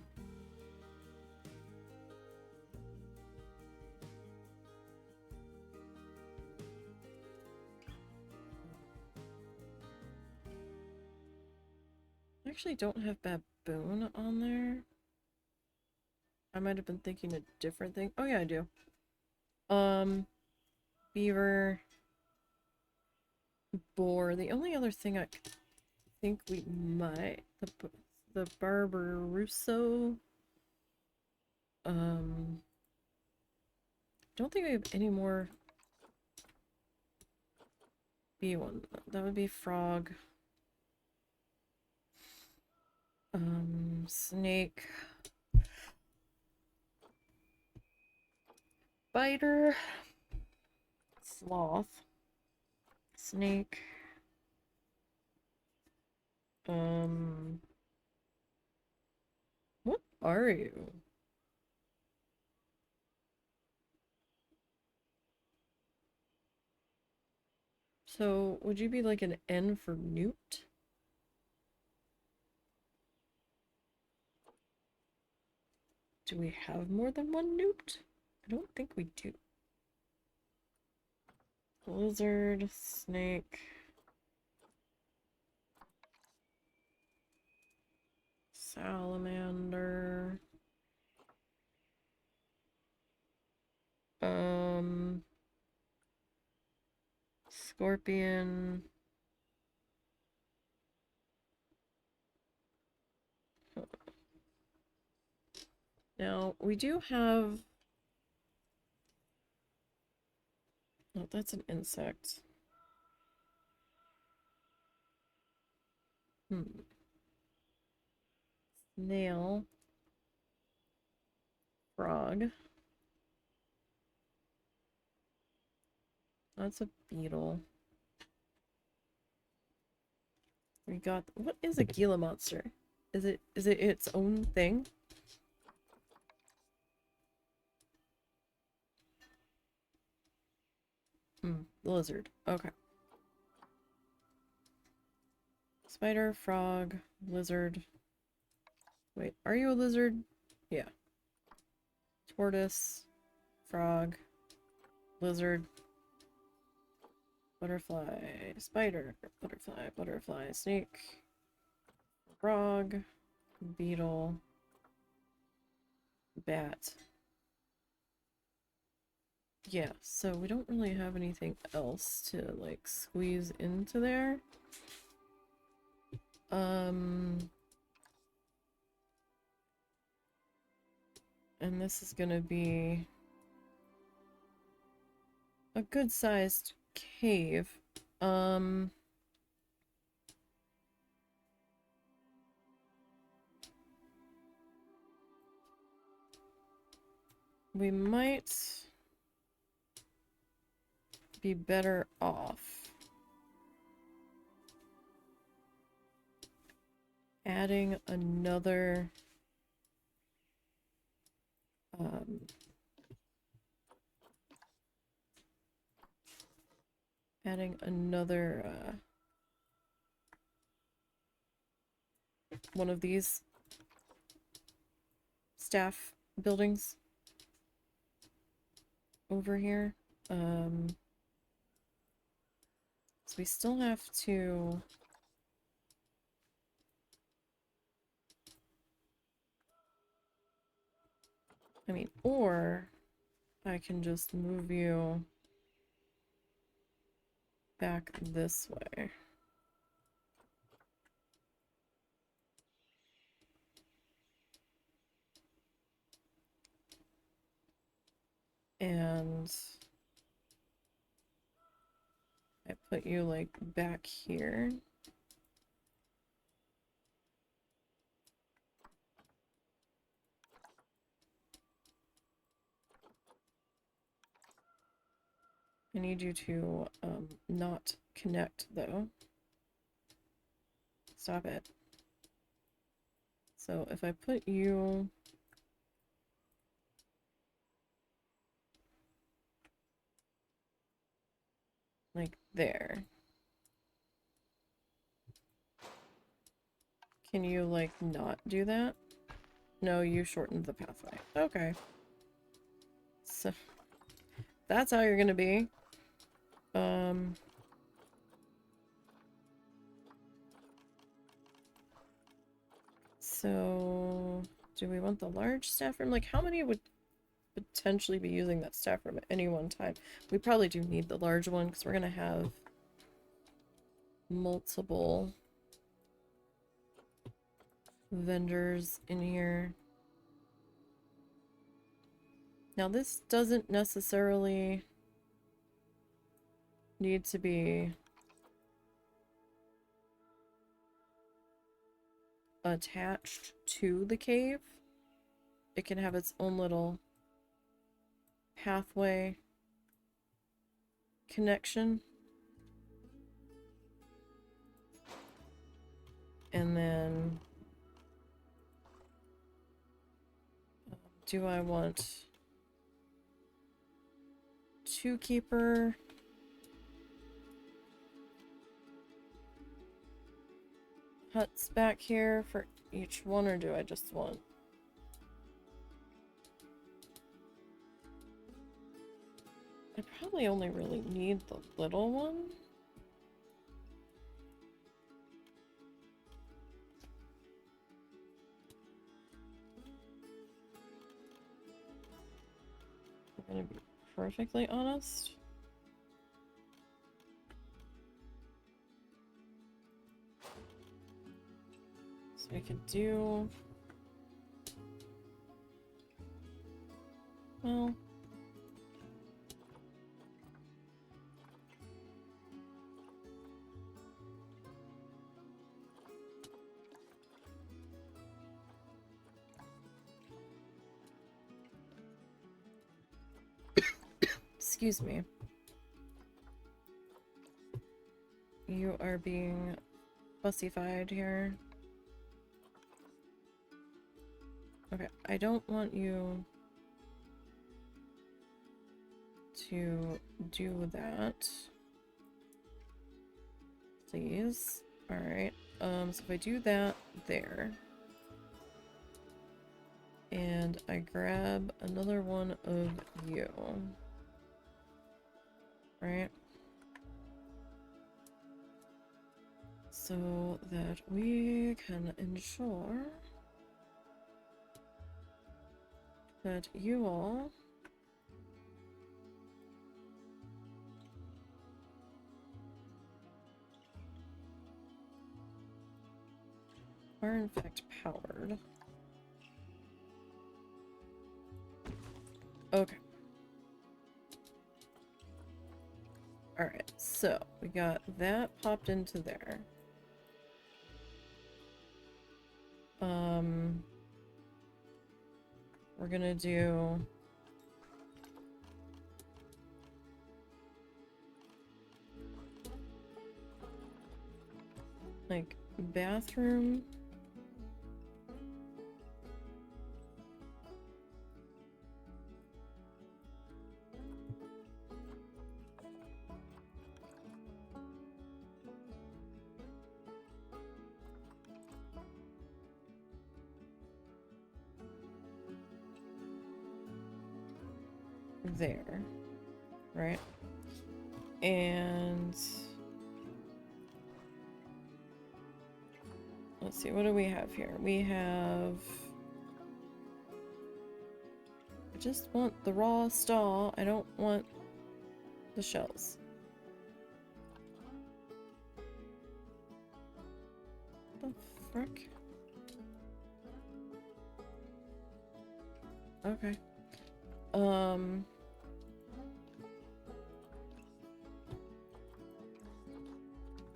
I actually don't have baboon on there. I might have been thinking a different thing. Oh yeah, I do. Beaver, boar. The only other thing I think we might, the Barbarusso. Don't think we have any more bee one. That would be frog. Snake. Biter. Sloth. Snake. What are you? So, would you be like an N for newt? Do we have more than one newt? I don't think we do. Lizard, snake. Salamander. Scorpion. Now, we do have... oh, that's an insect. Snail. Frog. That's a beetle. We got... what is a Gila monster? Is it its own thing? lizard. Okay. Spider, frog, lizard. Wait, are you a lizard? Yeah. Tortoise, frog, lizard, butterfly, spider, butterfly, snake, frog, beetle, bat. Yeah, so we don't really have anything else to, like, squeeze into there. And this is gonna be a good-sized cave. We might be better off adding another one of these staff buildings over here. So we still have to or I can just move you back this way. And I put you, like, back here. I need you to not connect, though. Stop it. So if I put you like there, can you, like, not do that? No, you shortened the pathway. Okay. So that's how you're gonna be. So do we want the large staff room? Like, how many would potentially be using that staff room at any one time? We probably do need the large one because we're gonna have multiple vendors in here. Now, this doesn't necessarily need to be attached to the cave. It can have its own little pathway connection. And then do I want two keeper huts back here for each one, or do I just want I probably only really need the little one. I'm gonna be perfectly honest. So we could do, well, excuse me. You are being fussified here. Okay, I don't want you to do that. Please. Alright. So if I do that there. And I grab another one of you. Right? So that we can ensure that you all are in fact powered. Okay. Alright, so we got that popped into there. We're gonna do like bathroom. There, right? And let's see, what do we have here? We have, I just want the raw stall. I don't want the shells. What the frick? Okay.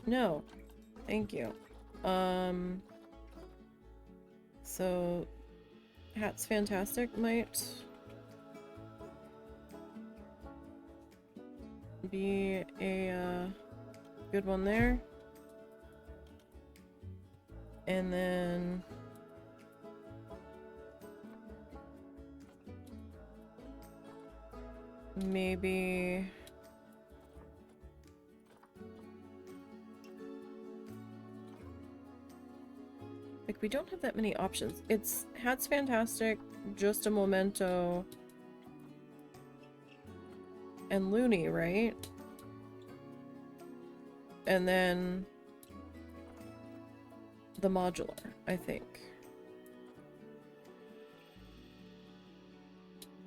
No. Thank you. So Hat's Fantastic might be a good one there. And then maybe like we don't have that many options. It's Hat's Fantastic, Just a Memento, and Looney, right? And then the modular, I think.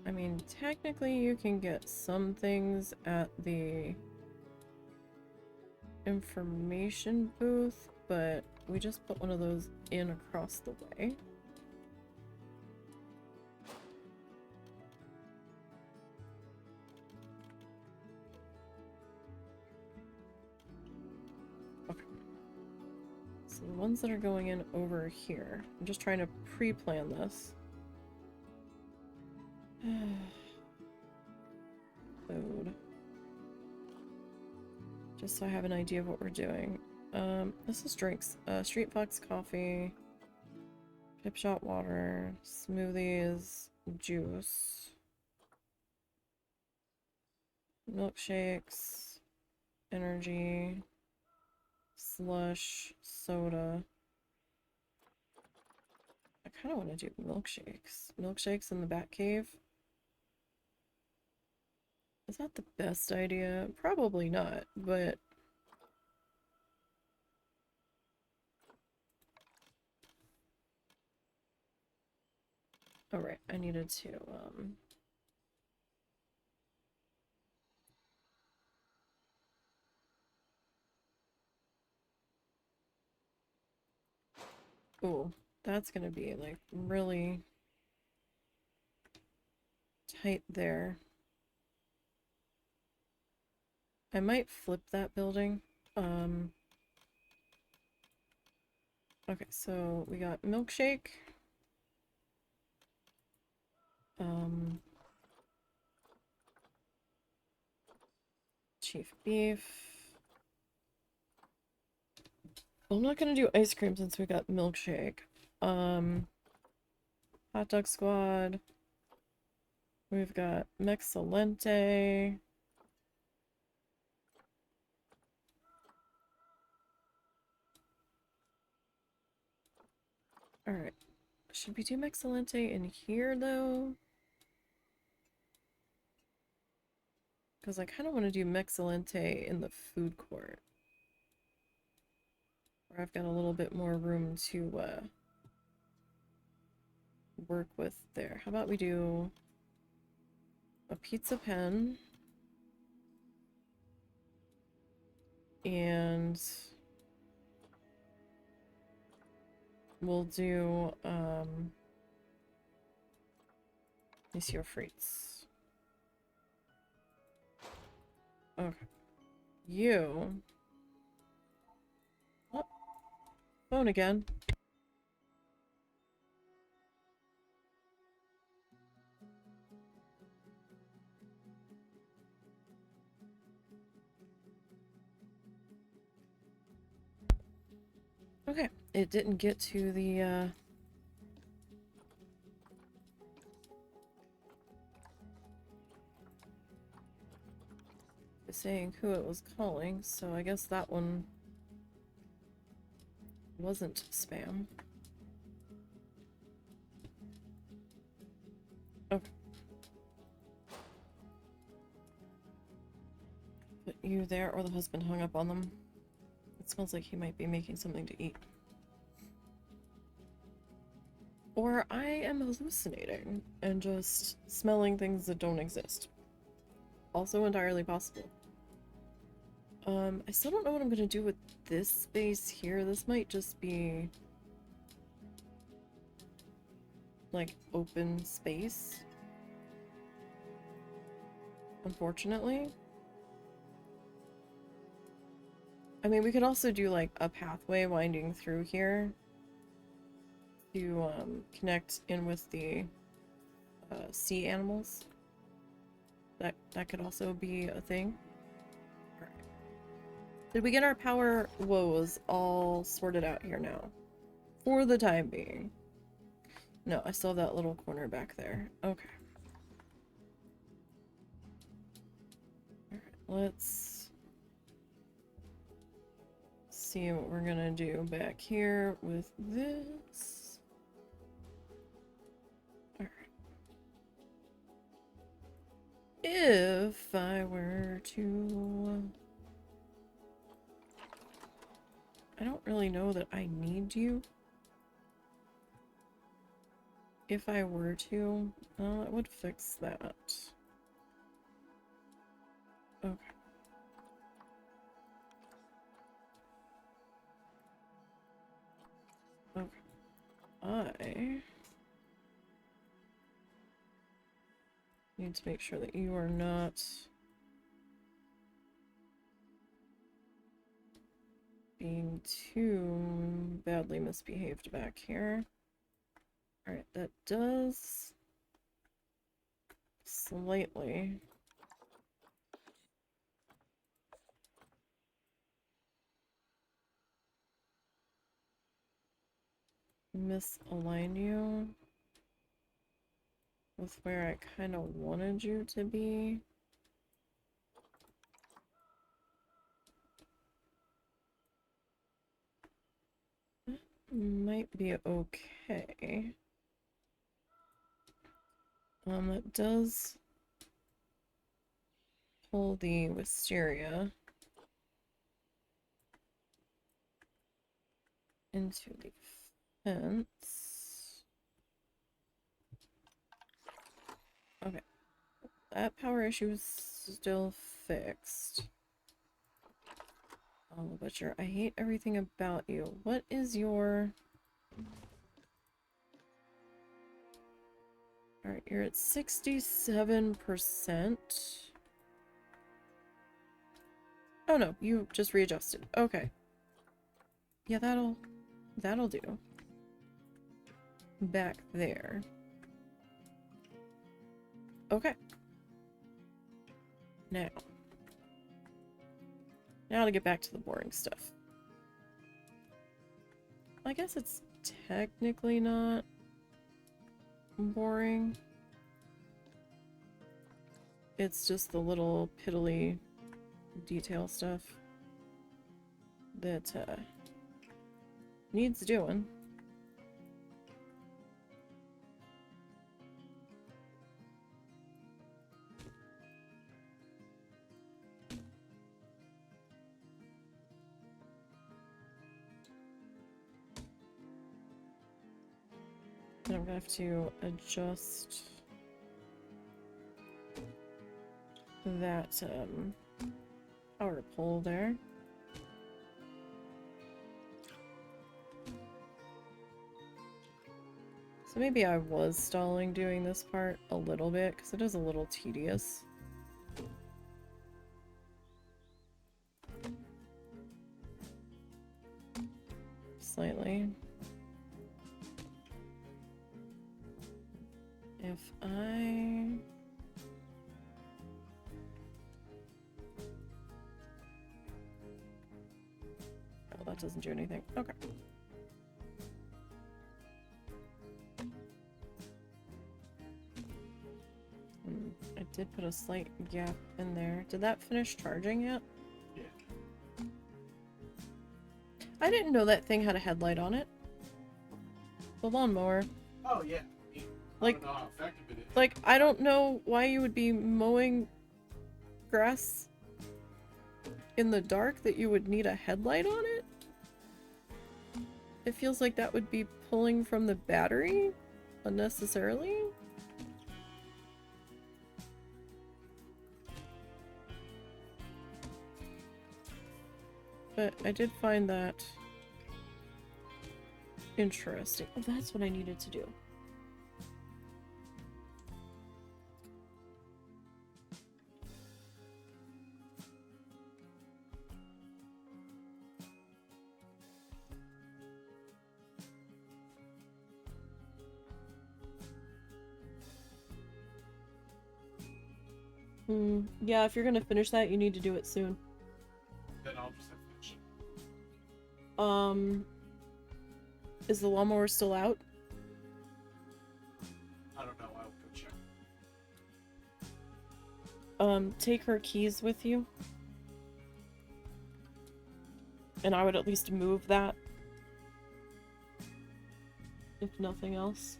I mean, technically you can get some things at the information booth, but we just put one of those in across the way. Okay. So the ones that are going in over here, I'm just trying to pre-plan this. Food. Just so I have an idea of what we're doing. This is drinks. Street Fox coffee, Pip Shot water, smoothies, juice, milkshakes, energy, slush, soda. I kind of want to do milkshakes. Milkshakes in the Batcave. Is that the best idea? Probably not, but alright, I needed to, ooh, that's gonna be, like, really tight there. I might flip that building. Okay, so we got milkshake. Chief beef. Well, I'm not gonna do ice cream since we got milkshake. Hot dog squad. We've got Mexcellente. Alright. Should we do Mexilente in here, though? Because I kind of want to do Mexilente in the food court. Where I've got a little bit more room to work with there. How about we do a pizza pen and we'll do Monsieur Frites. Okay. You. Oh, phone again. Okay, it didn't get to the saying who it was calling, so I guess that one wasn't spam. Okay. Put you there, or the husband hung up on them. It smells like he might be making something to eat. Or I am hallucinating and just smelling things that don't exist. Also entirely possible. I still don't know what I'm gonna do with this space here. This might just be like open space. Unfortunately. I mean, we could also do like a pathway winding through here to connect in with the sea animals. That could also be a thing. Alright. Did we get our power woes all sorted out here now? For the time being. No, I still have that little corner back there. Okay. Alright, let's see what we're gonna do back here with this. Alright. If I were to... I don't really know that I need you. If I were to, it would fix that. Okay. Okay. I need to make sure that you are not being too badly misbehaved back here. Alright, that does slightly misalign you with where I kind of wanted you to be. That might be okay. That does pull the wisteria into the fence. Okay. That power issue is still fixed. Oh, Butcher, I hate everything about you. What is your... Alright, you're at 67%. Oh no, you just readjusted. Okay. Yeah, that'll do. Back there. Okay. Now to get back to the boring stuff. I guess it's technically not boring. It's just the little piddly detail stuff that needs doing. I'm gonna have to adjust that power pole there. So maybe I was stalling doing this part a little bit because it is a little tedious. Slightly. If I... Oh, that doesn't do anything. Okay. I did put a slight gap in there. Did that finish charging yet? Yeah. I didn't know that thing had a headlight on it. The lawnmower. Oh yeah. I don't know how effective it is. Like, I don't know why you would be mowing grass in the dark that you would need a headlight on it. It feels like that would be pulling from the battery unnecessarily. But I did find that interesting. Oh, that's what I needed to do. Yeah, if you're gonna finish that, you need to do it soon. Then I'll just have to finish it. Is the lawnmower still out? I don't know. I'll go check. Take her keys with you. And I would at least move that. If nothing else.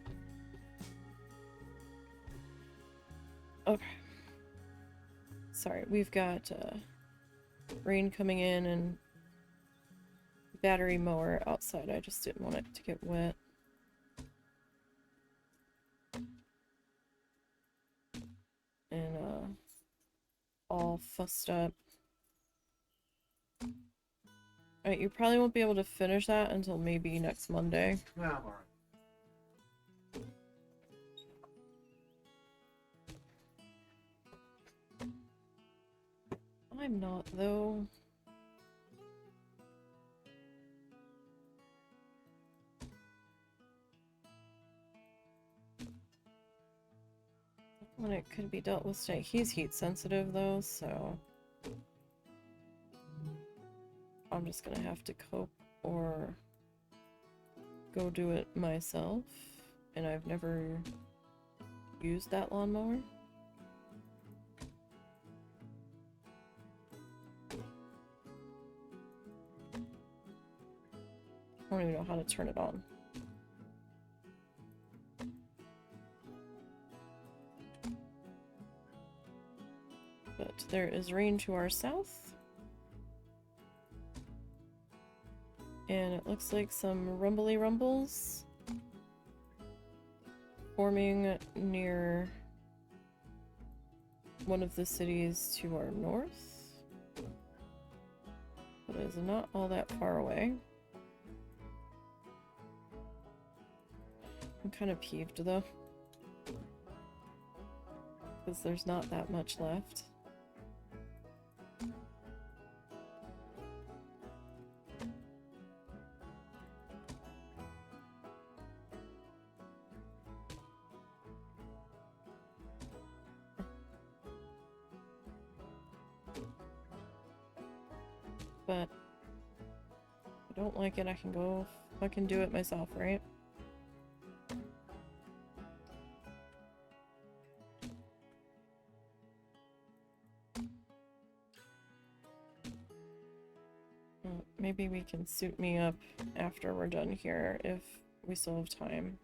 Okay. Sorry, we've got rain coming in and battery mower outside. I just didn't want it to get wet. And all fussed up. Alright, you probably won't be able to finish that until maybe next Monday. Nah, I'm alright. I'm not, though. When it could be dealt with today. He's heat sensitive, though, so... I'm just gonna have to cope or go do it myself. And I've never used that lawnmower. I don't even know how to turn it on. But there is rain to our south. And it looks like some rumbly rumbles forming near one of the cities to our north. But it is not all that far away. I'm kind of peeved though, because there's not that much left. But if I don't like it, I can go fucking do it myself, right? Maybe we can suit me up after we're done here if we still have time.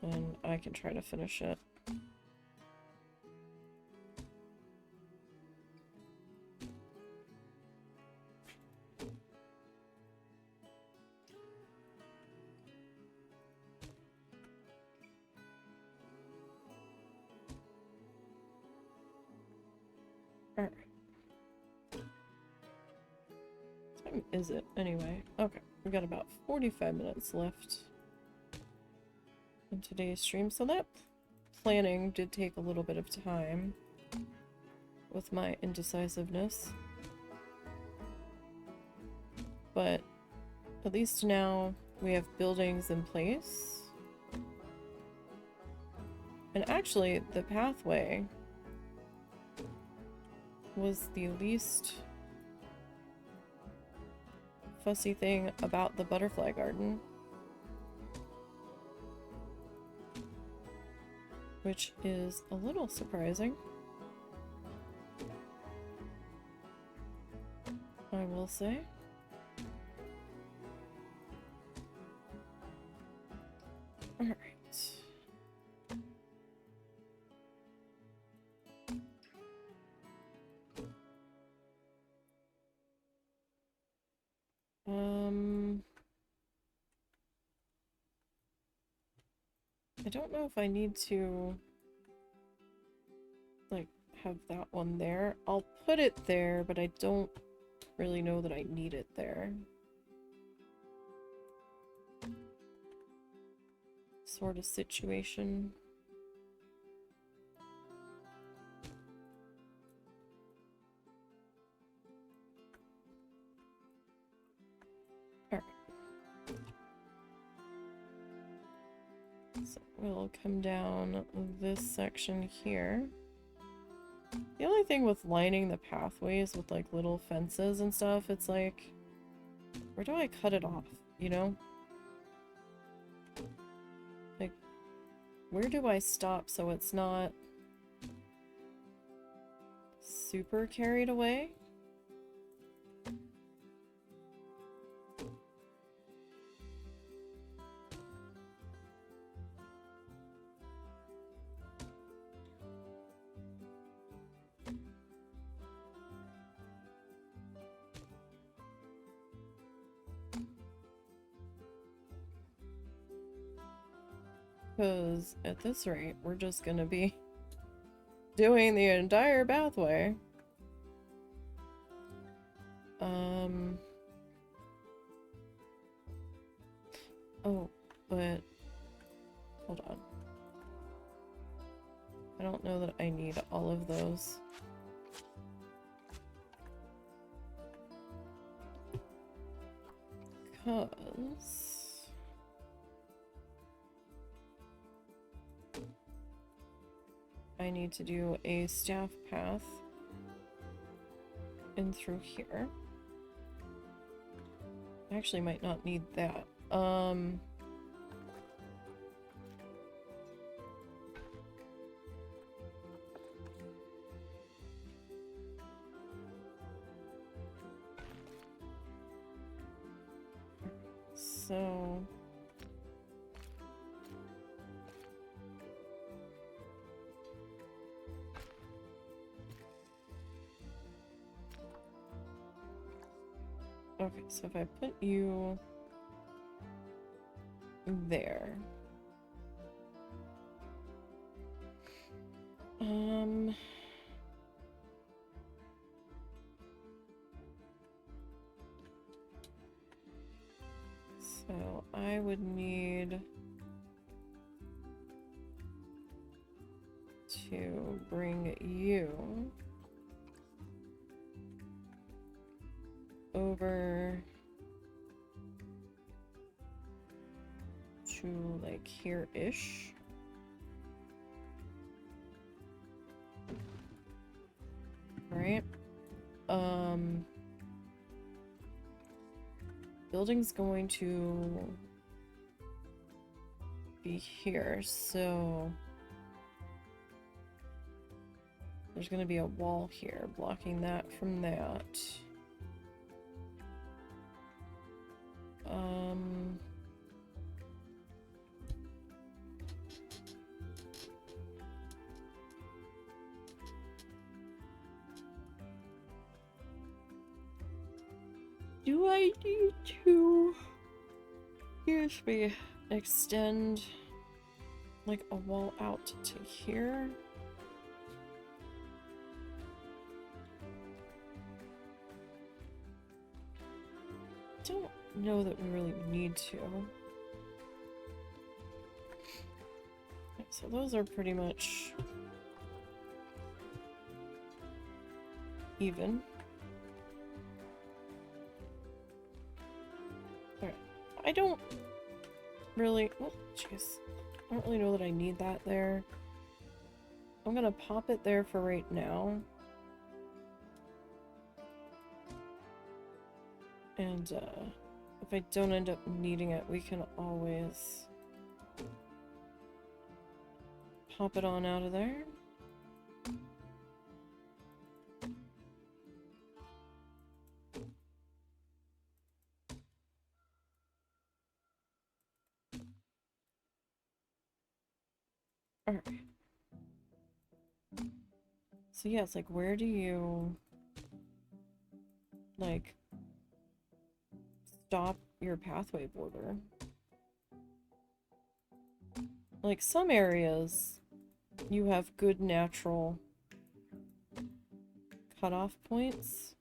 And I can try to finish it. time is it anyway? Okay, we got about 45 minutes left in today's stream, so that planning did take a little bit of time with my indecisiveness. But at least now we have buildings in place. And actually, the pathway was the least fussy thing about the butterfly garden. Which is a little surprising, I will say. Alright. I don't know if I need to, like, have that one there. I'll put it there, but I don't really know that I need it there. Sort of situation. Alright. So we'll come down this section here. The only thing with lining the pathways with like little fences and stuff, it's like, where do I cut it off, you know? Like, where do I stop so it's not super carried away? Because at this rate, we're just gonna be doing the entire pathway. Oh, but hold on. I don't know that I need all of those. Because I need to do a staff path in through here. I actually might not need that. So okay, so if I put you there. So I would need to bring you over to like here-ish. Right? Building's going to be here, so there's going to be a wall here blocking that from that. Do I need to, excuse me, extend like a wall out to here? know that we really need to. So those are pretty much even. Alright. I don't really... Oh, jeez. I don't really know that I need that there. I'm gonna pop it there for right now. And, if I don't end up needing it, we can always pop it on out of there. Alright. So yeah, it's like, where do you, like, stop your pathway border? Like, some areas, you have good natural cutoff points.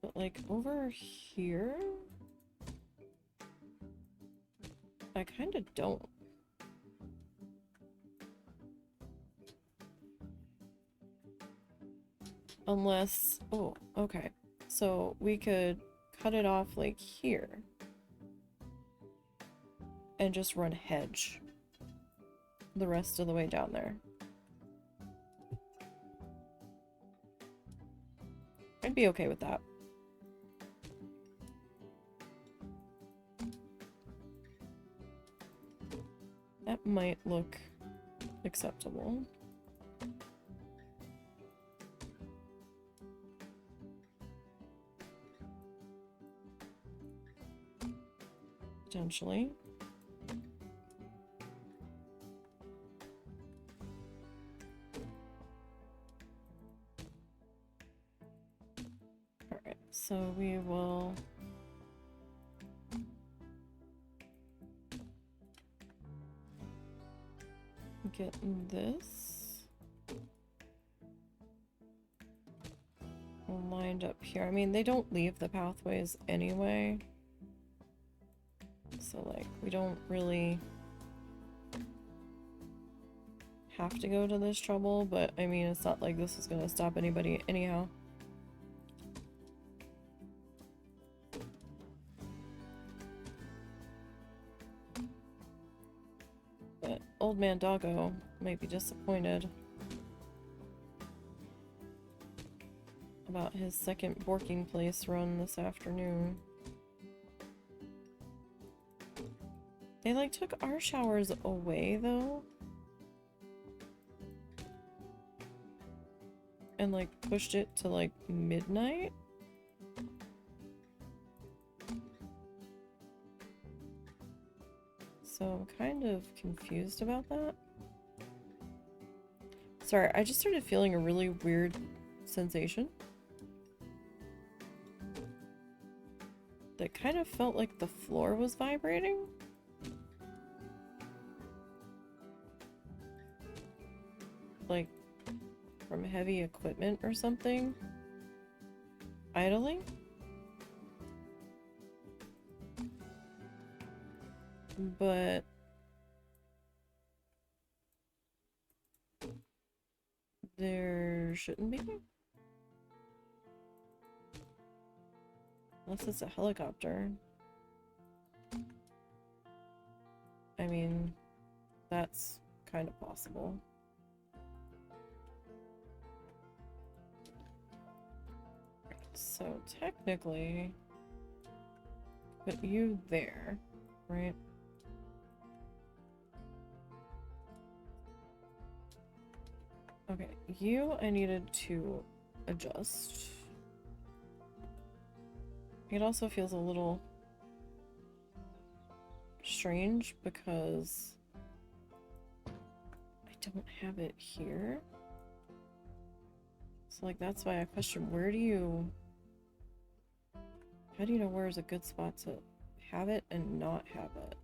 But, like, over here, I kind of don't. Unless... Oh, okay. So, we could cut it off, like, here. And just run hedge the rest of the way down there. I'd be okay with that. That might look acceptable. Potentially. Alright, so we will get this lined up here. I mean, they don't leave the pathways anyway. So, like, we don't really have to go to this trouble, but I mean, it's not like this is gonna stop anybody anyhow. But Old Man Doggo might be disappointed about his second Borking Place run this afternoon. They, like, took our showers away, though. And, like, pushed it to, like, midnight? So I'm kind of confused about that. Sorry, I just started feeling a really weird sensation. That kind of felt like the floor was vibrating. Like, from heavy equipment or something. Idling? But there shouldn't be. Unless it's a helicopter. I mean, that's kind of possible. So technically, put you there, right? Okay, you I needed to adjust. It also feels a little strange because I don't have it here. So, like, that's why I question, how do you know where is a good spot to have it and not have it?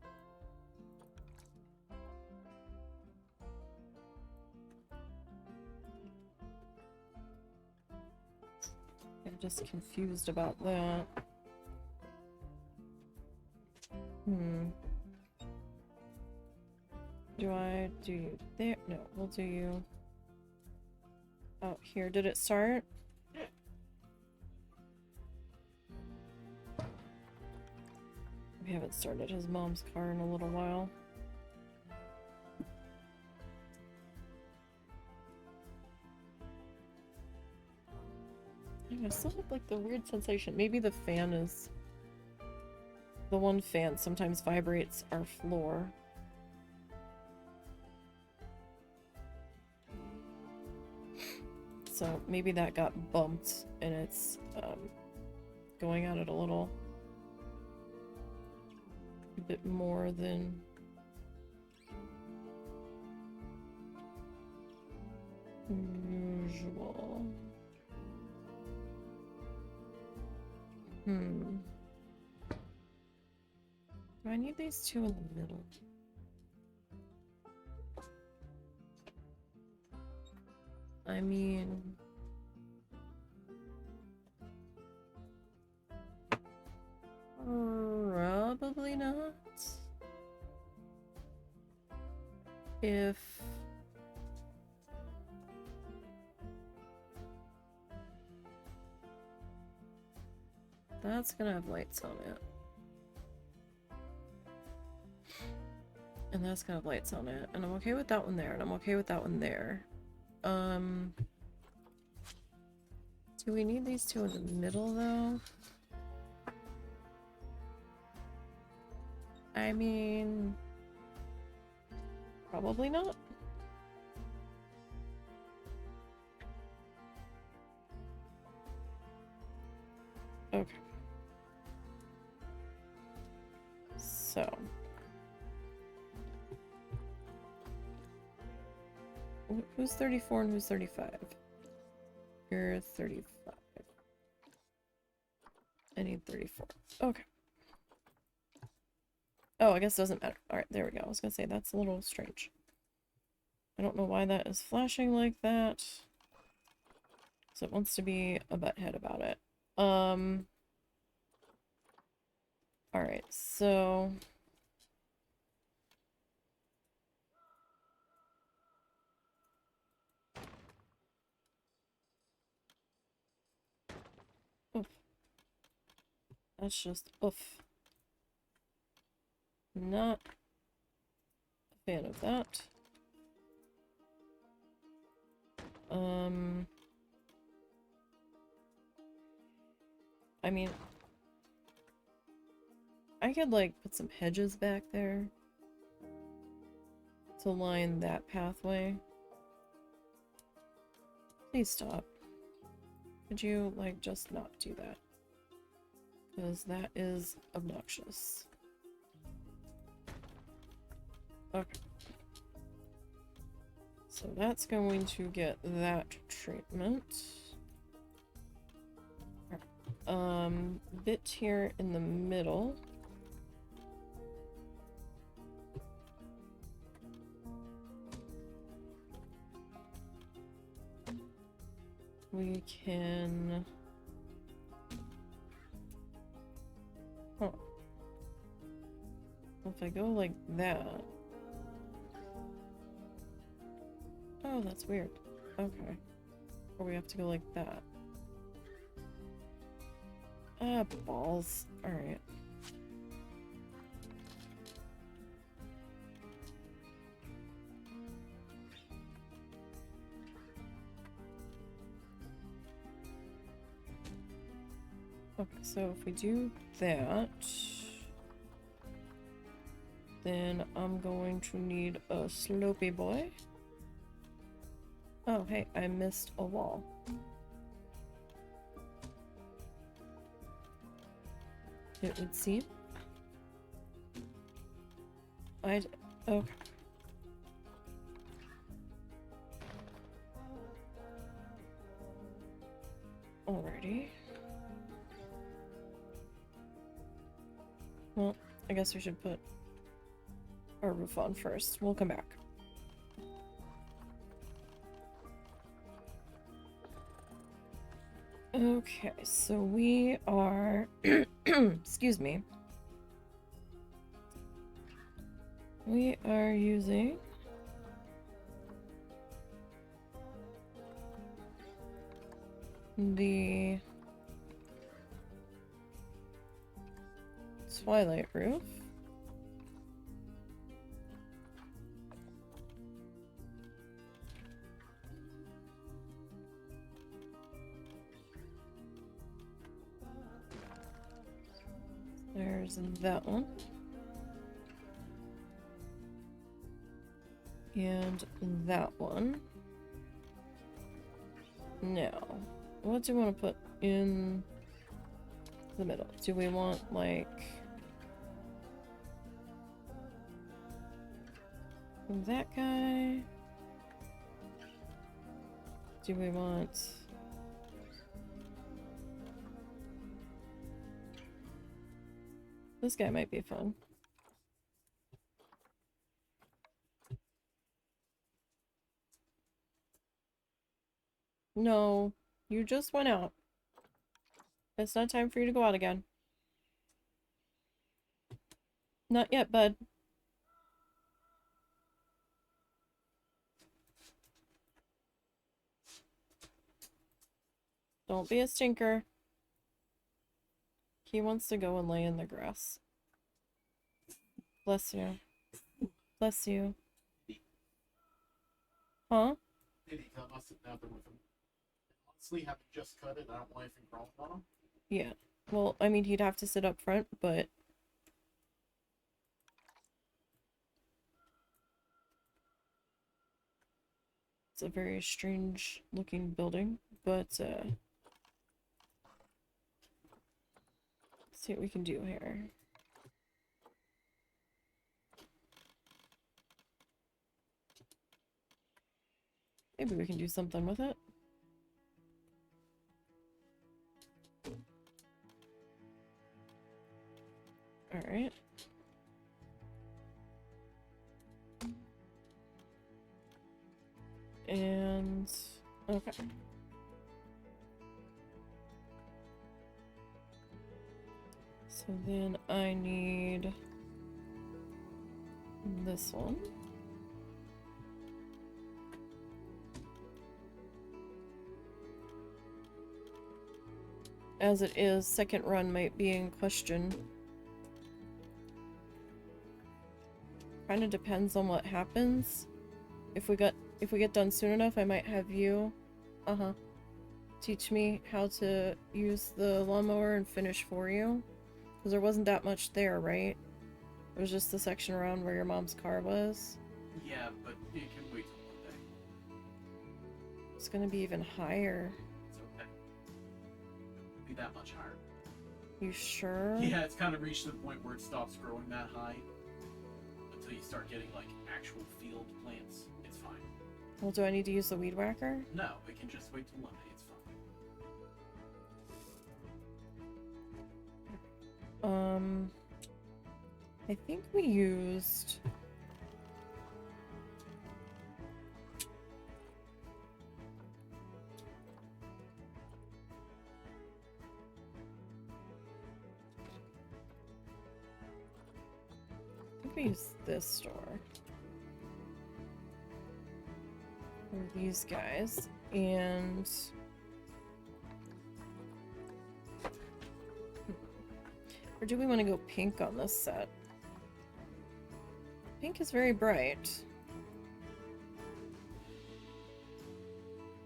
just confused about that. Do I do you there? No, we'll do you. Oh, here. Did it start? We haven't started his mom's car in a little while. I still have like the weird sensation. Maybe the fan is... The one fan sometimes vibrates our floor. So maybe that got bumped and it's going at it a little bit more than usual. Do I need these two in the middle? I mean... Probably not. If... That's gonna have lights on it. And that's gonna have lights on it. And I'm okay with that one there, and I'm okay with that one there. Do we need these two in the middle, though? I mean... Probably not. Okay. So... Who's 34 and who's 35? You're 35. I need 34. Okay. Oh, I guess it doesn't matter. Alright, there we go. I was gonna say, that's a little strange. I don't know why that is flashing like that. So it wants to be a butthead about it. Alright, so... Oof. That's just oof. Not a fan of that. I mean, I could like put some hedges back there to line that pathway. Please stop. Could you like just not do that? Because that is obnoxious. Okay. So that's going to get that treatment. Bit here in the middle. We can... Huh. If I go like that... Oh, that's weird. Okay. Or we have to go like that. Ah, balls. Alright. Okay, so if we do that, then I'm going to need a slopey boy. Oh, hey, I missed a wall. It would seem. Okay. Alrighty. Well, I guess we should put our roof on first. We'll come back. Okay, so we are, excuse me, we are using the Twilight Roof. There's that one. And that one. Now, what do we want to put in the middle? Do we want, like, that guy? Do we want... This guy might be fun. No, you just went out. It's not time for you to go out again. Not yet, bud. Don't be a stinker. He wants to go and lay in the grass. Bless you. Bless you. Huh? Pity, I must have nothing with him. Honestly, having just cut it, I don't want anything crawling on him. Yeah. Well, I mean, he'd have to sit up front, but... It's a very strange looking building, but, let's see what we can do here. Maybe we can do something with it. Alright. And... okay. So then I need... this one. As it is, second run might be in question. Kinda depends on what happens. If we get done soon enough, I might have you, teach me how to use the lawnmower and finish for you. Because there wasn't that much there, right? It was just the section around where your mom's car was. Yeah, but it can wait till one day. It's gonna be even higher. It's okay. Be that much higher. You sure? Yeah, it's kind of reached the point where it stops growing that high. Until you start getting, like, actual field plants. It's fine. Well, do I need to use the weed whacker? No, it can just wait till one day. It's fine. I think we used... we use this store for these guys, and or do we want to go pink on this set? Pink is very bright.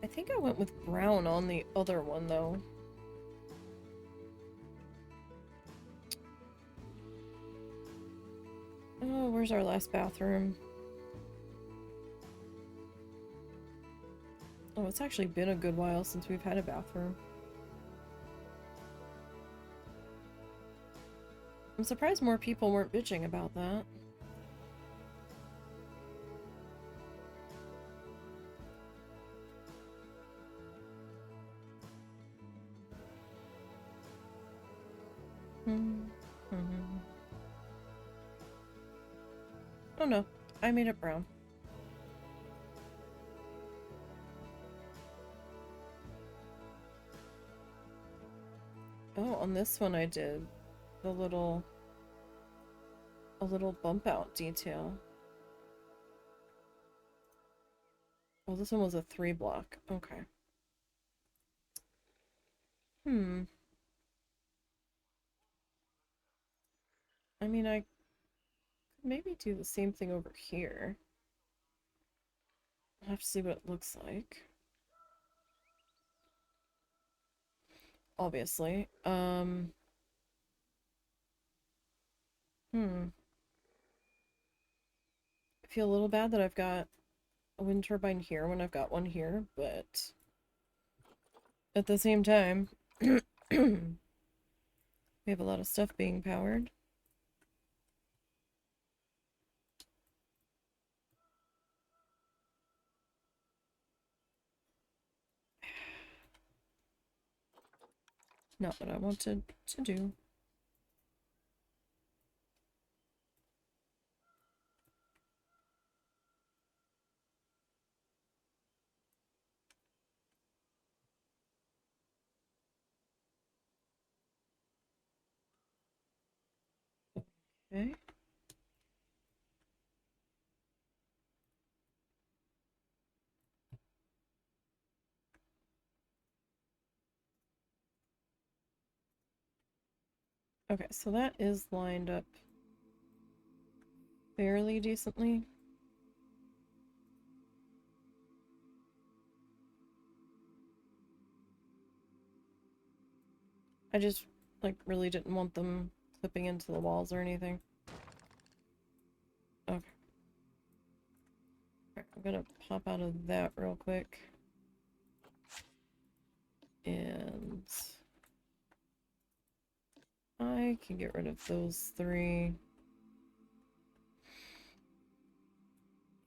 I think I went with brown on the other one though. Oh, where's our last bathroom? Oh, it's actually been a good while since we've had a bathroom. I'm surprised more people weren't bitching about that. Oh no, I made it brown. Oh, on this one I did a little bump out detail. Well, this one was a 3 block. Okay. I mean, I could maybe do the same thing over here. I'll have to see what it looks like. Obviously. I feel a little bad that I've got a wind turbine here when I've got one here, but at the same time, we have a lot of stuff being powered. Not what I wanted to do. Okay. Okay, so that is lined up fairly decently. I just, like, really didn't want them clipping into the walls or anything. Okay. Alright, I'm gonna pop out of that real quick. And I can get rid of those 3.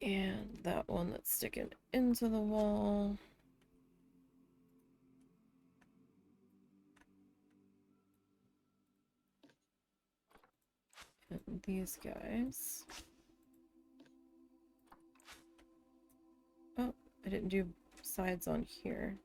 And that one that's sticking into the wall. And these guys. Oh, I didn't do sides on here.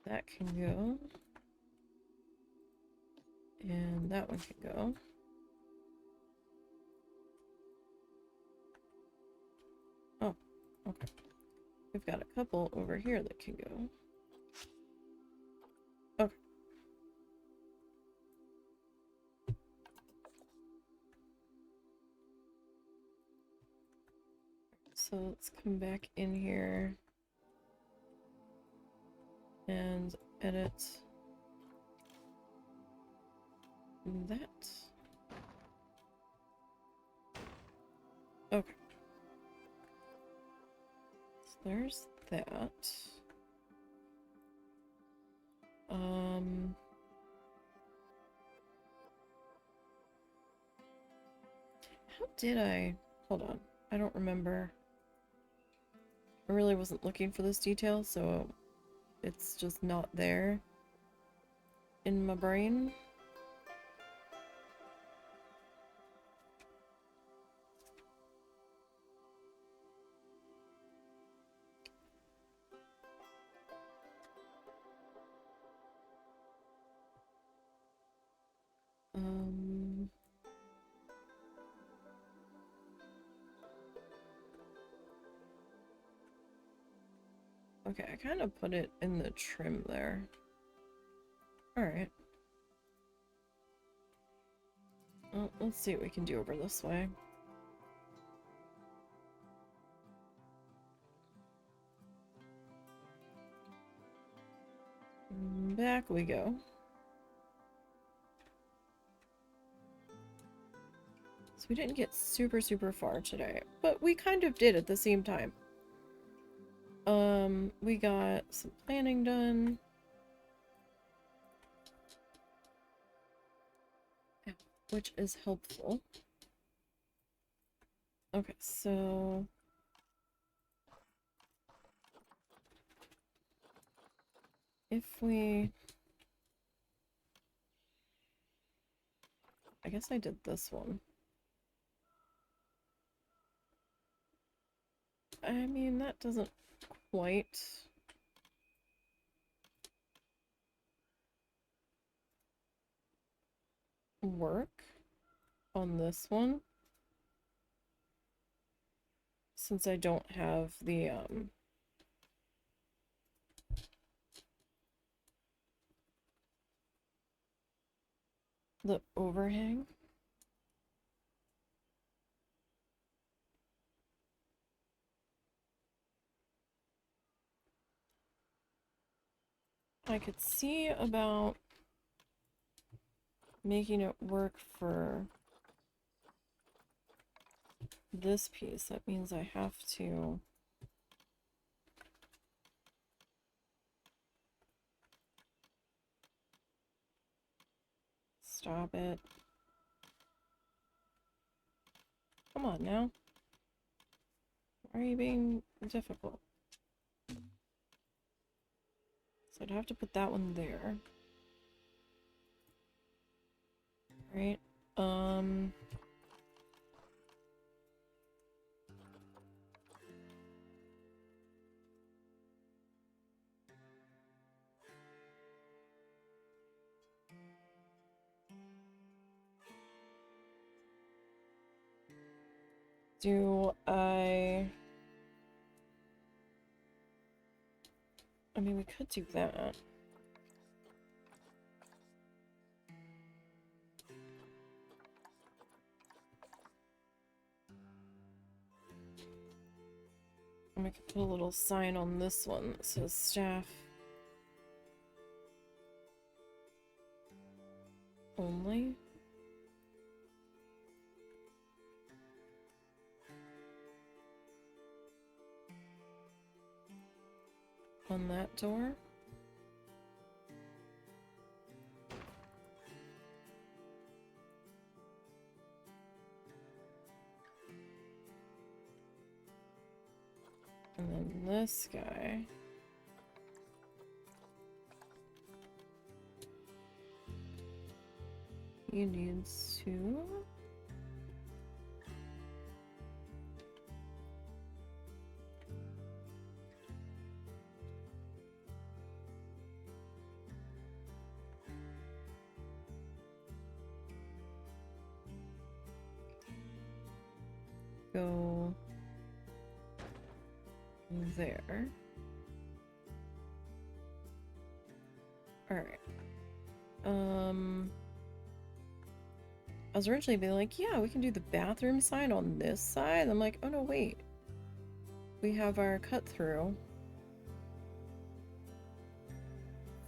That can go. And that one can go. Oh, okay. We've got a couple over here that can go. Okay. So let's come back in here and edit that. Okay. So there's that. How did I? Hold on. I don't remember. I really wasn't looking for this detail, so it's just not there in my brain. Okay, I kind of put it in the trim there. Alright. Well, let's see what we can do over this way. Back we go. So we didn't get super far today, but we kind of did at the same time. We got some planning done. Which is helpful. Okay, so if we I guess I did this one. I mean, that doesn't quite work on this one, since I don't have the overhang. I could see about making it work for this piece. That means I have to stop it. Come on now. Why are you being difficult? So I'd have to put that one there. Right? Do I mean, we could do that. And we could put a little sign on this one that says staff only. On that door. And then this guy. He needs to... go there. Alright. I was originally being like, yeah, we can do the bathroom sign on this side. I'm like, oh no, wait. We have our cut through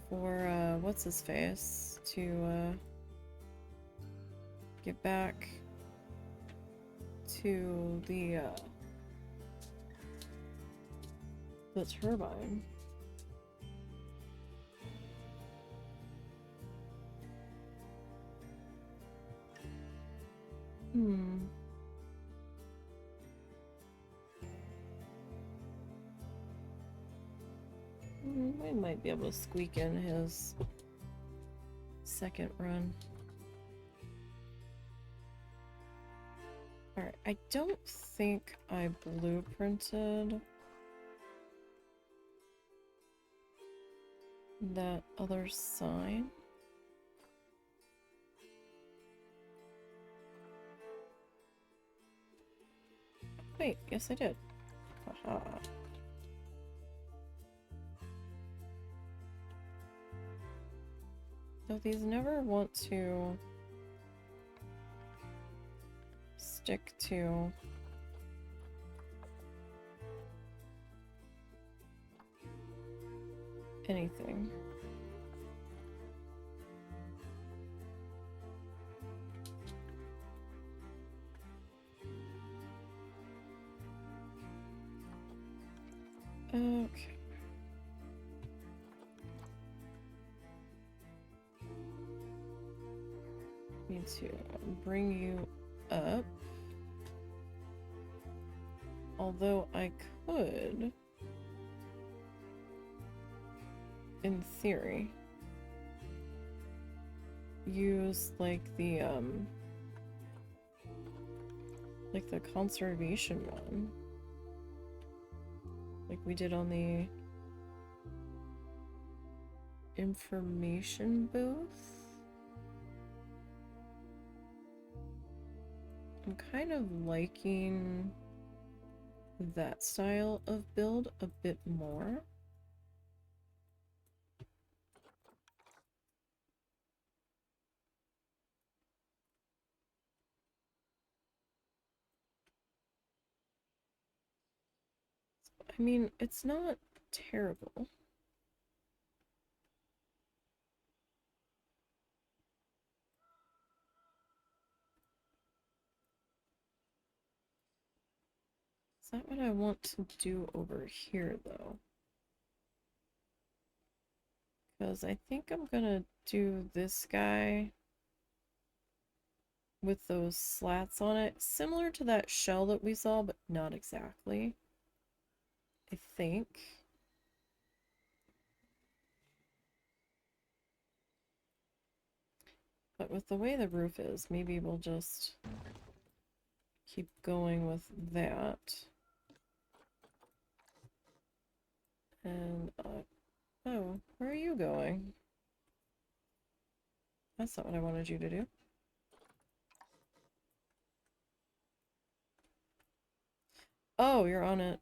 for, what's his face? To, get back to the turbine. We might be able to squeak in his second run. Alright, I don't think I blueprinted that other sign. Wait, yes I did. Haha. So these never want to stick to anything. Okay. Need to bring you up. Although I could, in theory, use like the Like the conservation one. Like we did on the information booth. I'm kind of liking that style of build a bit more. I mean, it's not terrible. Is that what I want to do over here, though? Because I think I'm gonna do this guy with those slats on it, similar to that shell that we saw, but not exactly. I think. But with the way the roof is, maybe we'll just keep going with that. And, oh, where are you going? That's not what I wanted you to do. Oh, you're on it.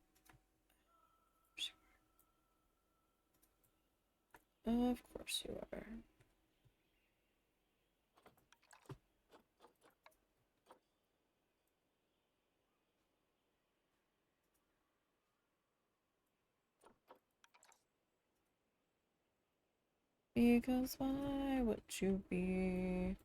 Of course you are. Because why would you be?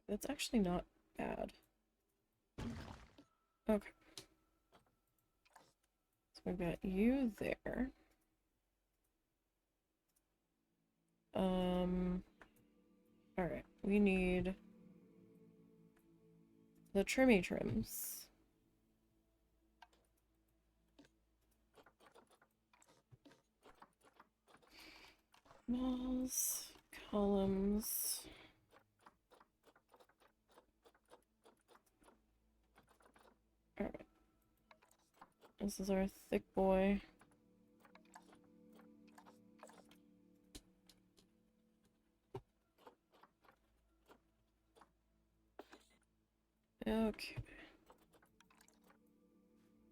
That's actually not bad. Okay. So we've got you there. Alright, we need the trimmy trims. Walls, columns. Alright. This is our thick boy. Okay.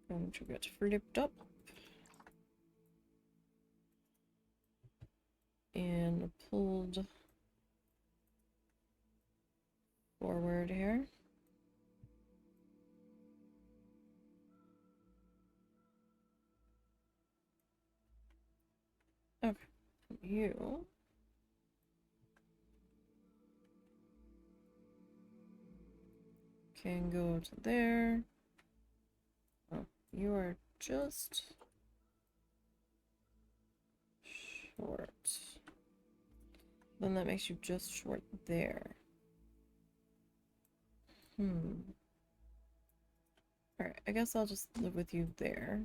Going to get flipped up. And pulled forward here. Okay. You can go to there. Oh, you are just short. Then that makes you just short there. Alright, I guess I'll just live with you there.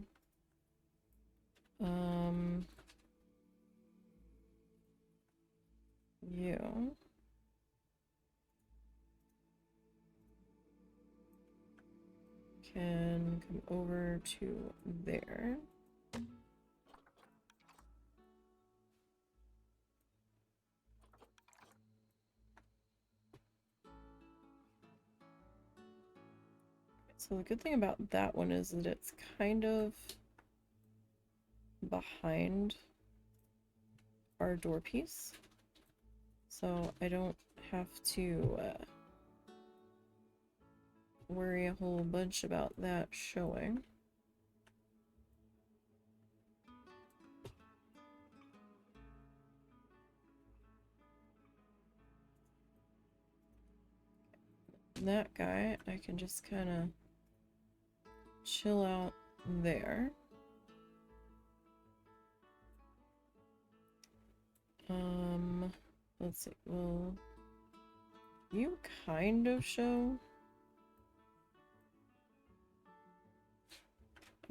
You can come over to there. So the good thing about that one is that it's kind of behind our door piece. So I don't have to worry a whole bunch about that showing. That guy, I can just kind of chill out there. Let's see, well, you kind of show.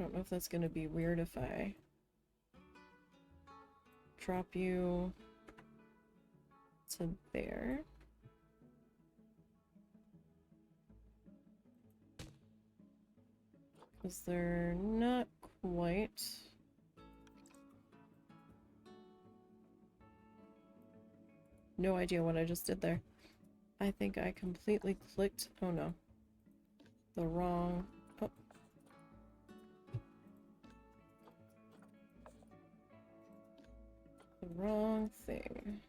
don't know if that's gonna be weird if I drop you to there. Because they're not quite. No idea what I just did there. I think I completely clicked. Oh no. The wrong. Oh. The wrong thing.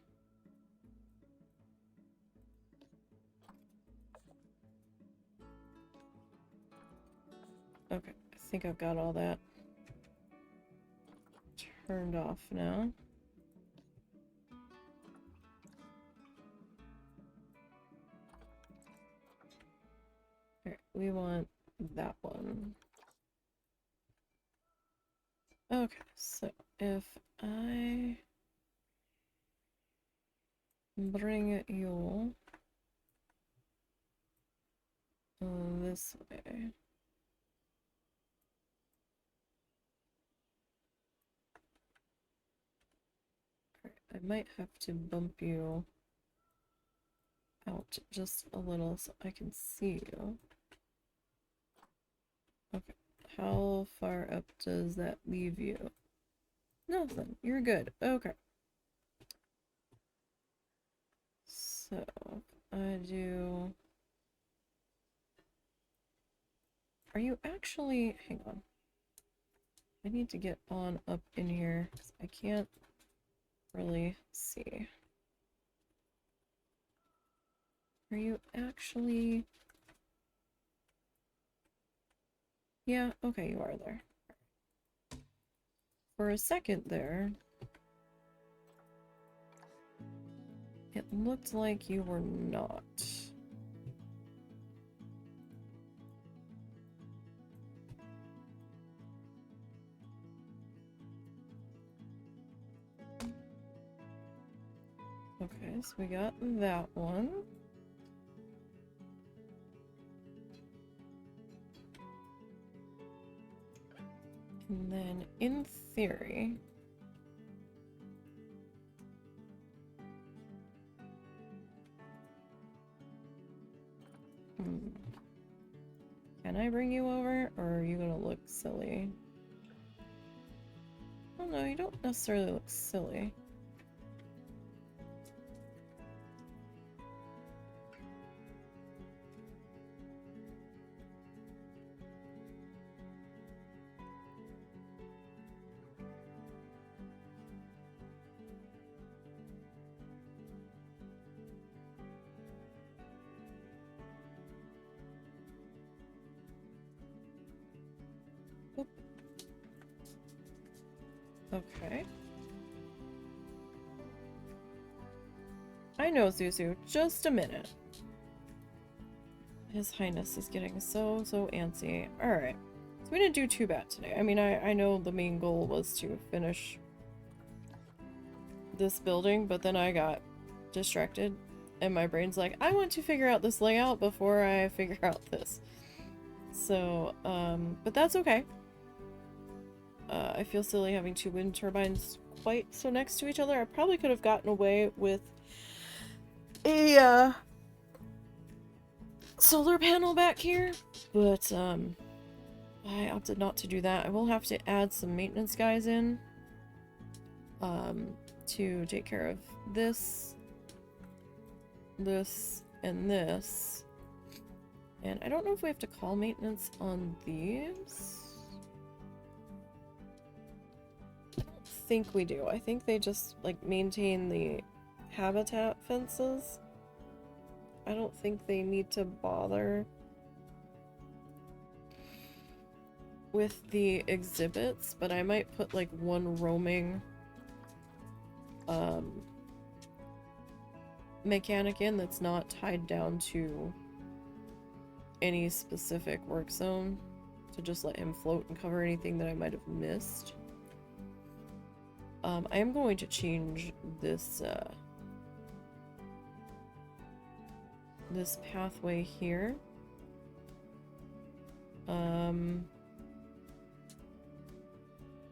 Okay, I think I've got all that turned off now. Alright, we want that one. Okay, so if I bring you this way. I might have to bump you out just a little so I can see you. Okay, how far up does that leave you? Nothing, you're good. Okay. So, I do... Are you actually... Hang on. I need to get on up in here because I can't really see. Are you actually... Yeah, okay, you are there. For a second there, it looked like you were not. Okay, so we got that one. And then, in theory... Can I bring you over, or are you gonna look silly? Oh no, you don't necessarily look silly. Oop. Okay. I know, Zuzu. Just a minute. His Highness is getting so antsy. Alright. So we didn't do too bad today. I mean, I know the main goal was to finish this building, but then I got distracted. And my brain's like, I want to figure out this layout before I figure out this. So, but that's okay. I feel silly having two wind turbines quite so next to each other. I probably could have gotten away with a solar panel back here, but I opted not to do that. I will have to add some maintenance guys in to take care of this, and this. And I don't know if we have to call maintenance on these. I don't think we do. I think they just like maintain the habitat fences. I don't think they need to bother with the exhibits, but I might put like one roaming mechanic in that's not tied down to any specific work zone, to just let him float and cover anything that I might have missed. I am going to change this this pathway here.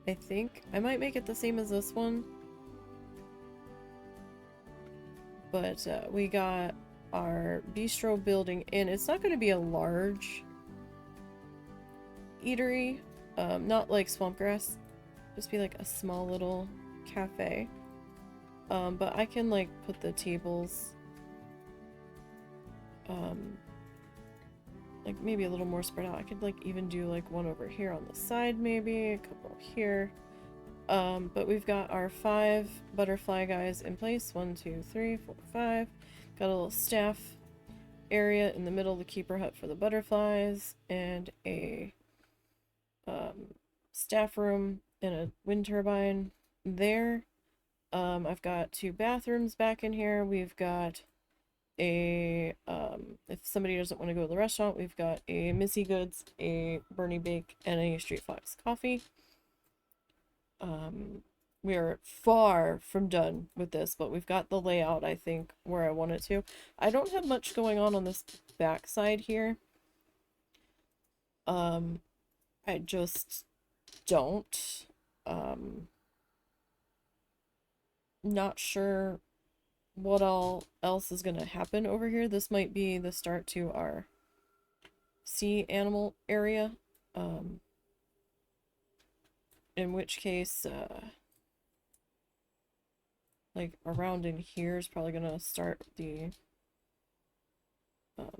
I think. I might make it the same as this one. But we got our bistro building in. It's not going to be a large eatery. Not like Swampgrass. Just be like a small little cafe. But I can like put the tables like maybe a little more spread out. I could like even do like one over here on the side, maybe a couple here. But we've got our 5 butterfly guys in place. 1, 2, 3, 4, 5. Got a little staff area in the middle of the keeper hut for the butterflies, and a staff room and a wind turbine there. I've got 2 bathrooms back in here. We've got a if somebody doesn't want to go to the restaurant, we've got a Missy Goods, a Bernie Bake, and a Street Fox Coffee. We are far from done with this, but we've got the layout, I think, where I want it to. I don't have much going on this back side here. I just don't. Not sure what all else is gonna happen over here. This might be the start to our sea animal area. In which case, like around in here is probably gonna start the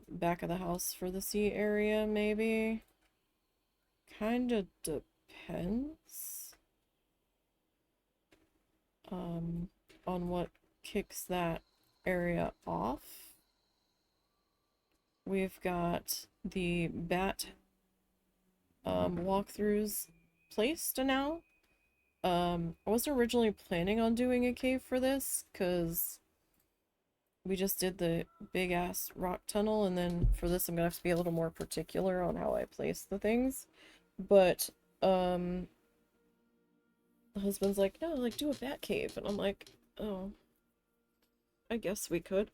back of the house for the sea area, maybe. Kinda depends on what kicks that area off. We've got the bat walkthroughs placed now. I wasn't originally planning on doing a cave for this, because we just did the big ass rock tunnel, and then for this I'm gonna have to be a little more particular on how I place the things. But the husband's like, no, like do a bat cave, and I'm like, oh, I guess we could.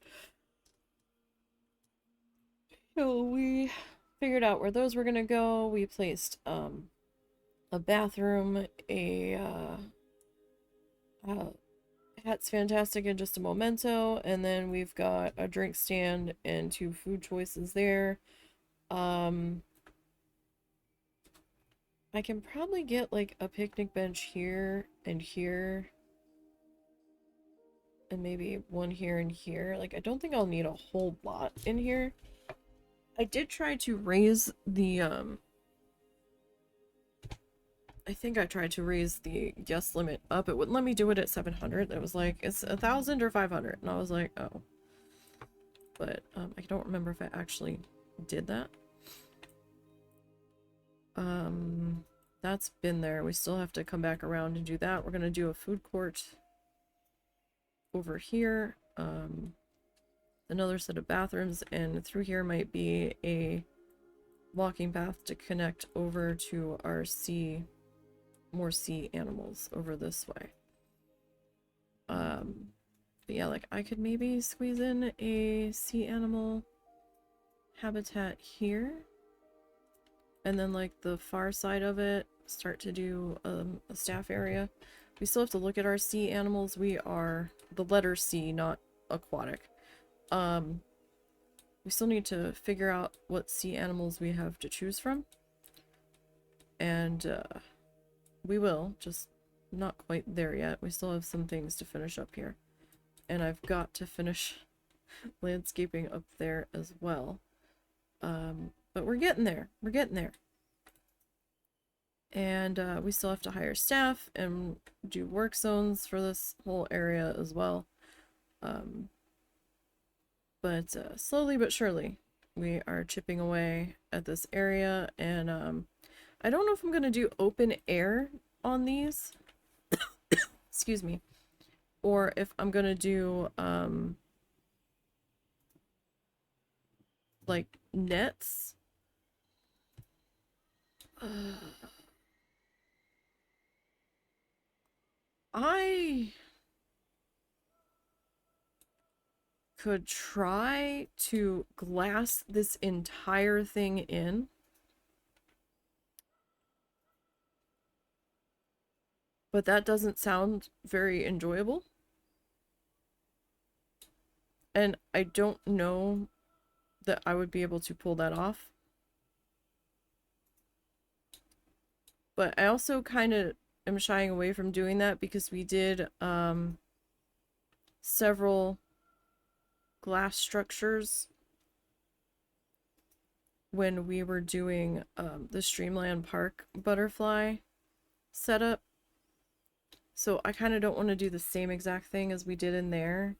So we figured out where those were gonna go. We placed a bathroom, a Hat's Fantastic, and just a memento, and then we've got a drink stand and 2 food choices there. I can probably get like a picnic bench here and here, and maybe one here and here. Like, I don't think I'll need a whole lot in here. I did try to raise the I think I tried to raise the guest limit up. It wouldn't let me do it at 700. It was like, it's 1,000 or 500. And I was like, oh. But I don't remember if I actually did that. That's been there. We still have to come back around and do that. We're going to do a food court over here. Another set of bathrooms. And through here might be a walking path to connect over to our more sea animals over this way. But yeah, like I could maybe squeeze in a sea animal habitat here, and then like the far side of it start to do a staff area. We still have to look at our sea animals. We are the letter C, not aquatic. We still need to figure out what sea animals we have to choose from, and we will, just not quite there yet. We still have some things to finish up here. And I've got to finish landscaping up there as well. But we're getting there. We're getting there. And we still have to hire staff and do work zones for this whole area as well. But slowly but surely, we are chipping away at this area. And I don't know if I'm going to do open air on these. Excuse me. Or if I'm going to do, like, nets. I could try to glass this entire thing in. But that doesn't sound very enjoyable. And I don't know that I would be able to pull that off. But I also kind of am shying away from doing that because we did several glass structures when we were doing the Streamland Park butterfly setup. So I kind of don't want to do the same exact thing as we did in there.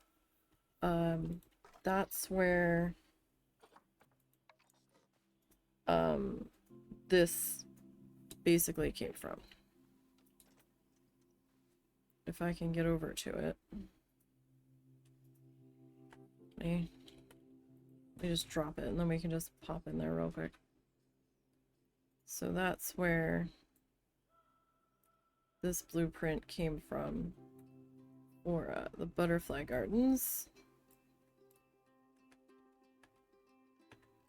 That's where this basically came from. If I can get over to it. Let me just drop it and then we can just pop in there real quick. So that's where this blueprint came from for the butterfly gardens.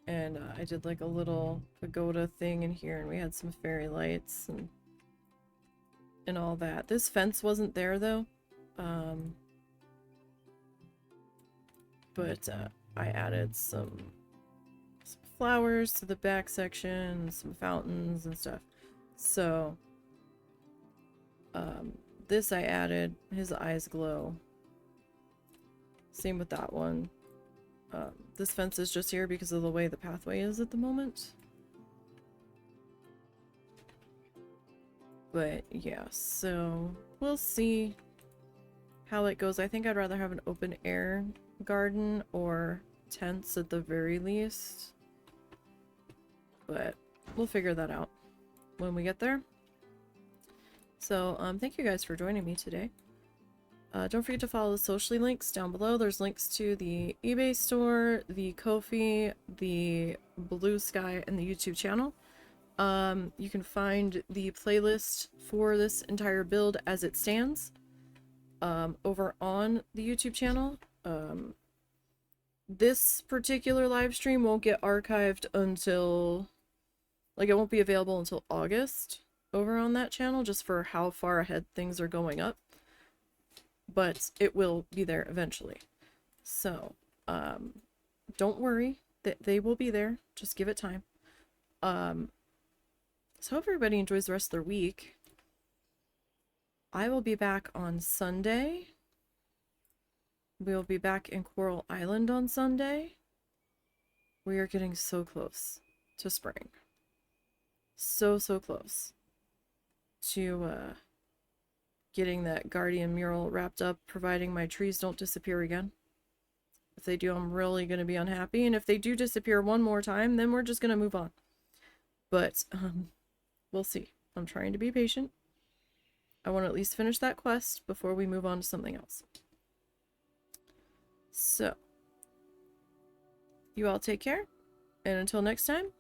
And I did like a little pagoda thing in here, and we had some fairy lights and all that. This fence wasn't there though, but I added some flowers to the back section, some fountains and stuff. So this I added, his eyes glow. Same with that one. This fence is just here because of the way the pathway is at the moment. But yeah, so we'll see how it goes. I think I'd rather have an open air garden or tents at the very least. But we'll figure that out when we get there. So thank you guys for joining me today. Don't forget to follow the socially links down below. There's links to the eBay store, the Ko-fi, the Blue Sky, and the YouTube channel. You can find the playlist for this entire build as it stands over on the YouTube channel. This particular live stream won't get archived until, like, it won't be available until August over on that channel, just for how far ahead things are going up. But it will be there eventually. So, don't worry, they will be there. Just give it time. So hope everybody enjoys the rest of their week. I will be back on Sunday. We'll be back in Coral Island on Sunday. We are getting so close to spring. So close to getting that Guardian mural wrapped up, providing my trees don't disappear again. If they do, I'm really going to be unhappy. And if they do disappear one more time, then we're just going to move on. But we'll see. I'm trying to be patient. I want to at least finish that quest before we move on to something else. So, you all take care. And until next time,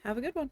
have a good one.